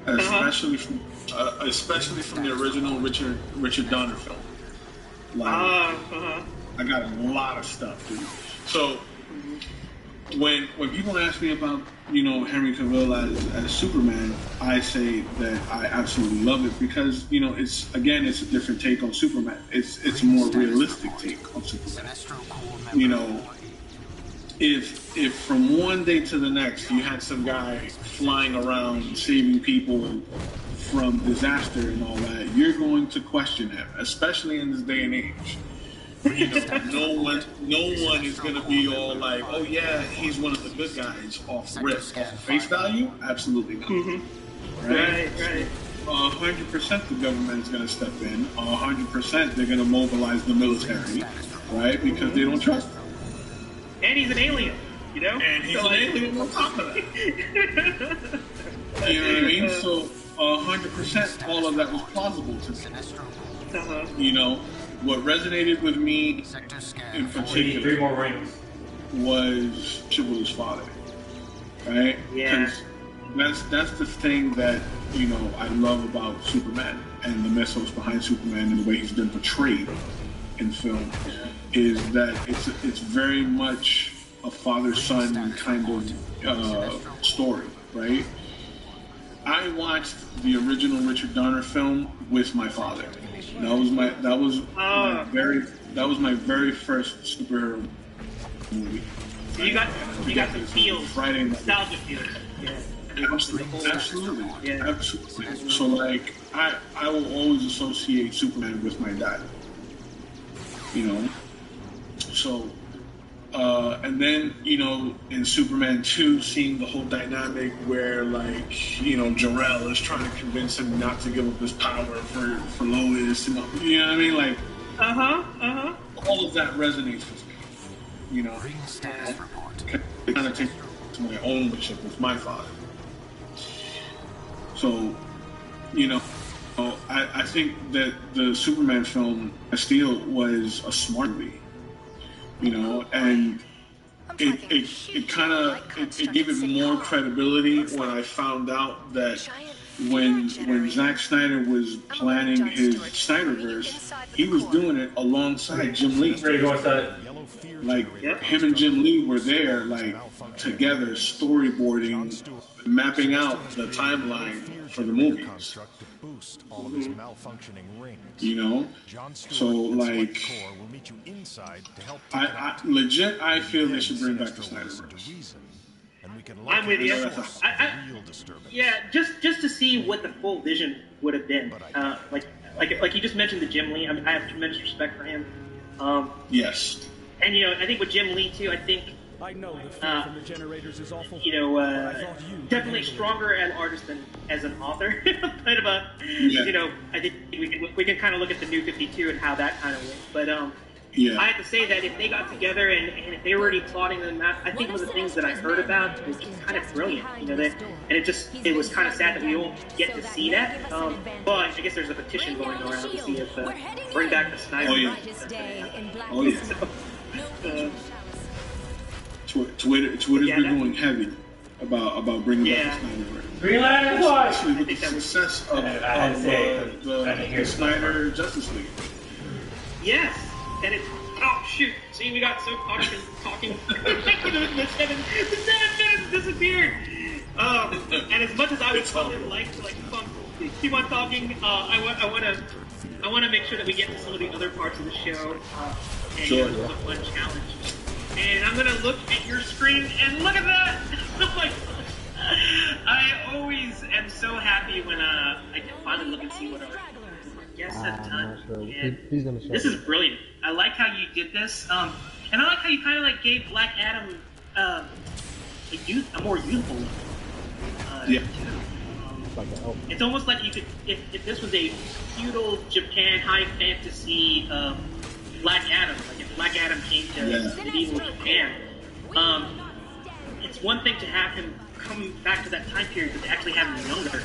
especially from the original Richard Donner film. I got a lot of stuff, dude. So when people ask me about Henry Cavill as Superman, I say that I absolutely love it because it's a different take on Superman. It's a more realistic take on Superman. If from one day to the next you had some guy flying around saving people from disaster and all that, you're going to question him, especially in this day and age. No one is going to be all like, oh yeah, he's one of the good guys off risk. Off face value? Absolutely not. Mm-hmm. Right. 100% the government is going to step in. 100% they're going to mobilize the military, right? Because they don't trust him. And he's an alien, And he's an alien on top of that. You know what I mean? So 100% all of that was plausible to me. What resonated with me in particular was Chival's father, right? Yeah. Because that's the thing that I love about Superman and the mythos behind Superman and the way he's been portrayed in film is that it's very much a father-son kind of story, right? I watched the original Richard Donner film with my father. That was my very first superhero movie. So you got some feels, Friday night. nostalgia feels. Yeah. Absolutely. Yeah. Absolutely. So I will always associate Superman with my dad. So and then in Superman 2, seeing the whole dynamic where Jor-El is trying to convince him not to give up his power for Lois, and you know what I mean, all of that resonates with me. It kind of takes my ownership with my father. So I think that the Superman film Steel was a smart movie. And it kind of gave it more credibility when I found out that when Zack Snyder was planning his Snyderverse, he was doing it alongside Jim Lee. Him and Jim Lee were there, together, storyboarding, mapping out the timeline for the movies. So I feel they should bring back the Snyderverse. I'm with you. Just to see what the full vision would have been. Like you just mentioned the Jim Lee. I have tremendous respect for him. Yes. And I think with Jim Lee too, I think definitely stronger as an artist than as an author. Kind of I think we can kind of look at the New 52 and how that kind of went. But I have to say that if they got together and if they were already plotting them out, I think one of the things that I heard about was just kind of brilliant, you know, and it was kind of sad that we don't get to see that. But I guess there's a petition going around to see if bring back the Snyder. Oh yeah. Oh yeah. Twitter's been going heavy about bringing back the Snyder. Green Lantern Watch. Especially with the success of the Snyder Justice League. Yes, and it's oh shoot! See, we got so caught up in talking. the 7 minutes disappeared. And as much as I would probably like to keep on talking, I want to make sure that we get to some of the other parts of the show and a fun challenge. And I'm gonna look at your screen and look at that. I always am so happy when I can finally look and see what our guests have done. He's gonna show this is brilliant. I like how you did this, and I like how you kind of like gave Black Adam a more youthful look. It's almost like you could, if this was a feudal Japan high fantasy Black Adam, like if Black Adam came to medieval Japan, it's one thing to have him come back to that time period, but to actually have him younger.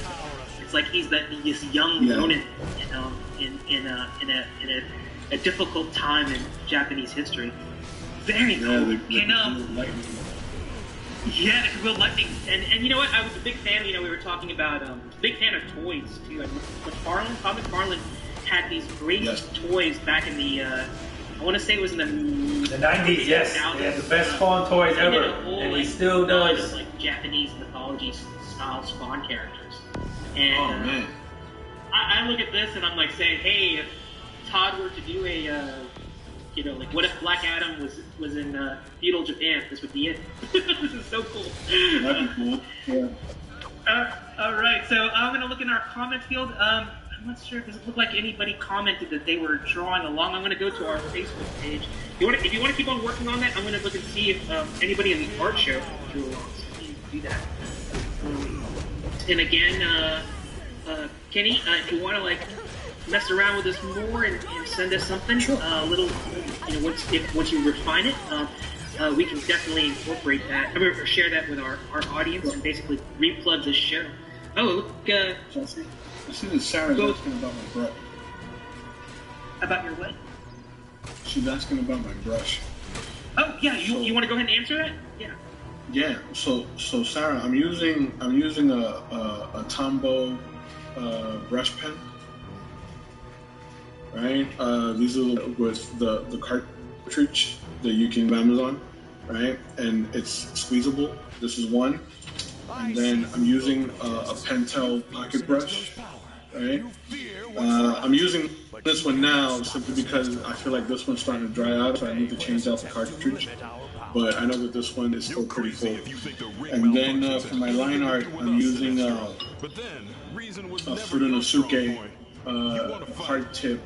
It's like he's this young Ronin, you know, in a difficult time in Japanese history. Very cool. The real lightning. And you know what? I was a big fan. You know, we were talking about big fan of toys too. And McFarlane had these great toys back in the. I want to say it was in the 90s. Yes, he had the best Spawn toys ever, and he still does. Like Japanese mythology style Spawn characters. And I look at this and I'm like saying, hey, if Todd were to do a, you know, like what if Black Adam was in feudal Japan? This would be it. This is so cool. That'd be cool. Yeah. All right, so I'm gonna look in our comment field. I'm not sure. Does it look like anybody commented that they were drawing along? I'm gonna go to our Facebook page. If you want to keep on working on that, I'm gonna look and see if anybody in the art show drew along. So you can do that. And again, Kenny, if you want to like mess around with us more and send us something, a little, you know, once you refine it, we can definitely incorporate that. I mean, or share that with our audience and basically replug this show. Oh, look, I see that Sarah's asking about my brush. About your what? She's asking about my brush. Oh yeah, you want to go ahead and answer that? Yeah. Yeah. So Sarah, I'm using a Tombow brush pen. Right. These are with the cartridge that you can buy on Amazon. Right, and it's squeezable. This is one. And then I'm using a Pentel pocket brush, right? I'm using this one now simply because I feel like this one's starting to dry out, so I need to change out the cartridge. But I know that this one is still pretty full. And then for my line art, I'm using a Furunosuke hard tip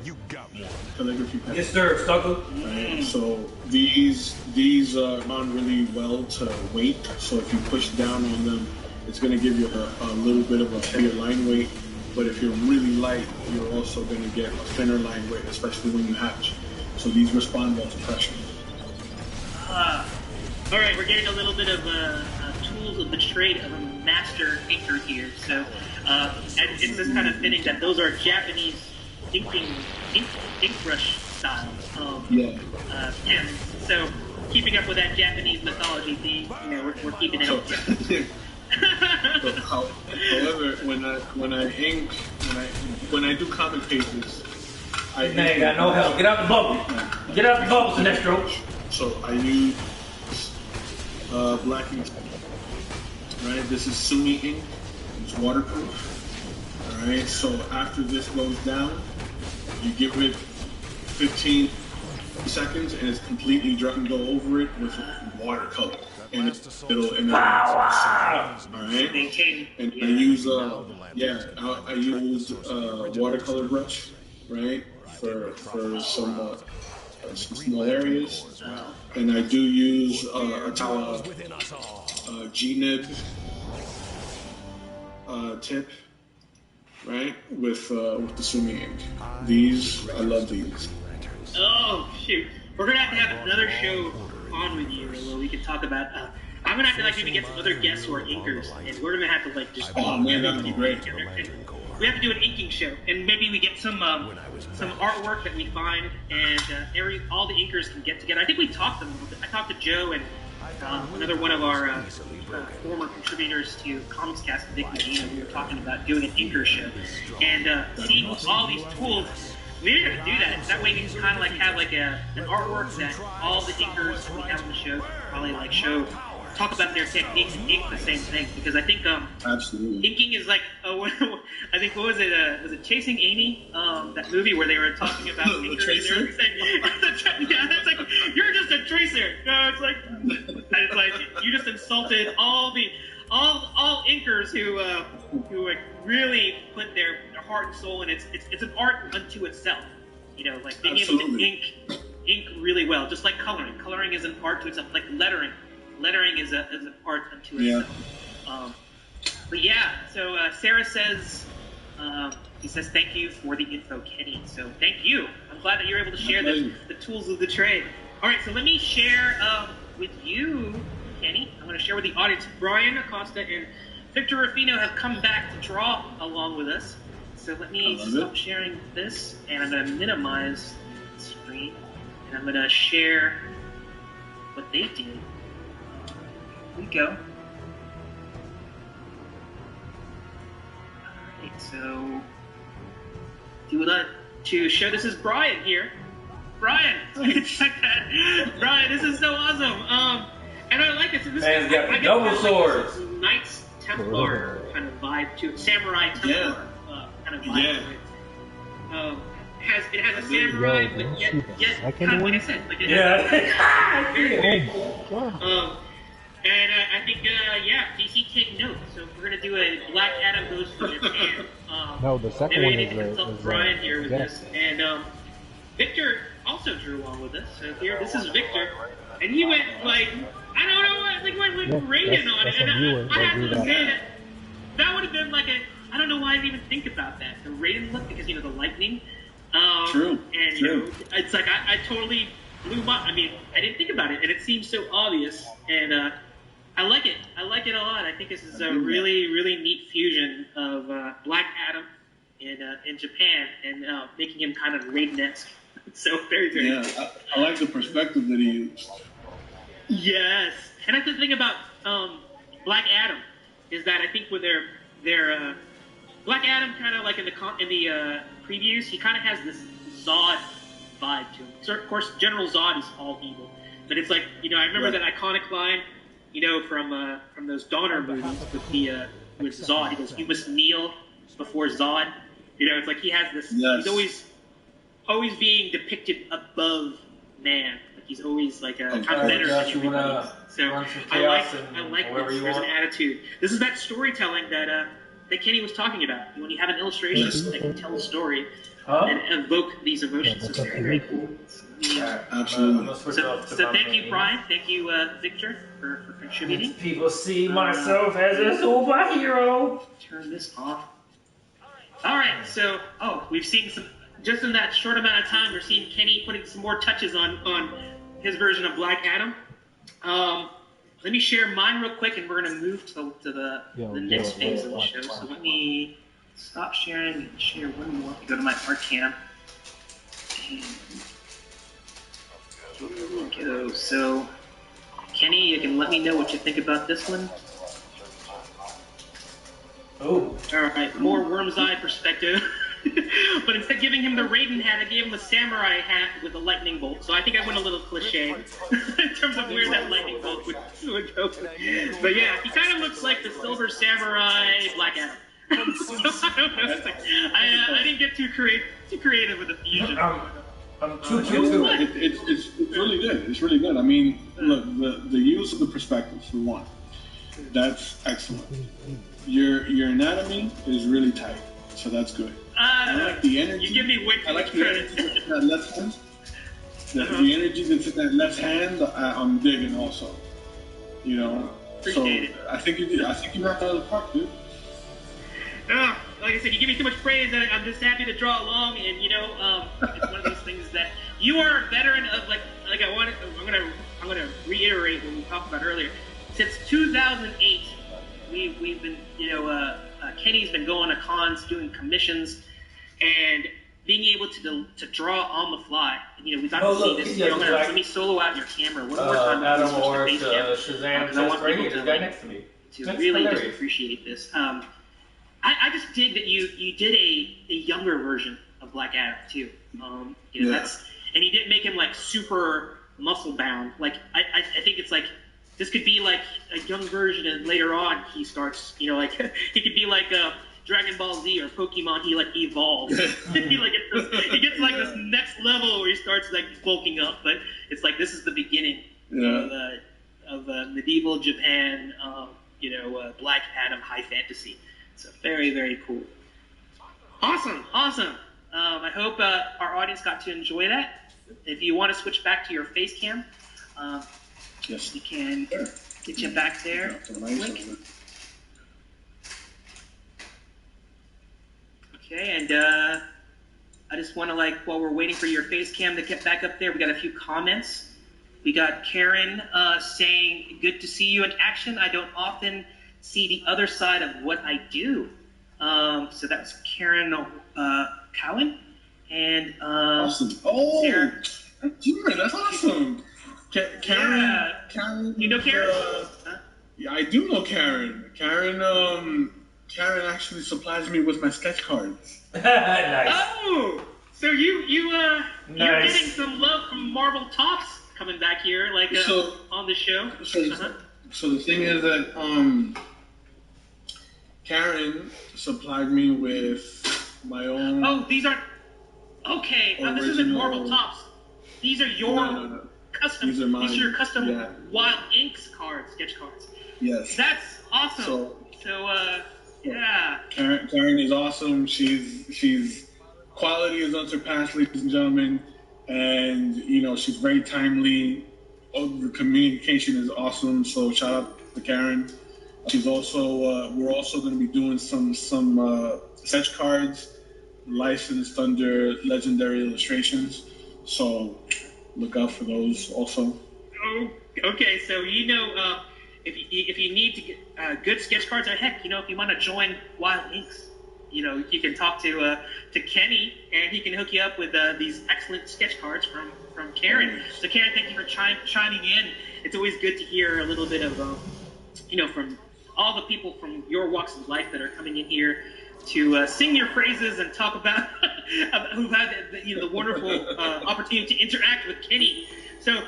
calligraphy pen. Yes, sir. Struggle. Right. So these mount really well to weight. So if you push down on them, it's going to give you a little bit of a heavier line weight. But if you're really light, you're also going to get a thinner line weight, especially when you hatch. So these respond well to pressure. All right, we're getting a little bit of tools of the trade of a master inker here. So it's just kind of fitting that those are Japanese ink brush style. And so keeping up with that Japanese mythology theme, you know, we're keeping it up. However, when I do comic pages, I ain't got no help. Get out the bubble. Get out the bubble, Sinestro. So I use black ink. Right, this is Sumi ink. It's waterproof. All right. So after this goes down, you give it 15 seconds, and it's completely dry. And go over it with watercolor. And it'll all right. And I use I use watercolor brush, right, for some small areas, and I do use a G-nib tip, right, with the Sumi ink. These I love these. Oh shoot! we're gonna have to have another show on with you where we can talk about. I'm gonna have to maybe get some other guests who are inkers, and we're gonna have to just. Oh man, that would be great. We have to do an inking show, and maybe we get some artwork that we find, and all the inkers can get together. I think we talked to them a little bit. I talked to Joe and another one of our former contributors to Comics Cast, Vic Medina. We were talking about doing an inker show, and seeing all these tools. Maybe we're gonna do that. That way we can kind of have an artwork that all the inkers that we have on the show probably talk about their techniques and ink the same thing, because I think absolutely inking is I think what was it? Was it Chasing Amy? That movie where they were talking about the tracer. Yeah, it's like you're just a tracer. No, it's like you just insulted all inkers who really put their heart and soul in it. It's an art unto itself. Being able to ink really well, just like coloring. Coloring is an art to itself, like lettering. Lettering is an art unto itself. But yeah, so Sarah says, he says, thank you for the info, Kenny. So thank you. I'm glad that you're able to share the tools of the trade. All right, so let me share with you, Kenny. I'm going to share with the audience. Brian Acosta and Victor Ruffino have come back to draw along with us. So let me stop sharing this, and I'm going to minimize the screen, and I'm going to share what they did. Here we go. Alright, so to show this is Brian here. Brian! Check that. Brian, this is so awesome. And I like it. So this man's got double swords. Knights Templar kind of vibe to it. Samurai Templar kind of vibe to it. It has a samurai, but yet kind of like I said, like very cool. And I think, DC take note. So if we're gonna do a Black Adam goes to Japan. No, the second one is consult Brian here with this, and Victor also drew along with us. So here, this is Victor, and he went I don't know, went Raiden on it, and I have to say that would have been I don't know why I didn't even think about that. The Raiden look, because the lightning. True. And it's I totally blew my. I mean, I didn't think about it, and it seems so obvious, and I like it. I like it a lot. I think this is a really, really neat fusion of Black Adam in Japan, and making him kind of Raiden-esque. So very, very cool. I like the perspective that he used. Yes, and that's the thing about Black Adam is that I think with their Black Adam kind of in the previews, he kind of has this Zod vibe to him. So of course, General Zod is all evil, but it's I remember that iconic line, from those Donner movies with Zod. He goes, "You must kneel before Zod." It's like he has this. Yes. He's always being depicted above man. He's always kind of better than everybody. So I like this. There's an attitude. This is that storytelling that Kenny was talking about. When you have an illustration that can tell a story and evoke these emotions, it's very, very cool. Absolutely. So thank you, Brian. Thank you, Victor, for contributing. People see myself as a superhero. Turn this off. All right. So, we've seen some. Just in that short amount of time, we're seeing Kenny putting some more touches on his version of Black Adam. Let me share mine real quick, and we're going to move to the next phase of the show. So let me stop sharing and share one more. Go to my art cam. And here we go. So, Kenny, you can let me know what you think about this one. Oh. All right, more worm's eye perspective. But instead of giving him the Raiden hat, I gave him the samurai hat with a lightning bolt. So I think I went a little cliche in terms of where that lightning bolt would go. But yeah, he kind of looks like the Silver Samurai Black Adam. So I don't know. I didn't get too creative with the fusion. I'm too. It's really good. It's really good. I mean, look, the use of the perspective for one, that's excellent. Your anatomy is really tight, so that's good. I like the energy. You give me way too much credit. That left hand. The energy that's in that left hand, I'm digging also. Appreciate it. I think you knocked out of the park, dude. Like I said, you give me too much praise, and I'm just happy to draw along. And it's one of those things that you are a veteran of I'm gonna reiterate what we talked about earlier. Since 2008, we've been, Kenny's been going to cons, doing commissions, and being able to draw on the fly. We got to see this. Let me solo out your camera one more time. Adam or Shazam, I want people to next to me. To really just appreciate this. I just dig that you did a younger version of Black Adam too. That's, and you didn't make him like super muscle bound. Like I think it's like this could be like a young version, and later on he starts, like he could be like Dragon Ball Z or Pokemon. He like evolves. he gets like this next level where he starts like bulking up. But it's like this is the beginning of medieval Japan. Black Adam high fantasy. So very, very cool. Awesome. I hope our audience got to enjoy that. If you want to switch back to your face cam, yes, we can get you back there. Quick. Okay, and I just want to, while we're waiting for your face cam to get back up there, we got a few comments. We got Karen saying, good to see you in action. I don't often see the other side of what I do. So that's Karen Cowan. And awesome. Oh, Sarah. That's awesome. Karen. You know Karen? Yeah, I do know Karen. Karen actually supplies me with my sketch cards. Nice. Oh, so you're nice. getting some love from Marvel Tops coming back here, on the show. So the thing is that Karen supplied me with my own. Oh, these aren't. Okay, this isn't Marvel Tops. These are your custom. These are mine. These are your custom Wild Inks cards, sketch cards. Yes. That's awesome. Yeah. Karen is awesome. She's quality is unsurpassed, ladies and gentlemen, and she's very timely. The communication is awesome. So shout out to Karen. She's also we're also going to be doing some sketch cards licensed under Legendary Illustrations. So look out for those also. Oh, okay. So if you need to get good sketch cards, or heck, if you want to join Wild Inks, you can talk to Kenny, and he can hook you up with these excellent sketch cards from Karen. So Karen, thank you for chiming in. It's always good to hear a little bit of from all the people from your walks of life that are coming in here to sing your praises and talk about who've had the wonderful opportunity to interact with Kenny. So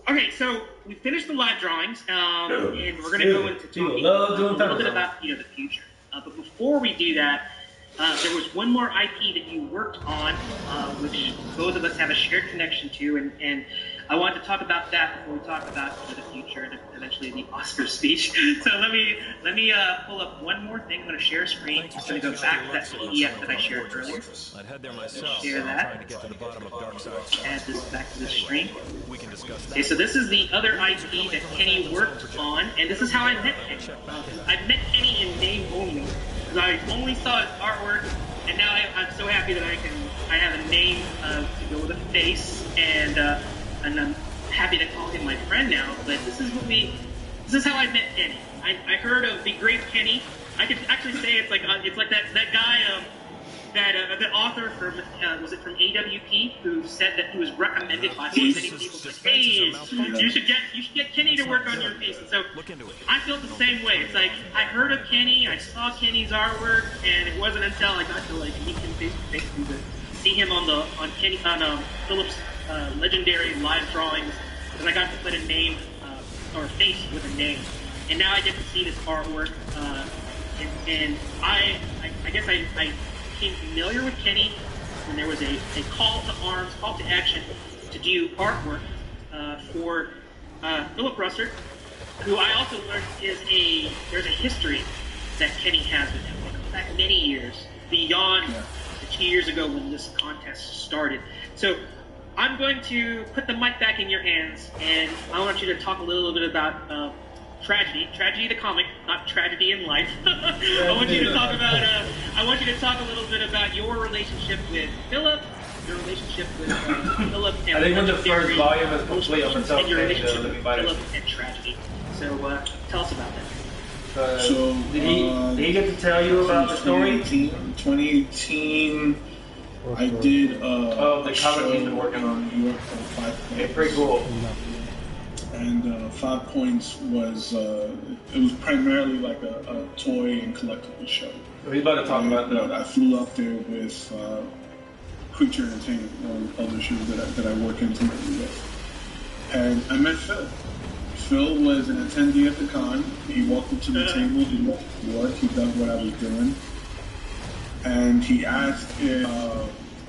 okay, so we finished the live drawings, and we're going to go into talking a little bit about the future. But before we do that, there was one more IP that you worked on, which both of us have a shared connection to, and I wanted to talk about that before we talk about the future and eventually the Oscar speech. So let me pull up one more thing. I'm going to share a screen. I'm going to go back to that PDF that I shared earlier. I'd head there myself. Share that. Trying to get to the bottom of Darkseid. Add this back to the screen. We can discuss that. Okay, so this is the other IP that Kenny worked on, and this is how I met Kenny. I met Kenny in name only, because I only saw his artwork, and now I'm so happy that I have a name to go with a face, and I'm happy to call him my friend now. But this is how I met Kenny. I heard of the great Kenny. I could actually say it's like that guy, the author from was it from AWP, who said that he was recommended by so many people. Like, hey, you should get Kenny to work on your piece. And so I felt the same way. It's like I heard of Kenny, I saw Kenny's artwork, and it wasn't until I got to meet him face to face and to see him on Philip's legendary live drawings, that I got to put a name or a face with a name. And now I get to see this artwork, and I guess I became familiar with Kenny when there was a call to arms, call to action to do artwork for Philip Russert, who I also learned there's a history that Kenny has with him. It goes back many years, beyond the 2 years ago when this contest started. So I'm going to put the mic back in your hands, and I want you to talk a little bit about Tragedy the comic, not tragedy in life. I want you to talk a little bit about your relationship with Philip your relationship with Philip and I think when the first volume is complete on itself, and your relationship with Philip and Tragedy. So tell us about that. So did he get to tell you about the story? 2018, I did the comic he's been working on. New York called 5 Points. Yeah, pretty cool. And 5 Points was it was primarily like a toy and collectible show. So he's about to talk about that. I flew up there with Creature Entertainment, one of the publishers that I work intimately with, and I met Phil. Phil was an attendee at the con. He walked up to the table, he looked at the work, he dug what I was doing, and he asked if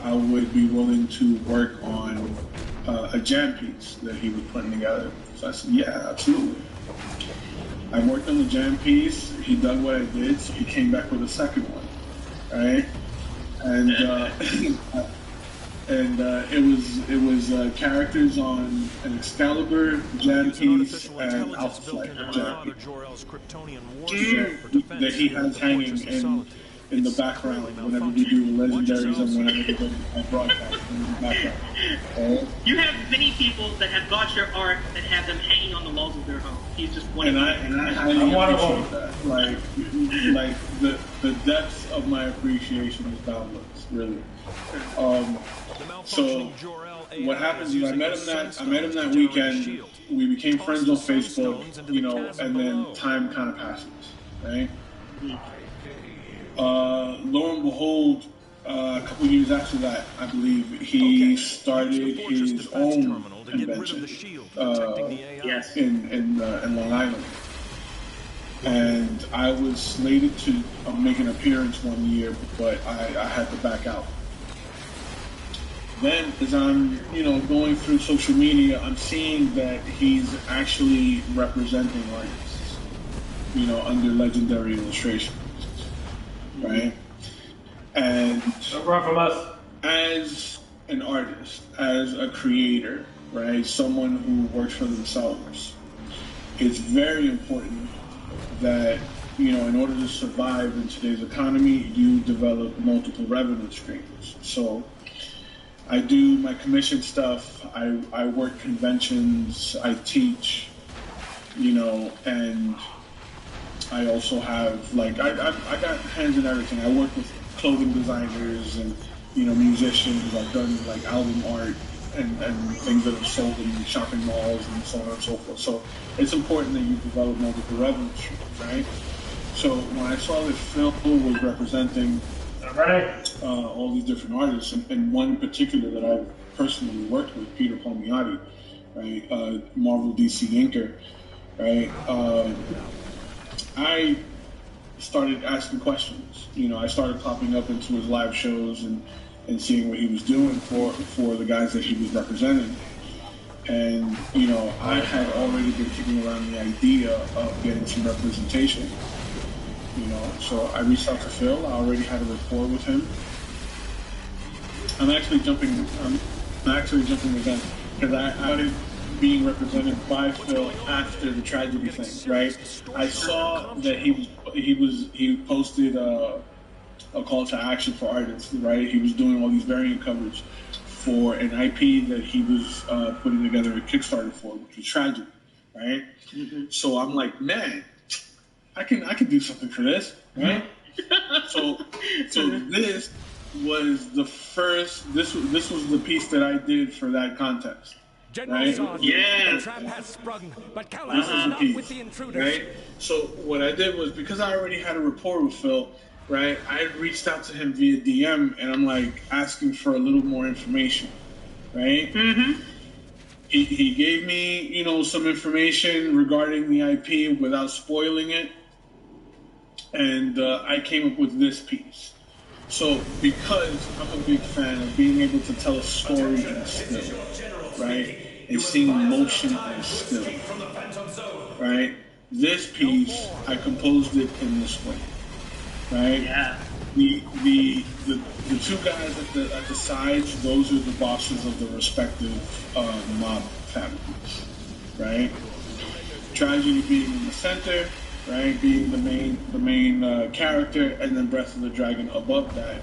I would be willing to work on a jam piece that he was putting together. So I said, yeah, absolutely. I worked on the jam piece, he dug what I did, so he came back with a second one, right? And it was characters on an Excalibur jam piece and Alpha Flight jam piece that he has hanging in the background whenever we do the legendaries and whenever we do the broadcast in the background. You have many people that have bought your art and have them hanging on the walls of their home. He's just one of them. And I highly appreciate that. Like the depth of my appreciation is boundless, really. So what happens is I met him that weekend. We became friends on Facebook, you know, and then time kind of passes, right? Lo and behold, a couple years after that, I believe, he started his own convention in Long Island. And I was slated to make an appearance one year, but I had to back out. Then, as I'm, going through social media, I'm seeing that he's actually representing artists, under Legendary Illustrations, right? And from us, as an artist, as a creator, right, someone who works for themselves, it's very important that, in order to survive in today's economy, you develop multiple revenue streams. So I do my commission stuff, I work conventions, I teach, and I also have, I got hands in everything. I work with clothing designers and, musicians. I've done, album art and things that are sold in shopping malls and so on and so forth. So it's important that you develop multiple revenue streams, right? So when I saw that Phil was representing all these different artists, and one in particular that I've personally worked with, Peter Palmiotti, right, Marvel DC inker, right, I started asking questions. I started popping up into his live shows and seeing what he was doing for the guys that he was representing. And, I had already been kicking around the idea of getting some representation. So I reached out to Phil. I already had a rapport with him. I'm actually jumping again because I started being represented by Phil after the tragedy thing, right? I saw that he posted a call to action for artists, right? He was doing all these variant coverage for an IP that he was putting together a Kickstarter for, which was Tragedy, right? Mm-hmm. So I'm like, man, I can do something for this, right? So this was the first. This was the piece that I did for that contest, right? Yeah. The trap has sprung, but this is the piece, right? So what I did was, because I already had a rapport with Phil, right? I reached out to him via DM, and I'm asking for a little more information, right? Mm-hmm. He gave me, some information regarding the IP without spoiling it. And I came up with this piece. So because I'm a big fan of being able to tell a story in still, right? And seeing motion in still, right? This piece, I composed it in this way, right? Yeah. The two guys at the sides, those are the bosses of the respective mob families, right? Tragedy being in the center, right, being the main character, and then Breath of the Dragon above that,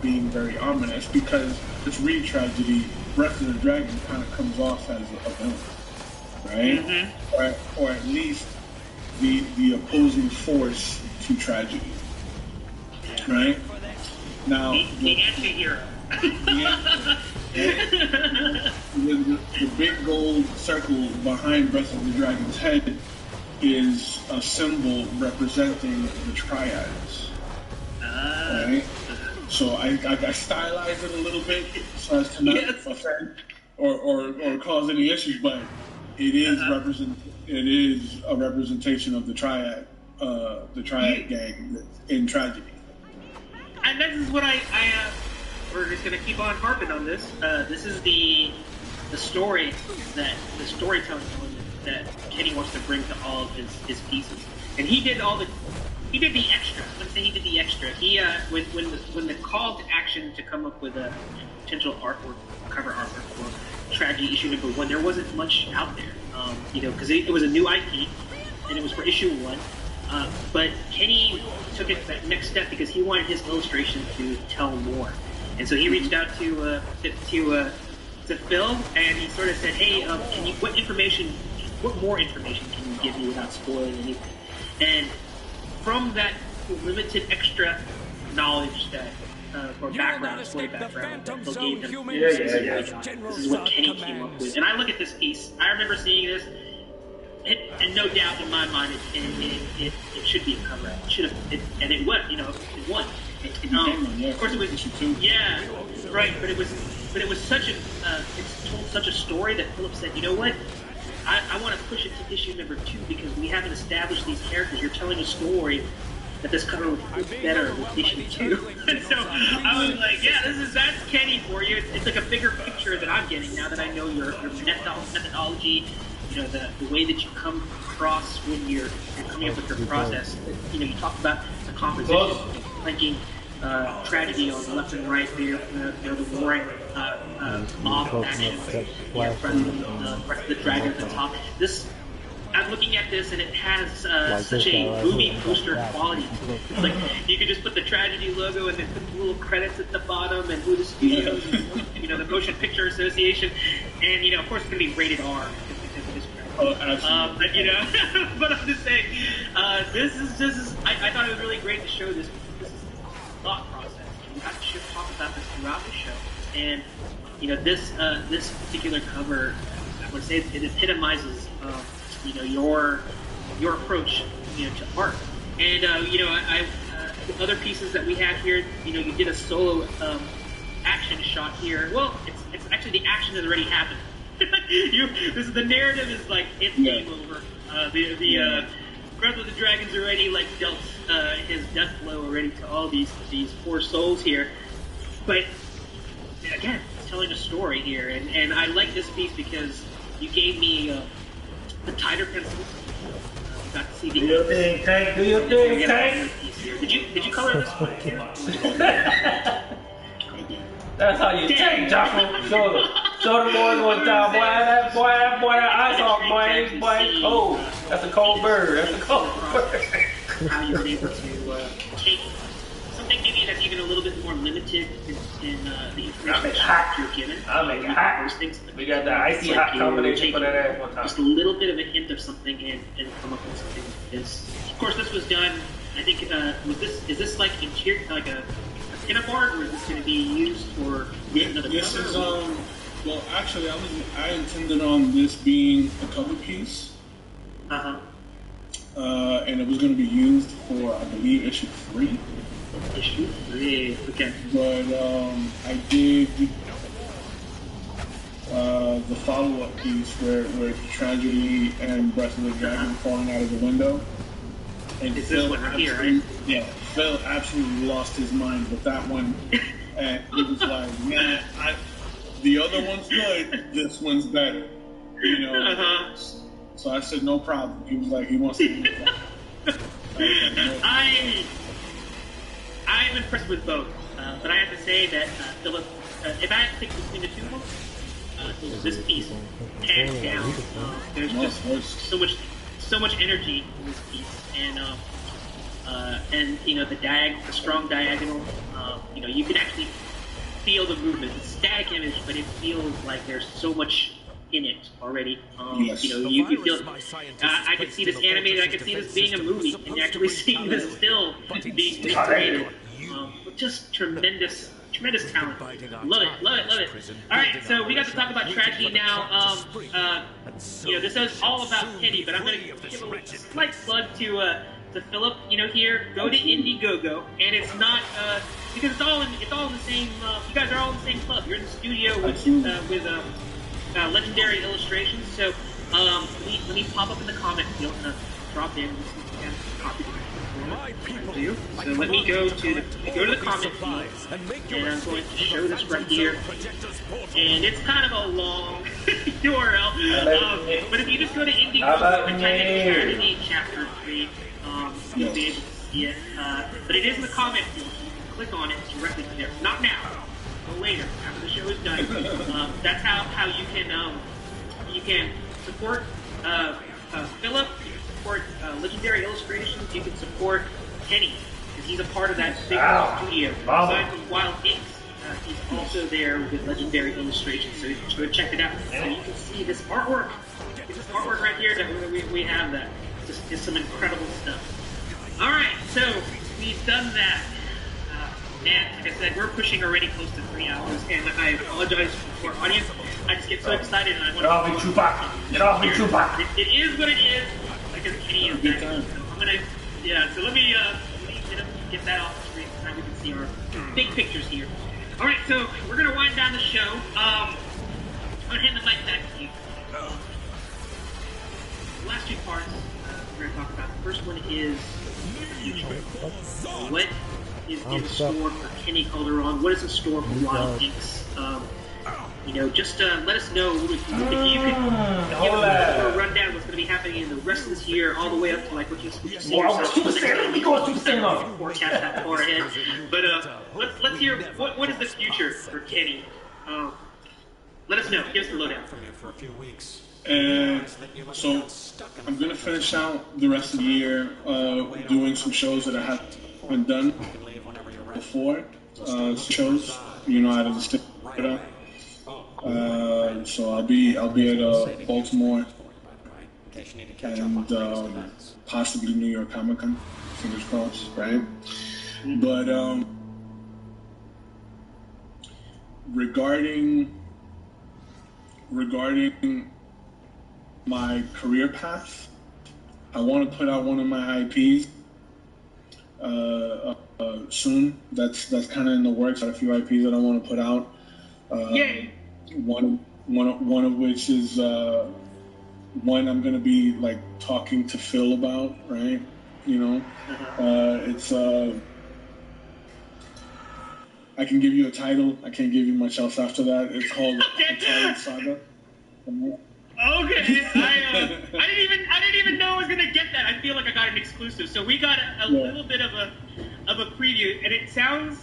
being very ominous because it's really tragedy. Breath of the Dragon kind of comes off as a villain, right? Or at least the opposing force to tragedy, right? Now the anti-hero. The big gold circle behind Breath of the Dragon's head is a symbol representing the triads, right? So I stylized it a little bit so as to not offend or cause any issues, but it is it is a representation of the triad gang in tragedy. And this is what we're just gonna keep on harping on this. This is the storytelling element that Kenny wants to bring to all of his pieces, and he did the extra. Let's say he did the extra. He when the call to action to come up with a potential artwork, cover artwork for Tragedy issue number 1, there wasn't much out there, because it was a new IP and it was for issue 1. But Kenny took it that next step because he wanted his illustration to tell more, and so he reached out to Phil, and he sort of said, "Hey, what more information can you give me without spoiling anything?" And from that limited extra knowledge that, or background, story background that Phil gave him, this is what Kenny came up with. And I look at this piece, I remember seeing this, and no doubt in my mind, it should be a cover. It should have, and it was, it won. Of course, it was issue 2. Yeah, right. But it was such it's told such a story that Philip said, you know what? I want to push it to issue number 2 because we haven't established these characters. You're telling a story that this cover would fit better with issue 2. And so I was like, yeah, that's Kenny for you. It's like a bigger picture that I'm getting now that I know your methodology. The way that you come across when you're coming up with your process. You talk about the composition, linking tragedy on the left and right, the warring off action, Breath of the Dragon at the top. I'm looking at this and it has such a movie poster quality. It's like you could just put the tragedy logo and then put the little credits at the bottom and who the studios, the Motion Picture Association, and of course it's going to be rated R. Oh, absolutely. But but I'm just saying, this is I thought it was really great to show this thought process. We have to talk about this throughout the show, and this particular cover, I would say it epitomizes your approach to art. And the other pieces that we have here, you did a solo action shot here. Well, it's actually the action has already happened. The narrative is like it's game over. The Breath of the Dragon's already dealt his death blow already to all these poor souls here. But again, it's telling a story here, and I like this piece because you gave me the tighter pencils. Got to see the do your thing, Tank. Do your thing, Tank. Did you color this one here? That's how you take, Jocko. Show the boys one time, boy. That ice off, boy. Cold. That's a cold bird. How you were able to take something maybe that's even a little bit more limited in the information that you're given. I'll make it hot. We got the icy hot combination for that ass one time. Just a little bit of a hint of something and come up with something. Of course, this was done. I think is this like a pinup art, or is this going to be used for another this cover? Is well, actually, I intended on this being a cover piece. And it was going to be used for, I believe, issue 3. Issue 3, okay. But I did the follow-up piece where Tragedy and Breath of the Dragon falling out of the window. And it's this one right here, right? Yeah, Phil absolutely lost his mind with that one. And he was like, man, the other one's good, this one's better. So I said, no problem. He was like, he wants to do that. I'm impressed with both. But I have to say that Philip, if I had to pick between the two of them, this piece, hands down, there's just so much energy in this piece. And the strong diagonal, you can actually feel the movement. It's a static image, but it feels like there's so much in it already. Yes. You know, you feel. I could see this animated. I could see this being a movie, and actually seeing this still being recreated. Just tremendous talent. Love it. All right, so we got to talk about tragedy now. You know, this is all about Kenny, but I'm going to give a slight plug to Philip. You know, here, go to Indiegogo, and it's not because it's all in the same. You guys are all in the same club. You're in the studio with Legendary Illustrations. So let me pop up in the comment field and drop in and copy. So let me go to the comment field, and I'm going to show this right here. And it's kind of a long URL, but if you just go to Indiegogo and type in Tragedy Chapter 3, you'll be able to see it. But it is in the comment field, so you can click on it directly from there. Not now, but later, after the show is done. That's how you can support Philip. Support Legendary Illustrations. You can support Kenny, because he's a part of that big studio. Aside from Wild Inks, he's also there with Legendary Illustrations, so you should go check it out. So you can see this artwork. This artwork right here that we have that. Just some incredible stuff. Alright, so we've done that. Man, like I said, we're pushing already close to 3 hours, and I apologize for our audience. I just get so excited, and I want to... Get off me, Chupac! It is what it is. Because Kenny is back. I'm gonna, so let me get that off the screen so now we can see our big pictures here. Alright, so we're gonna wind down the show. I'm gonna hand the mic back to you. The last two parts we're gonna talk about. The first one is the future. What is in store for Kenny Calderon? What is in store for Wild Inks? You know, just let us know if you could give us a rundown of what's going to be happening in the rest of this year, all the way up to like what you see yourself. Forecast that far ahead. But let's hear what is the future for Kenny. Let us know. Give us the lowdown. So I'm going to finish out the rest of the year doing some shows that I haven't done before. Shows, you know, out of the studio. So I'll be at Baltimore and possibly New York Comic Con, fingers crossed, right? But regarding my career path, I want to put out one of my IPs soon. That's kind of in the works. I have a few IPs that I want to put out. Yay! One of which is one I'm gonna be like talking to Phil about, right? You know, it's I can give you a title. I can't give you much else after that. It's called Undie Saga. Okay, I didn't even know I was gonna get that. I feel like I got an exclusive. So we got a little bit of a preview, and it sounds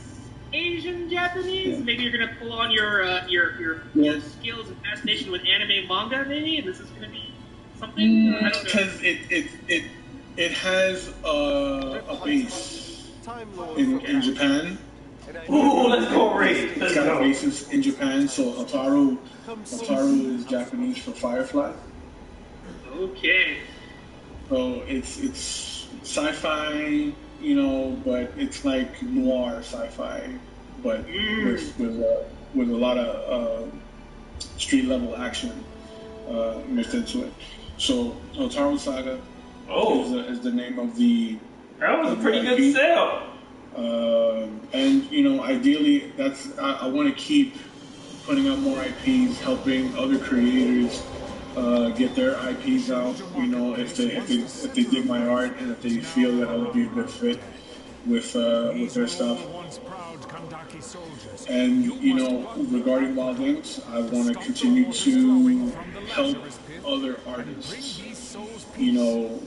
Asian Japanese. Maybe you're gonna pull on your skills and fascination with anime manga, maybe, and this is gonna be something. I don't know. Because it has a base in Japan. Ooh, let's go raid. It's got a basis in Japan, so Hotaru is Japanese for Firefly. Okay. So it's sci-fi, you know, but it's like noir sci-fi, but with a lot of street level action mixed into it. So Hotaru Saga is the name of the. That was a pretty good sale. And you know, ideally, I want to keep putting out more IPs, helping other creators get their IPs out. You know, if they dig my art and if they feel that I would be a good fit with their stuff. And you know, regarding Wild Inks, I want to continue to help other artists, you know,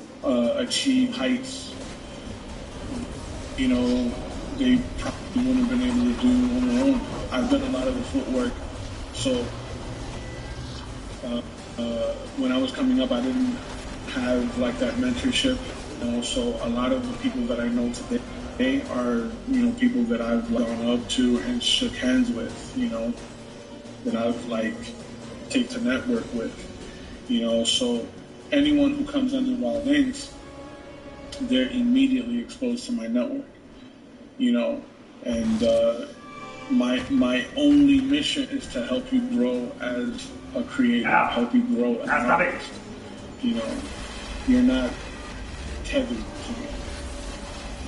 achieve heights. You know, they probably wouldn't have been able to do on their own. I've done a lot of the footwork, so when I was coming up, I didn't have like that mentorship. You know, so a lot of the people that I know today They are, people that I've gone up to and shook hands with, that I've take to network with, so anyone who comes under Wild Inks, they're immediately exposed to my network, and my only mission is to help you grow as a creator, help you grow as an artist. You're not tethered to me.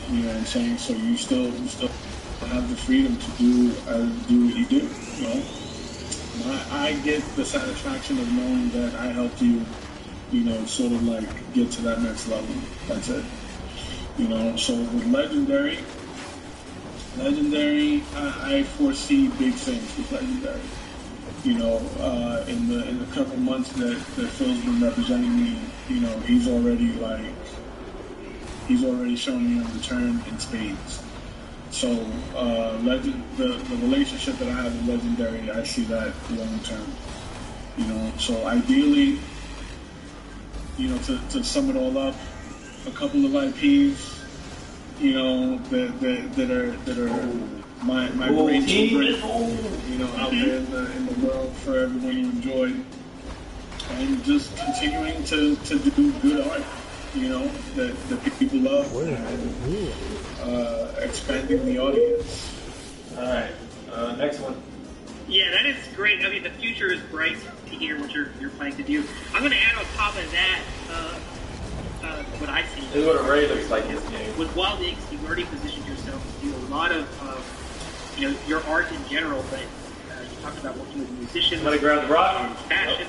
You know what I'm saying? So you still have the freedom to do what you do. I get the satisfaction of knowing that I helped you, sort of get to that next level. That's it. So with Legendary, I foresee big things with Legendary. In the couple months that Phil's been representing me, he's already shown me a return in spades. So the relationship that I have with Legendary, I see that long term. So ideally, to sum it all up, a couple of IPs, that are my brainchildren, out there in the world for everyone to enjoy, and just continuing to do good art, that people love, and expanding the audience. All right, next one. Yeah, that is great. I mean, the future is bright to hear what you're planning to do. I'm going to add on top of that what I see. This is what a Ray looks like his game. With Wild Inks, you've already positioned yourself to do a lot of, your art in general, but you talked about working with musicians. I'm going to grab the rock. Fashion.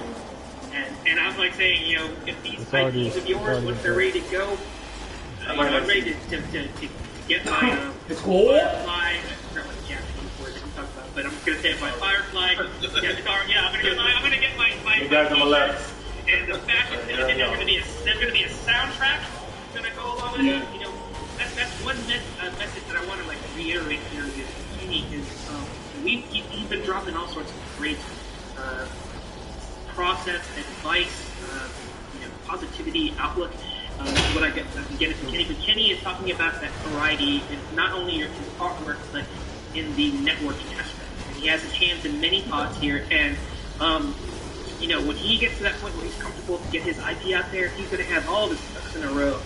And I'm saying, if these IPs of yours, once they're ready to go, I'm ready to get my Firefly. I forgot what the Japanese word I'm talking about, but I'm just gonna say my Firefly. I'm gonna get my you guys on the left. And the fashion, and there's gonna be a soundtrack gonna go along with it. That's one message that I want to reiterate here with Kenny is you've been dropping all sorts of great process, advice, positivity, outlook. What I get it from Kenny, but Kenny is talking about that variety in not only his artwork, but in the networking aspect. And he has his hands in many pots here, and when he gets to that point where he's comfortable to get his IP out there, he's going to have all of his ducks in a row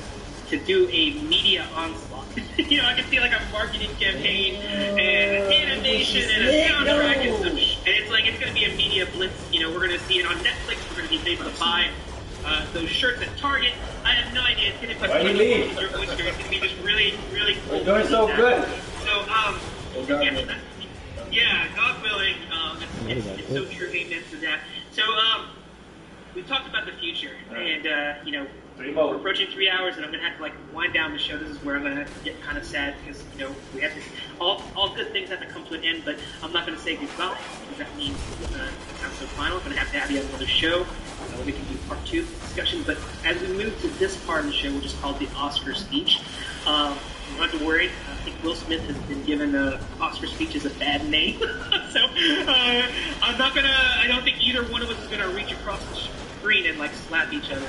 to do a media onslaught. I can see a marketing campaign and an animation and a soundtrack and some and it's it's going to be a media blitz. We're going to see it on Netflix. We're going to be able to buy those shirts at Target. I have no idea. It's going to be your oyster. It's going to be just really, really cool. We're doing so good. So, God willing, it's so true. Amen to that. So, we talked about the future, and we're approaching 3 hours, and I'm going to have to wind down the show. This is where I'm going to get kind of sad because we have to all good things have to come to an end, but I'm not going to say goodbye because that means it's episode final. I'm going to have you on another show. We can do part 2 discussion, but as we move to this part of the show, which is called the Oscar speech, you don't have to worry. I think Will Smith has been given Oscar speech as a bad name, so I'm not gonna. I don't think either one of us is gonna reach across the screen and slap each other.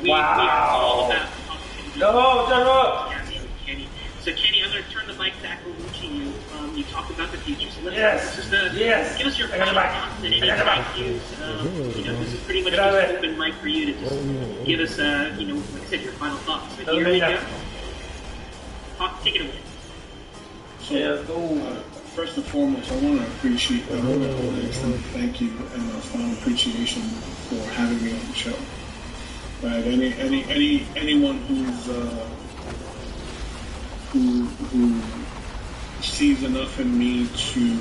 We are all about positivity. No, Kenny. So Kenny, I'm gonna turn the mic back over to you. You talked about the future, so let's just give us your final thoughts and any thank yous. This is pretty much just an open mic for you to just give us, like I said, your final thoughts. So here we go. Take it away. So, first and foremost, I want to appreciate thank you and a final appreciation for having me on the show. Right? Anyone who sees enough in me to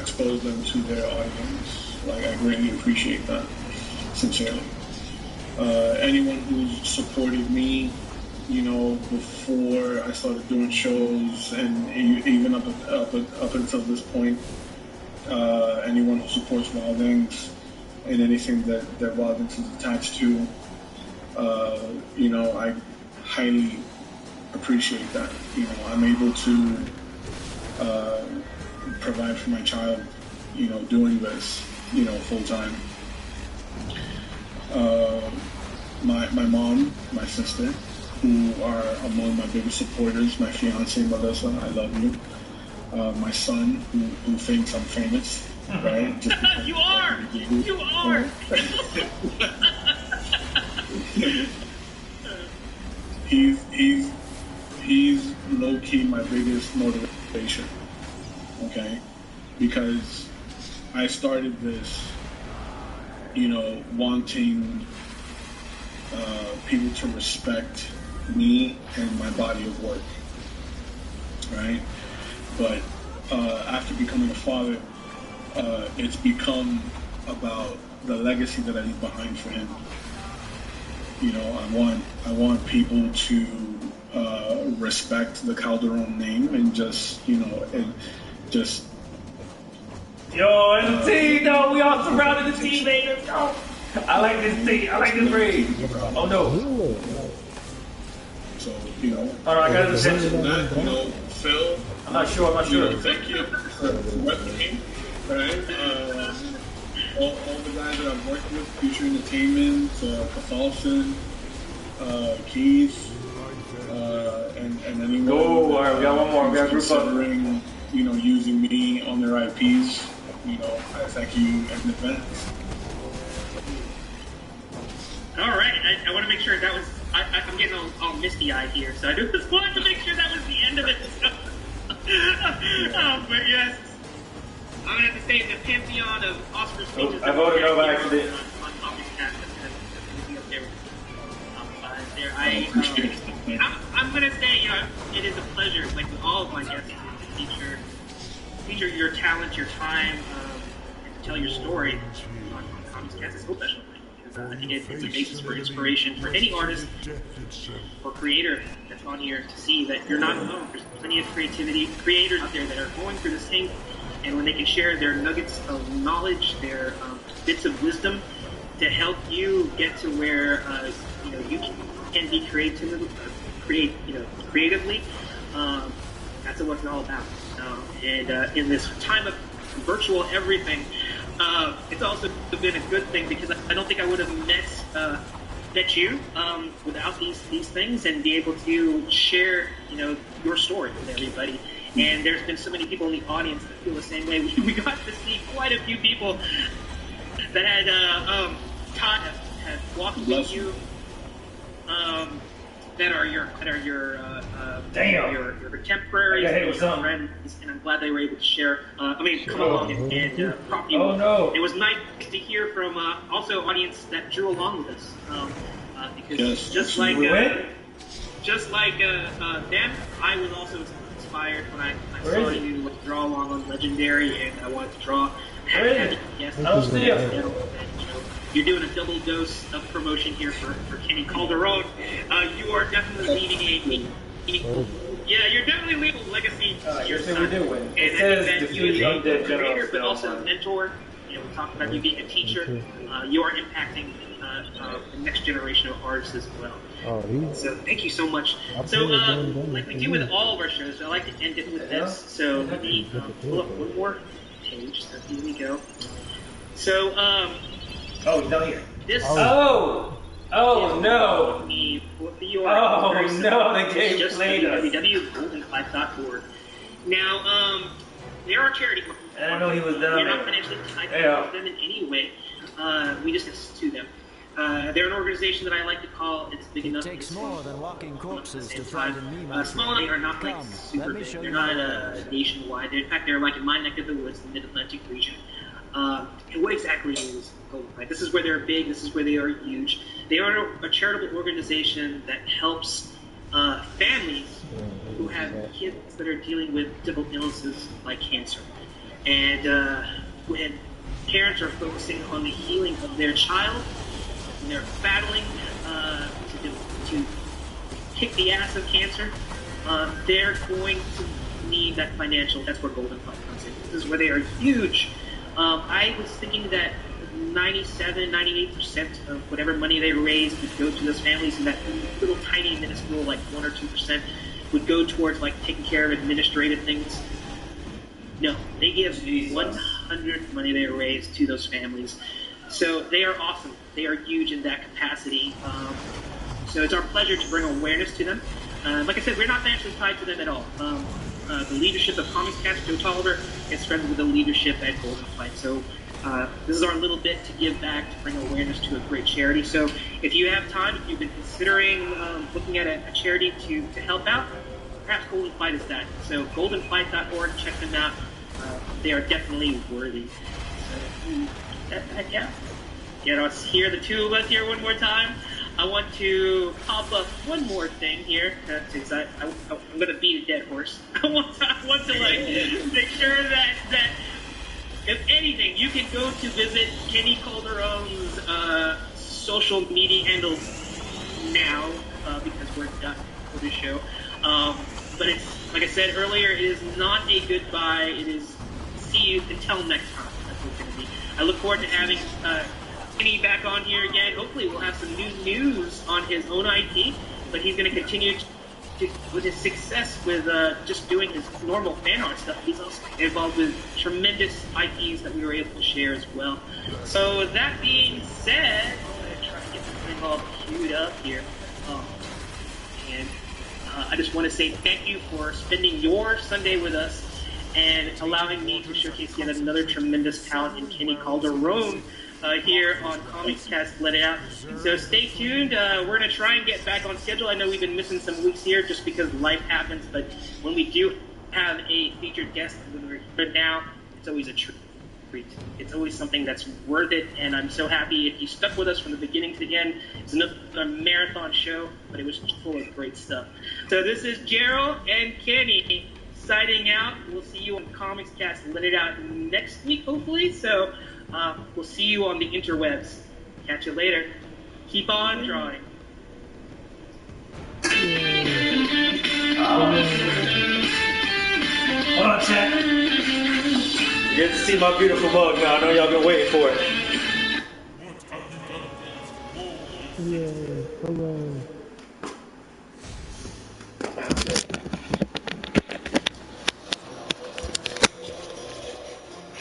expose them to their audience, I greatly appreciate that, sincerely. Anyone who's supported me, before I started doing shows, and even up until this point, anyone who supports Wild Inks and anything that Wild Inks is attached to, I highly appreciate that. I'm able to provide for my child, doing this, full time. My mom, my sister, who are among my biggest supporters, my fiance, Melissa, I love you. My son, who thinks I'm famous, right? Just you are! You are! He's low-key my biggest motivation, okay? Because I started this, wanting people to respect me and my body of work, right? But after becoming a father, it's become about the legacy that I leave behind for him. I want people to respect the Calderon name and just. Yo, and the team, no, we all surrounded the team, man. Let's go. I like this team. I like this raid. Oh no. So, Oh no, I got his attention. Phil. I'm not sure. Thank you for repping me. Right? All the guys that I've worked with, Future Entertainment, Cathalson, Keith, and anyone. Oh, all right, we got one more. We got a group considering, using me on their IPs. I thank you in advance. All right, I want to make sure that was. I'm getting all misty-eyed here, so I just wanted to make sure that was the end of it. But yes, I'm gonna have to say the pantheon of Oscar speeches. I voted no by accident. On Comic Cast, that's gonna be up there. I'm gonna say, it is a pleasure, like with all of my guests, to feature your talent, your time, and to tell your story on Comic Cast. It's so special. I think it's a basis for inspiration for any artist or creator that's on here to see that you're not alone. There's plenty of creators out there that are going through the same, and when they can share their nuggets of knowledge, their bits of wisdom to help you get to where you can be creatively. That's what it's all about. And in this time of virtual everything. It's also been a good thing because I don't think I would have met you without these things and be able to share your story with everybody. And there's been so many people in the audience that feel the same way. We got to see quite a few people that had Todd had walked with you. That are your contemporaries, your friends, and I'm glad they were able to share. Come along and prop you. Oh no! It was nice to hear from also audience that drew along with us, because just like them, I was also inspired when I saw you draw along on Legendary, and I wanted to draw. Yes, you're doing a double dose of promotion here for Kenny Calderon. You are definitely leaving you're definitely leaving a legacy to your son. And it says that you as a creator, but also a mentor. We talked about you being a teacher. You are impacting the next generation of artists as well. So thank you so much. So like we do with all of our shows, I like to end it with this. So let me pull up one more page. So here we go. So oh, down here. This. Oh no. The game played us. www.goldenclife.org. Now, there are charity groups. I don't know he was down there. We're not financially tied to them in any way. We just assist to them. They're an organization that I like to call it's big enough. It takes more than walking corpses to find a Nemo. Small enough. They are not like super big. They're not nationwide. In fact, they're like in my neck of the woods, the Mid-Atlantic region. And what exactly is Golden Clyde? This is where they're big. This is where they are huge. They are a charitable organization that helps families who have kids that are dealing with difficult illnesses like cancer. And when parents are focusing on the healing of their child, and they're battling to kick the ass of cancer, they're going to need that financial. That's where Golden Clyde comes in. This is where they are huge. I was thinking that 98% of whatever money they raise would go to those families, and that little tiny minuscule, like 1 or 2%, would go towards like taking care of administrative things. No, they give 100 money they raise to those families. So they are awesome. They are huge in that capacity. So it's our pleasure to bring awareness to them. Like I said, we're not financially tied to them at all. The leadership of Comics Cast, Joe Tolliver, is friends with the leadership at Golden Fight. So this is our little bit to give back, to bring awareness to a great charity. So if you have time, if you've been considering looking at a charity to help out, perhaps Golden Fight is that. So goldenfight.org, check them out. They are definitely worthy. So, yeah. Get us here, the two of us here one more time. I want to pop up one more thing here, because I'm going to beat a dead horse. I want to make sure that if anything, you can go to visit Kenny Calderon's social media handles now, because we're done for the show. But it's, like I said earlier, it is not a goodbye. It is see you until next time. That's what it's going to be. I look forward to having Kenny back on here again. Hopefully we'll have some new news on his own IP, but he's going to continue with his success with just doing his normal fan art stuff. He's also involved with tremendous IPs that we were able to share as well. So that being said, I'm going to try to get this thing all queued up here. And I just want to say thank you for spending your Sunday with us and allowing me to showcase yet another tremendous talent in Kenny Calderon here on Comics Cast Let It Out. So stay tuned. We're going to try and get back on schedule. I know we've been missing some weeks here just because life happens, but when we do have a featured guest, but now it's always a treat. It's always something that's worth it, and I'm so happy if you stuck with us from the beginning to the end. It's another marathon show, but it was full of great stuff. So this is Gerald and Kenny signing out. We'll see you on Comics Cast Let It Out next week, hopefully. So we'll see you on the interwebs. Catch you later. Keep on drawing. Hold on, chat. You get to see my beautiful mug now. I know y'all been waiting for it. Yeah, hello.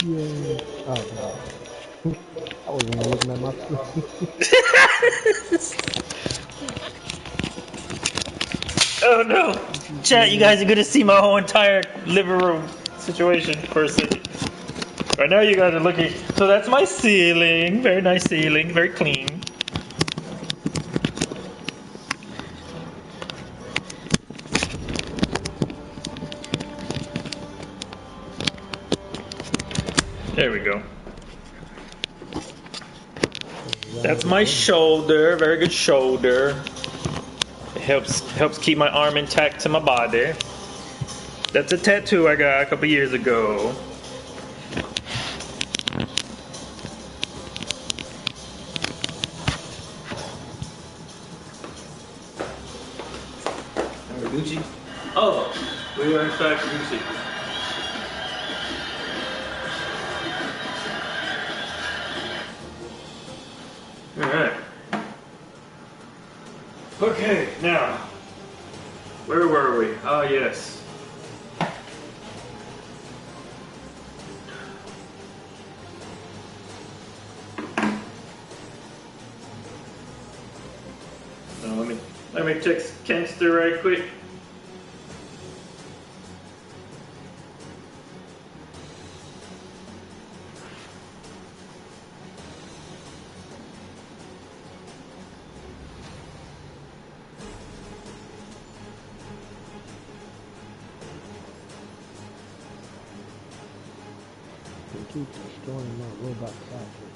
Yeah. Oh, no. I wasn't even looking at my screen. Oh no! Chat, you guys are gonna see my whole entire living room situation for a second. Right now you guys are looking, so that's my ceiling. Very nice ceiling, very clean. There we go. That's my shoulder, very good shoulder. It helps keep my arm intact to my body. That's a tattoo I got a couple years ago. Gucci? Oh, we were in fact Gucci. Alright. Okay, now, where were we? Oh, yes. Now, let me text Kenster right quick. Keep destroying my robot factory.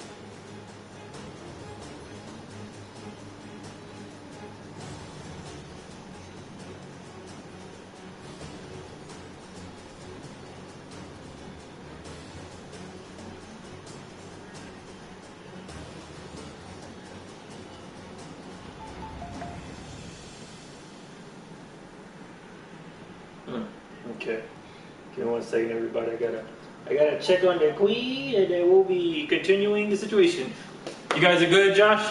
Okay. Give me 1 second, everybody. I gotta check on the queen, and then we'll be continuing the situation. You guys are good, Josh?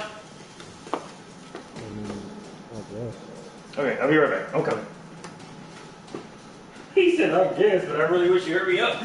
Okay, I'll be right back. I'm coming. He said, I guess, but I really wish you hurry up.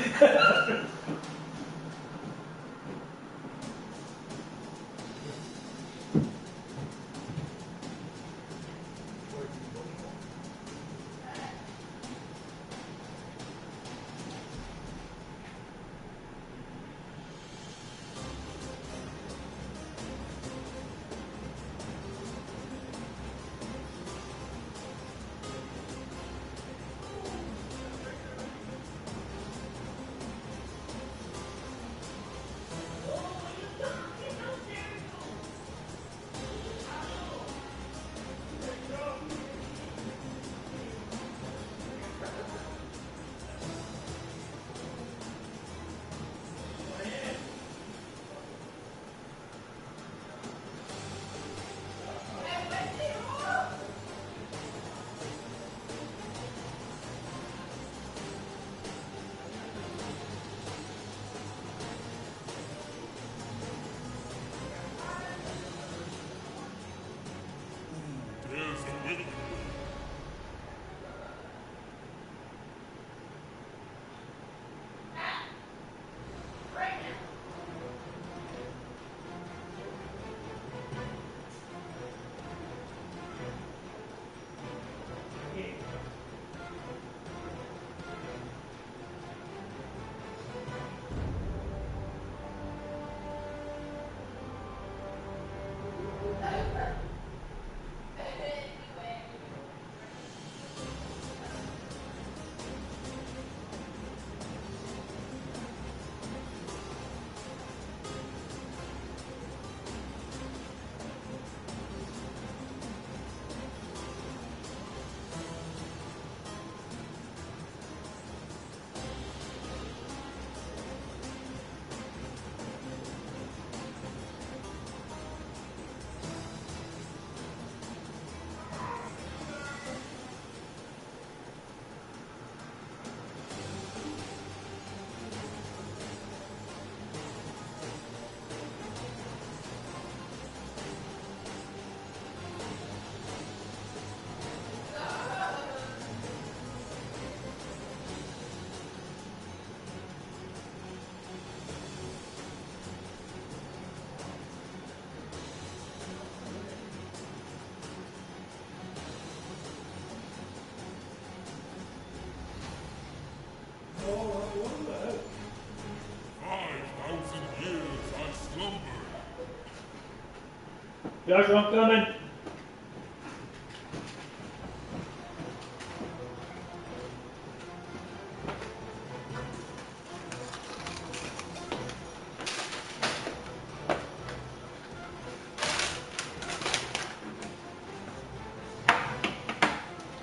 Joshua, I'm coming.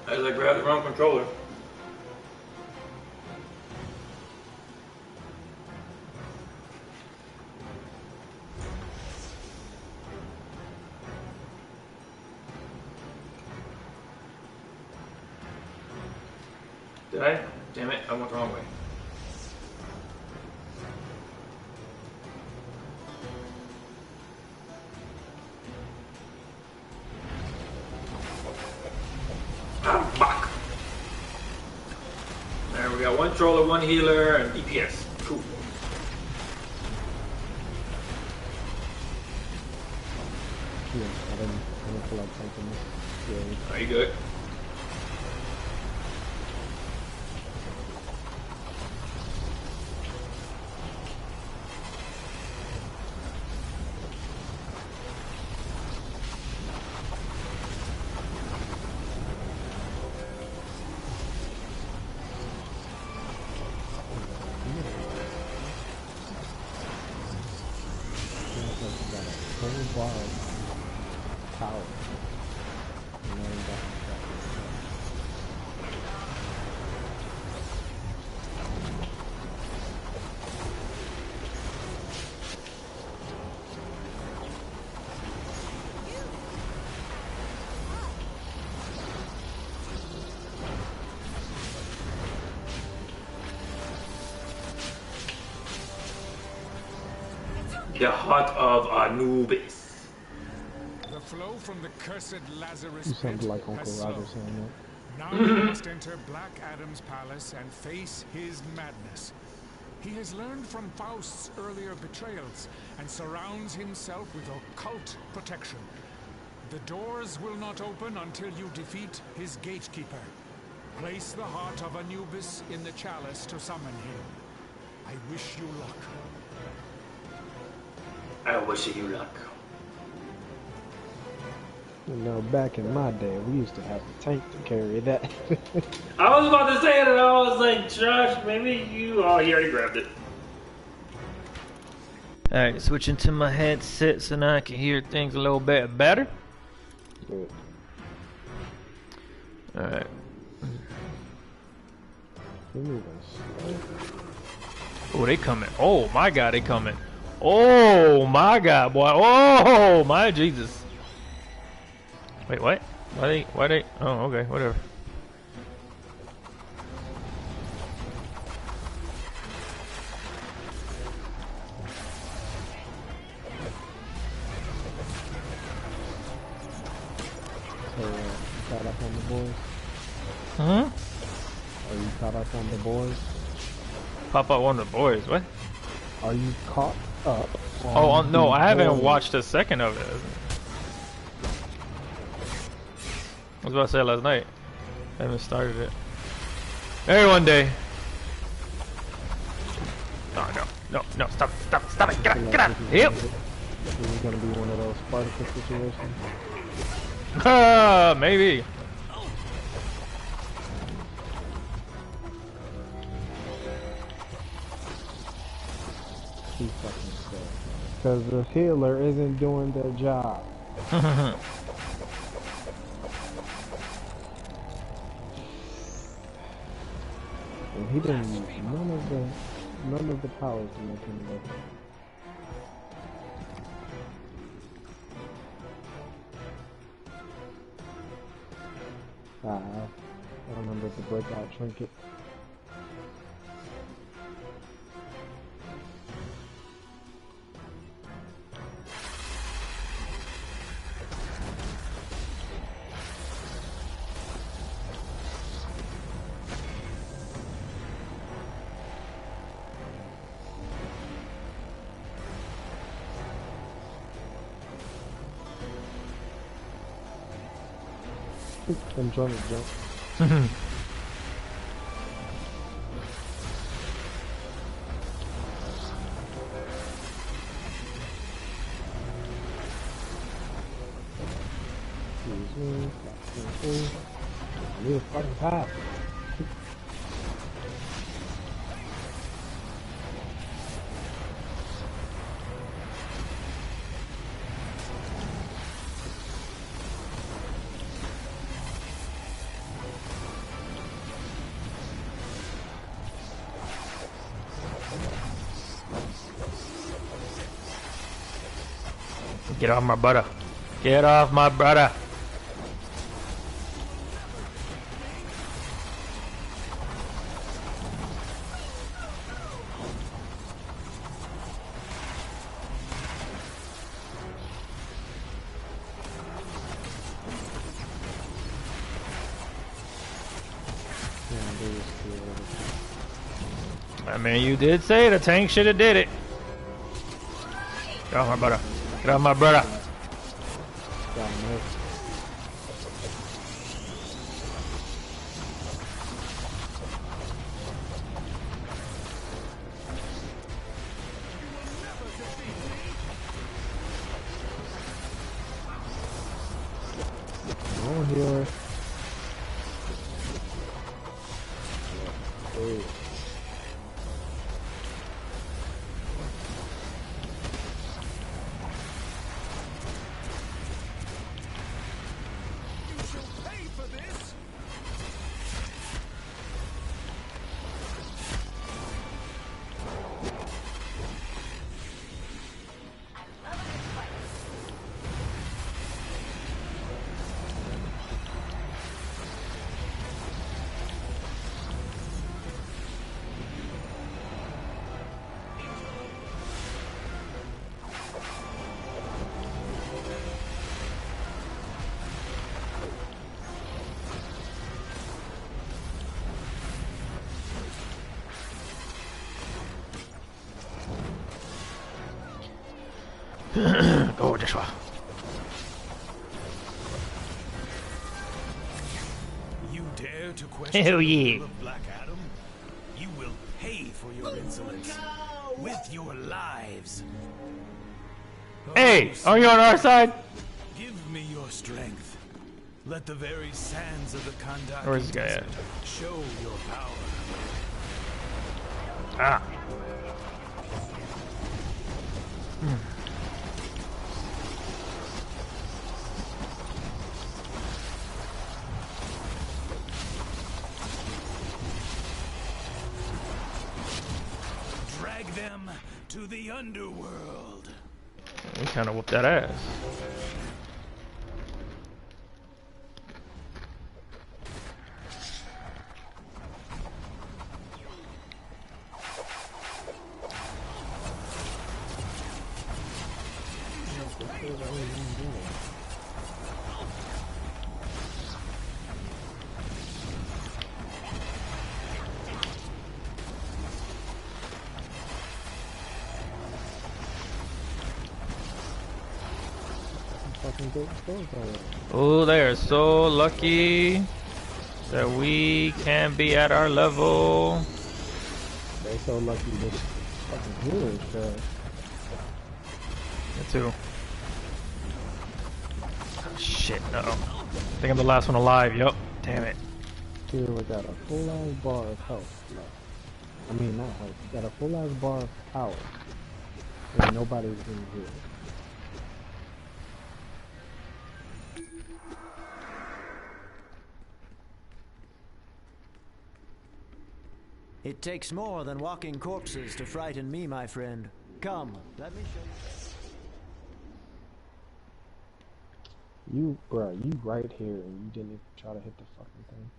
As I grab the wrong controller. Did I? Damn it, I went the wrong way. Ah, fuck! There we got one controller, one healer, and DPS. Cool. Yeah, I didn't feel like taking this. Yeah. Are you good? The heart of Anubis. The flow from the cursed Lazarus You sound pit like Uncle has Roger slowed. saying Now he must enter Black Adam's palace and face his madness. He has learned from Faust's earlier betrayals and surrounds himself with occult protection. The doors will not open until you defeat his gatekeeper. Place the heart of Anubis in the chalice to summon him. I wish you luck. I wish you luck. that. You know, back in my day, we used to have the tank to carry that. I was about to say it and I was like, Josh, maybe you... Oh, he already grabbed it. Alright, switching to my headset so now I can hear things a little bit better. Good. Alright. Oh, they coming. Oh my god, they coming. Oh my god, boy. Oh my Jesus. Wait, what? Why they? Oh, okay, whatever. Caught up on the boys? Huh? Are you caught up on the boys? Pop up one of the boys, what? Are you caught up on Oh, no, the I haven't boys? watched a second of it. I was about to say last night. I haven't started it. Maybe one day. Oh, no, stop it, get out, yep. Is it gonna be one of those Spartacus situations? Maybe. He fucking said. Because the healer isn't doing their job. And he didn't use none of the powers to make him look. I remember the breakout trinket. I'm trying to jump. swing, swing. I need a fucking pass. Get off my brother. Get off my brother. I mean, you did say the tank should have did it. Get off my brother. Get off my brother. Here. Go, Joshua. You dare to question Hell yeah. the will of Black Adam? You will pay for your insolence with your lives. Hey, are you on our side? Give me your strength. Let the very sands of the Kandaki Where's this guy at? show your power. Ah. Drag them to the underworld. We kind of whooped that ass. Oh, they are so lucky that we can be at our level. They're so lucky this fucking here is trash. Me too. Oh, shit, uh-oh. I think I'm the last one alive, yup. Damn it. Here we got a full ass bar of health left. I mean, not health. We got a full ass bar of power. And nobody's in here. It takes more than walking corpses to frighten me, my friend. Come, let me show you. You right here and you didn't even try to hit the fucking thing.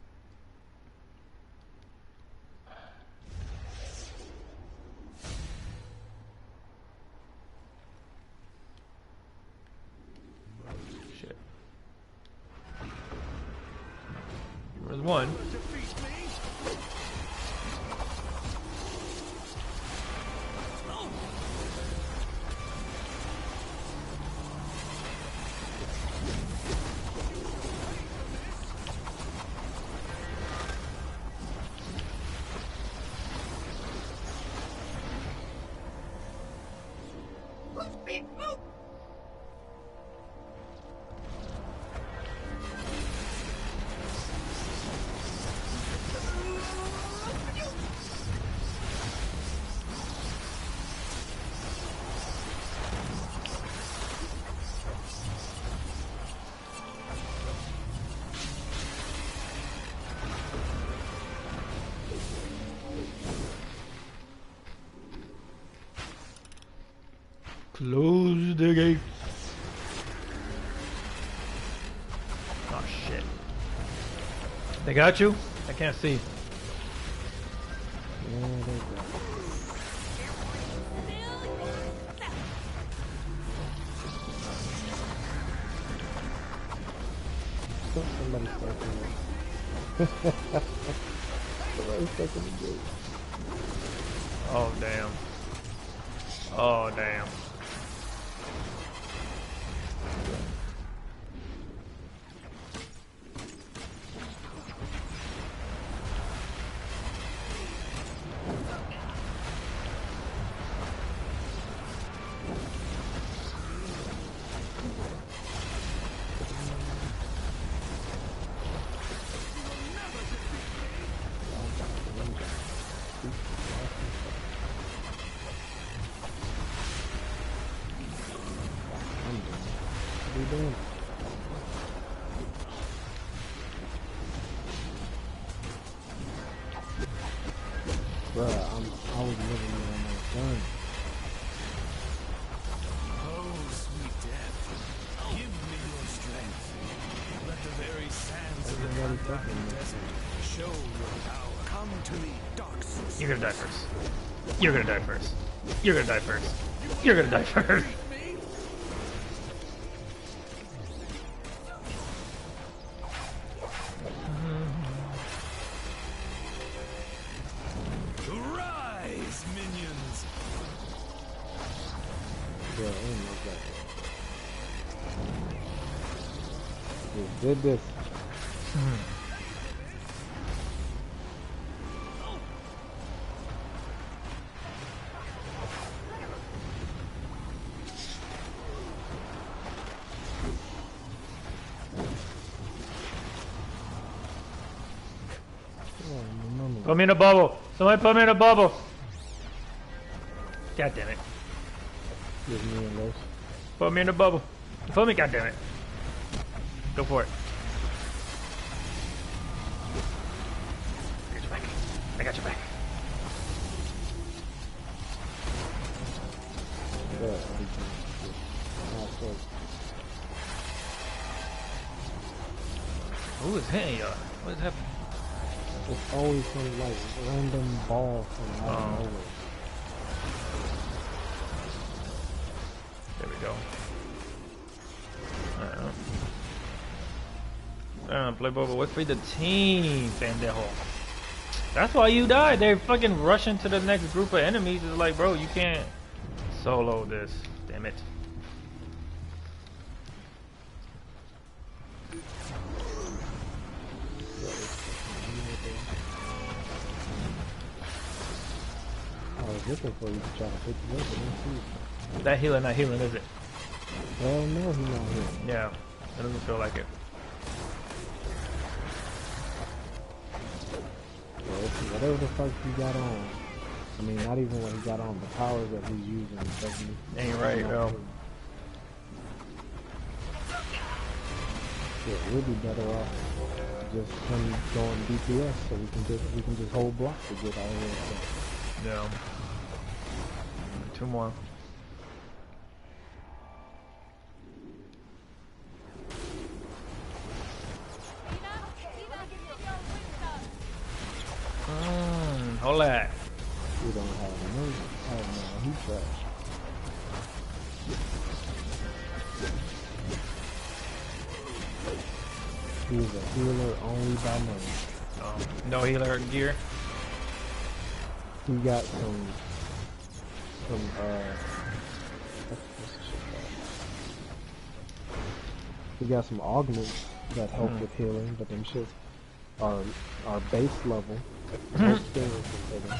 Shit. There's one. Close the gates. Oh shit. They got you? I can't see. Yeah, they got somebody stuck in it. Somebody stuck in the gate. Oh damn. Oh damn. Bruh, I was living there on my gun. Oh, sweet death, give me your strength. Let the very sands of the forgotten desert show your power. Come to me, dark sorcerer. You're gonna die first. You're gonna die first. You're gonna die first. You're gonna die first. Rise, minions! Yeah, oh my god. Just did this. Put me in a bubble. Somebody put me in a bubble. God damn it. Give me a loaf. Put me in a bubble. Put me, god damn it. Go for it. I got your back. I got your back. Who is hitting y'all? What is happening? It's always some like random ball from out of nowhere. There we go. Play bubble. Wait for the team, pendejo. That's why you died. They're fucking rushing to the next group of enemies. It's like, bro, you can't solo this. Damn it. I was looking for you to try to pick you up, but didn't see you. That healer not healing, is it? Hell no, he's not healing. Yeah, it doesn't feel like it. Well, whatever the fuck he got on, I mean, not even what he got on, the powers that he's using doesn't... Ain't right, bro. Yeah, we'll be better off just him going DPS, so we can just hold block to get out of here. Yeah. 2 more. Hold that. We don't have no. Oh no, he's trash. He's a healer only by name. No healer gear. He got some he got some augments that help with healing, but them shit are base level. No skills with him.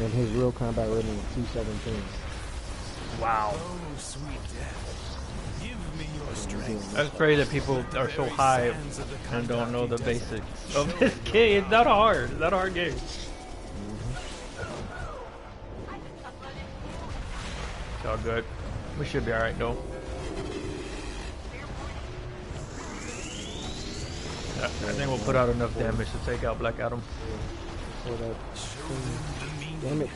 And his real combat rating is 217. Wow. Oh, sweet death, give me your strength. I was afraid that people are so high and don't know the basics of this game. It's not hard. It's not a hard game. It's all good. We should be alright though. I think we'll put out enough damage to take out Black Adam. For that Damn it.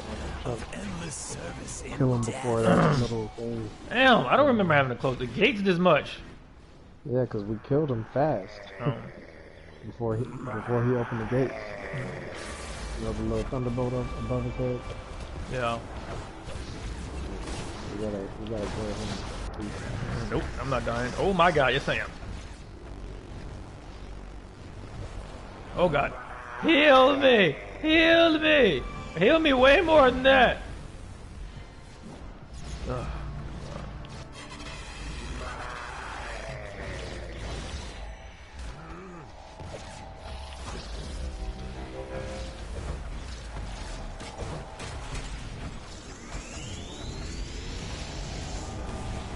Endless service in Kill him before that little thing. Damn, I don't remember having to close the gates this much. Yeah, because we killed him fast. Oh. before he opened the gates. You know the little thunderbolt above his head? Yeah. We gotta kill him. Nope, I'm not dying. Oh my god, yes I am. Oh god. Heal me! Heal me! Heal me way more than that! Ugh.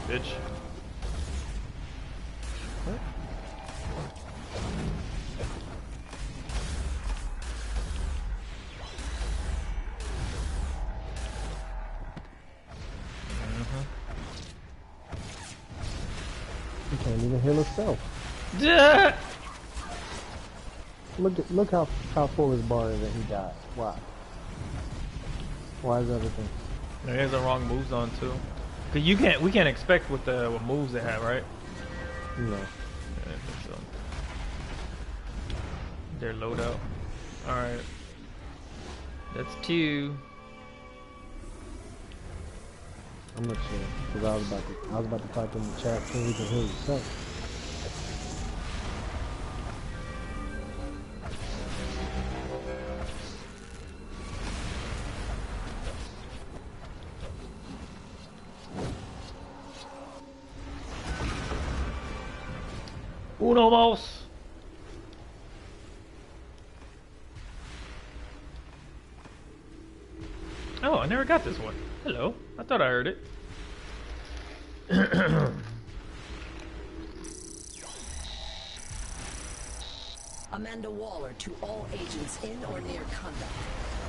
Bitch. What? He can't even heal himself. Yeah. Look how full his bar is and he died. Why? Why is everything? He has the wrong moves on too. Cause we can't expect what moves they have, right? No. Yeah, I think so. Their loadout. All right. That's 2. I'm not sure because I was about to type in the chat so you can heal yourself. Uno más. Oh, I never got this one. Hello. I thought I heard it. Amanda Waller to all agents in or near conduct.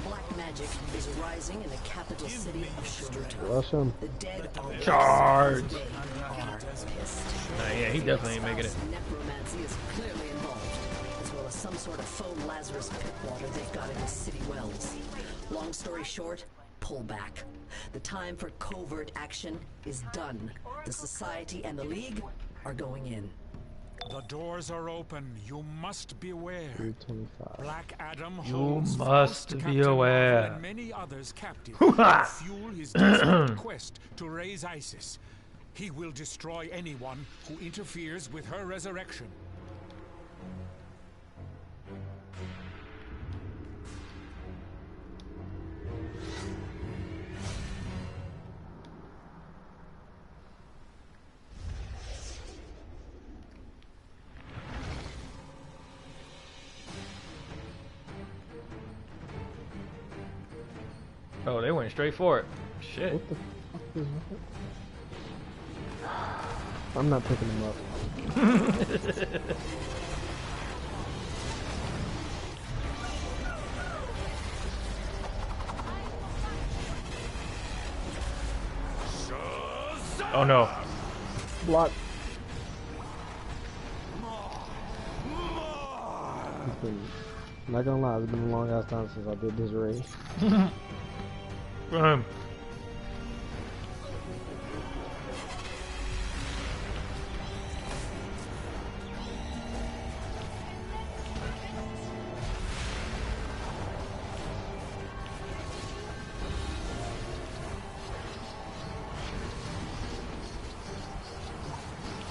Black magic is rising in the capital city of Sugartown. The dead are Charge. They are pissed. Yeah, he definitely ain't making it. Necromancy is clearly involved, as well as some sort of faux Lazarus pit water they've got in the city wells. Long story short, pull back. The time for covert action is done. The Society and the League are going in. The doors are open. You must beware. 325. Black Adam You holds must be Captain aware. Marvel and many others captive to fuel his desperate quest to raise ISIS. He will destroy anyone who interferes with her resurrection. Oh, they went straight for it. Shit. What the fuck is that? I'm not picking him up. Oh no. Block. Not gonna lie, it's been a long ass time since I did this raid. Run.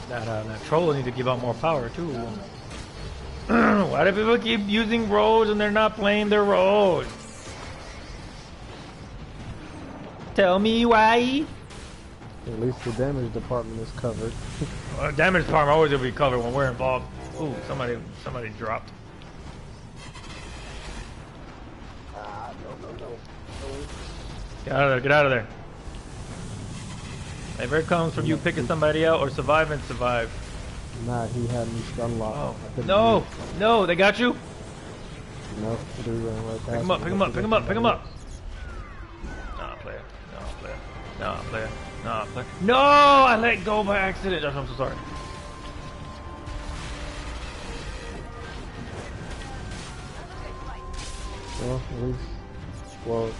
That troll need to give out more power too. Why do people keep using roads and they're not playing their roads? Tell me why. At least the damage department is covered. Damage department always will be covered when we're involved. Ooh, somebody dropped. No. Get out of there, get out of there. If it comes from you picking somebody out or survive and survive. Nah, he had me stun locked. Oh. No, they got you? No, they ran right past me. Pick him up. Nah, player. No, I let go by accident. I'm so sorry. Well, at least, well,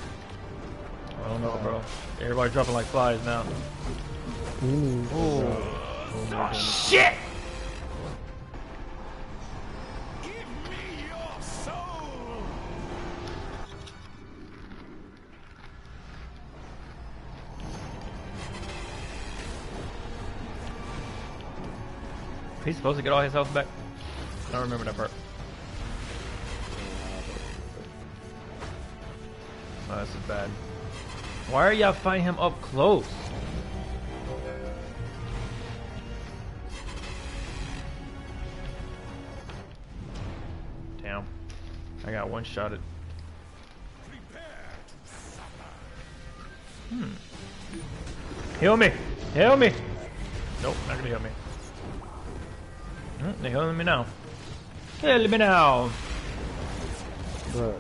I don't know, bro. Everybody dropping like flies now. Oh, shit! Give me your soul. He's supposed to get all his health back. I don't remember that part. Oh, this is bad. Why are y'all fighting him up close? Damn. I got one-shotted. Heal me! Heal me! Nope, not gonna heal me. They're healing me now. Heal me now! Bro,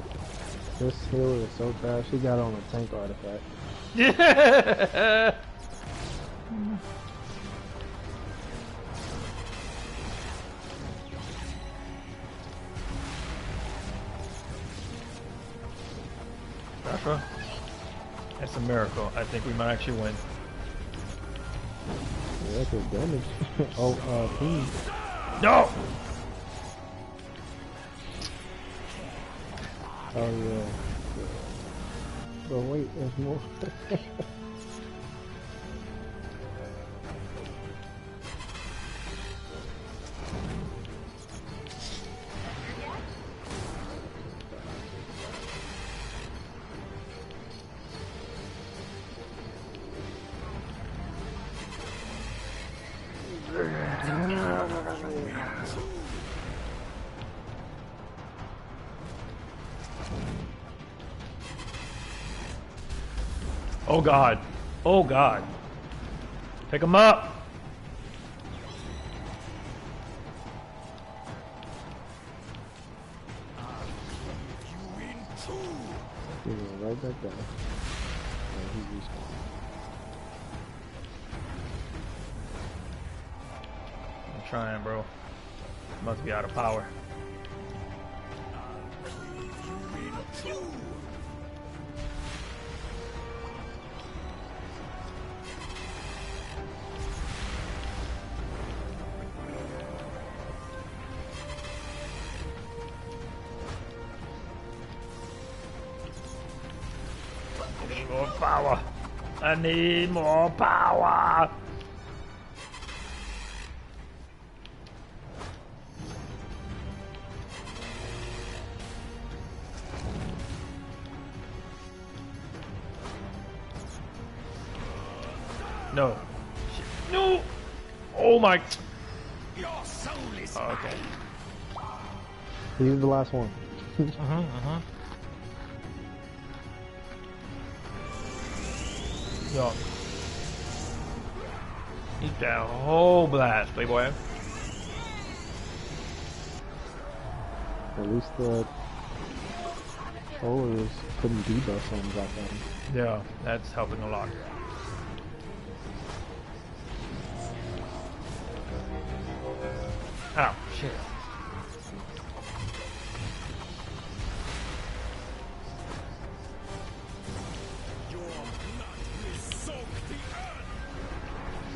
this healer is so fast. She got on a tank artifact. That's a miracle. I think we might actually win. Yeah, that's good damage. Oh, team. No! Oh, yeah. But wait, there's more. Oh god. Oh god. Pick him up. Right back there. I'm trying, bro. Must be out of power. More power. I need more power. No. Shit. No. Oh my. Your soul is okay. He's the last one. Yo. Eat that whole blast, playboy. At least the followers couldn't debuff on Black Adam. Yeah, that's helping a lot. Ow, shit.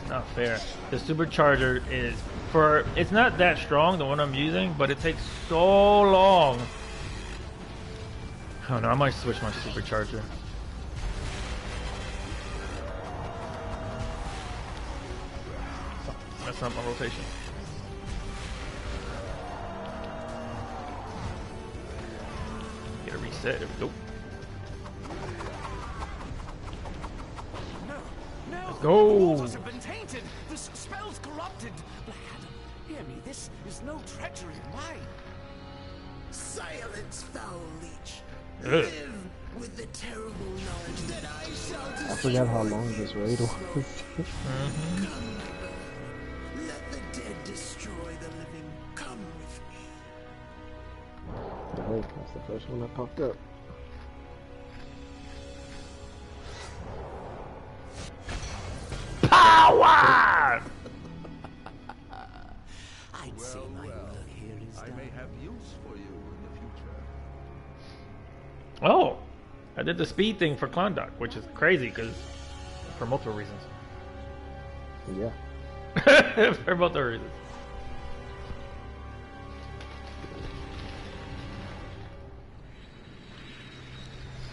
Not fair. The supercharger is it's not that strong, the one I'm using, but it takes so long. Oh no, I might switch my supercharger. That's not my rotation. Get a reset. There we go. Let's go. Waters have been tainted. The spell's corrupted. Black Adam, hear me. This is no treachery of mine. Silence, foul leech. Ugh. Live with the terrible knowledge that I shall destroy. I forgot how long this raid was. Come, let the dead destroy the living. Come with me. Hey, that's the first one that popped up. Power! I'd say my work here is done. I may have use for you in the future. Oh, I did the speed thing for Klondike, which is crazy because for multiple reasons. Yeah. For multiple reasons.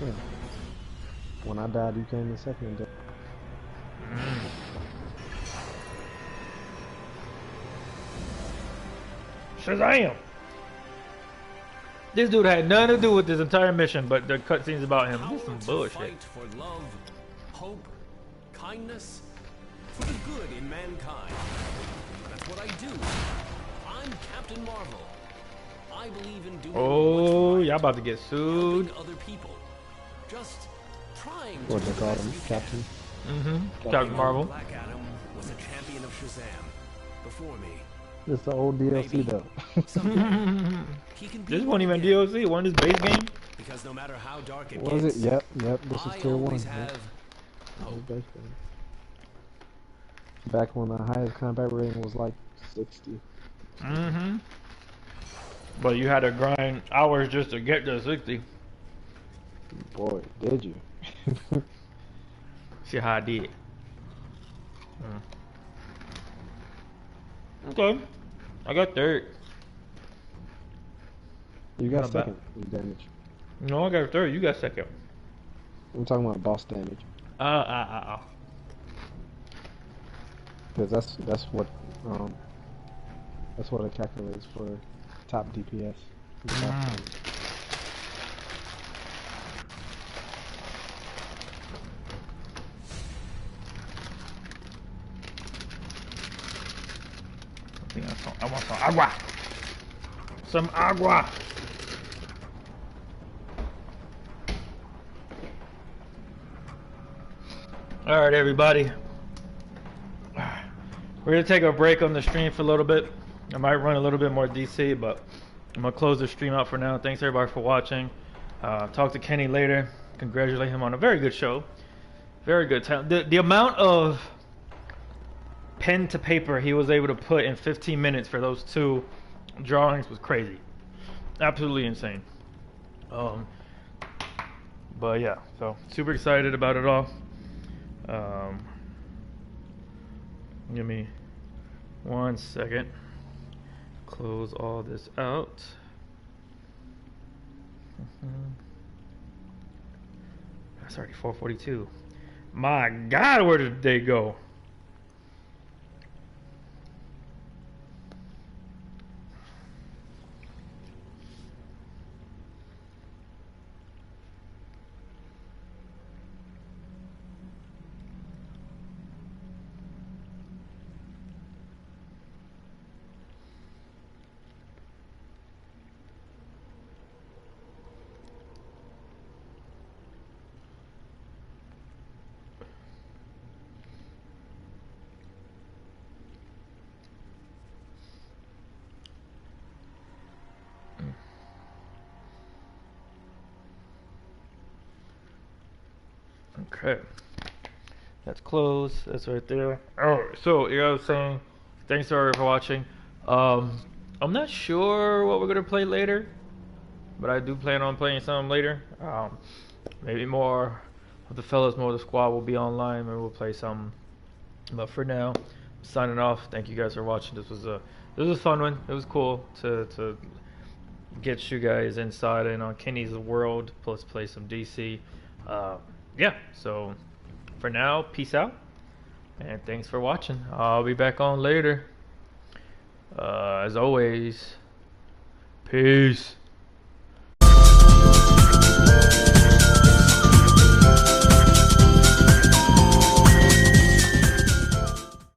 Yeah. When I died, you came in second. Shazam! This dude had nothing to do with this entire mission, but the cutscenes about him. This is some bullshit. Fight for love, hope, kindness, for the good in mankind. That's what I do. I'm Captain Marvel. I believe in doing y'all about to get sued. other people. Just trying what they call him, Captain. Captain Marvel. Black Adam was a champion of Shazam before me. It's the old DLC though. This wasn't even DLC. It wasn't his base game. Because no matter how dark it was gets, it? Yep. This is tier 1. Hope. Back when the highest combat rating was like 60. But you had to grind hours just to get to 60. Boy, did you? See how I did. Okay. I got third. You got second with damage. No, I got third. You got second. I'm talking about boss damage. Because that's what it calculates for top DPS. I want some agua. Some agua. All right, everybody. We're gonna take a break on the stream for a little bit. I might run a little bit more DC, but I'm gonna close the stream out for now. Thanks everybody for watching. Talk to Kenny later. Congratulate him on a very good show. Very good talent. The amount of pen to paper he was able to put in 15 minutes for those 2 drawings was crazy. Absolutely insane. But yeah, so super excited about it all. Give me 1 second. Close all this out. That's already 4:42. My God, where did they go? Okay, that's closed. That's right there. Oh, so you know what I'm saying? Thanks everybody for watching. I'm not sure what we're gonna play later, but I do plan on playing something later. Maybe more of the fellas, more of the squad will be online. Maybe we'll play something. But for now, I'm signing off. Thank you guys for watching. This was a fun one. It was cool to get you guys inside and on Kenny's world, plus play some DC. Yeah, so for now, peace out, and thanks for watching. I'll be back on later. As always, peace.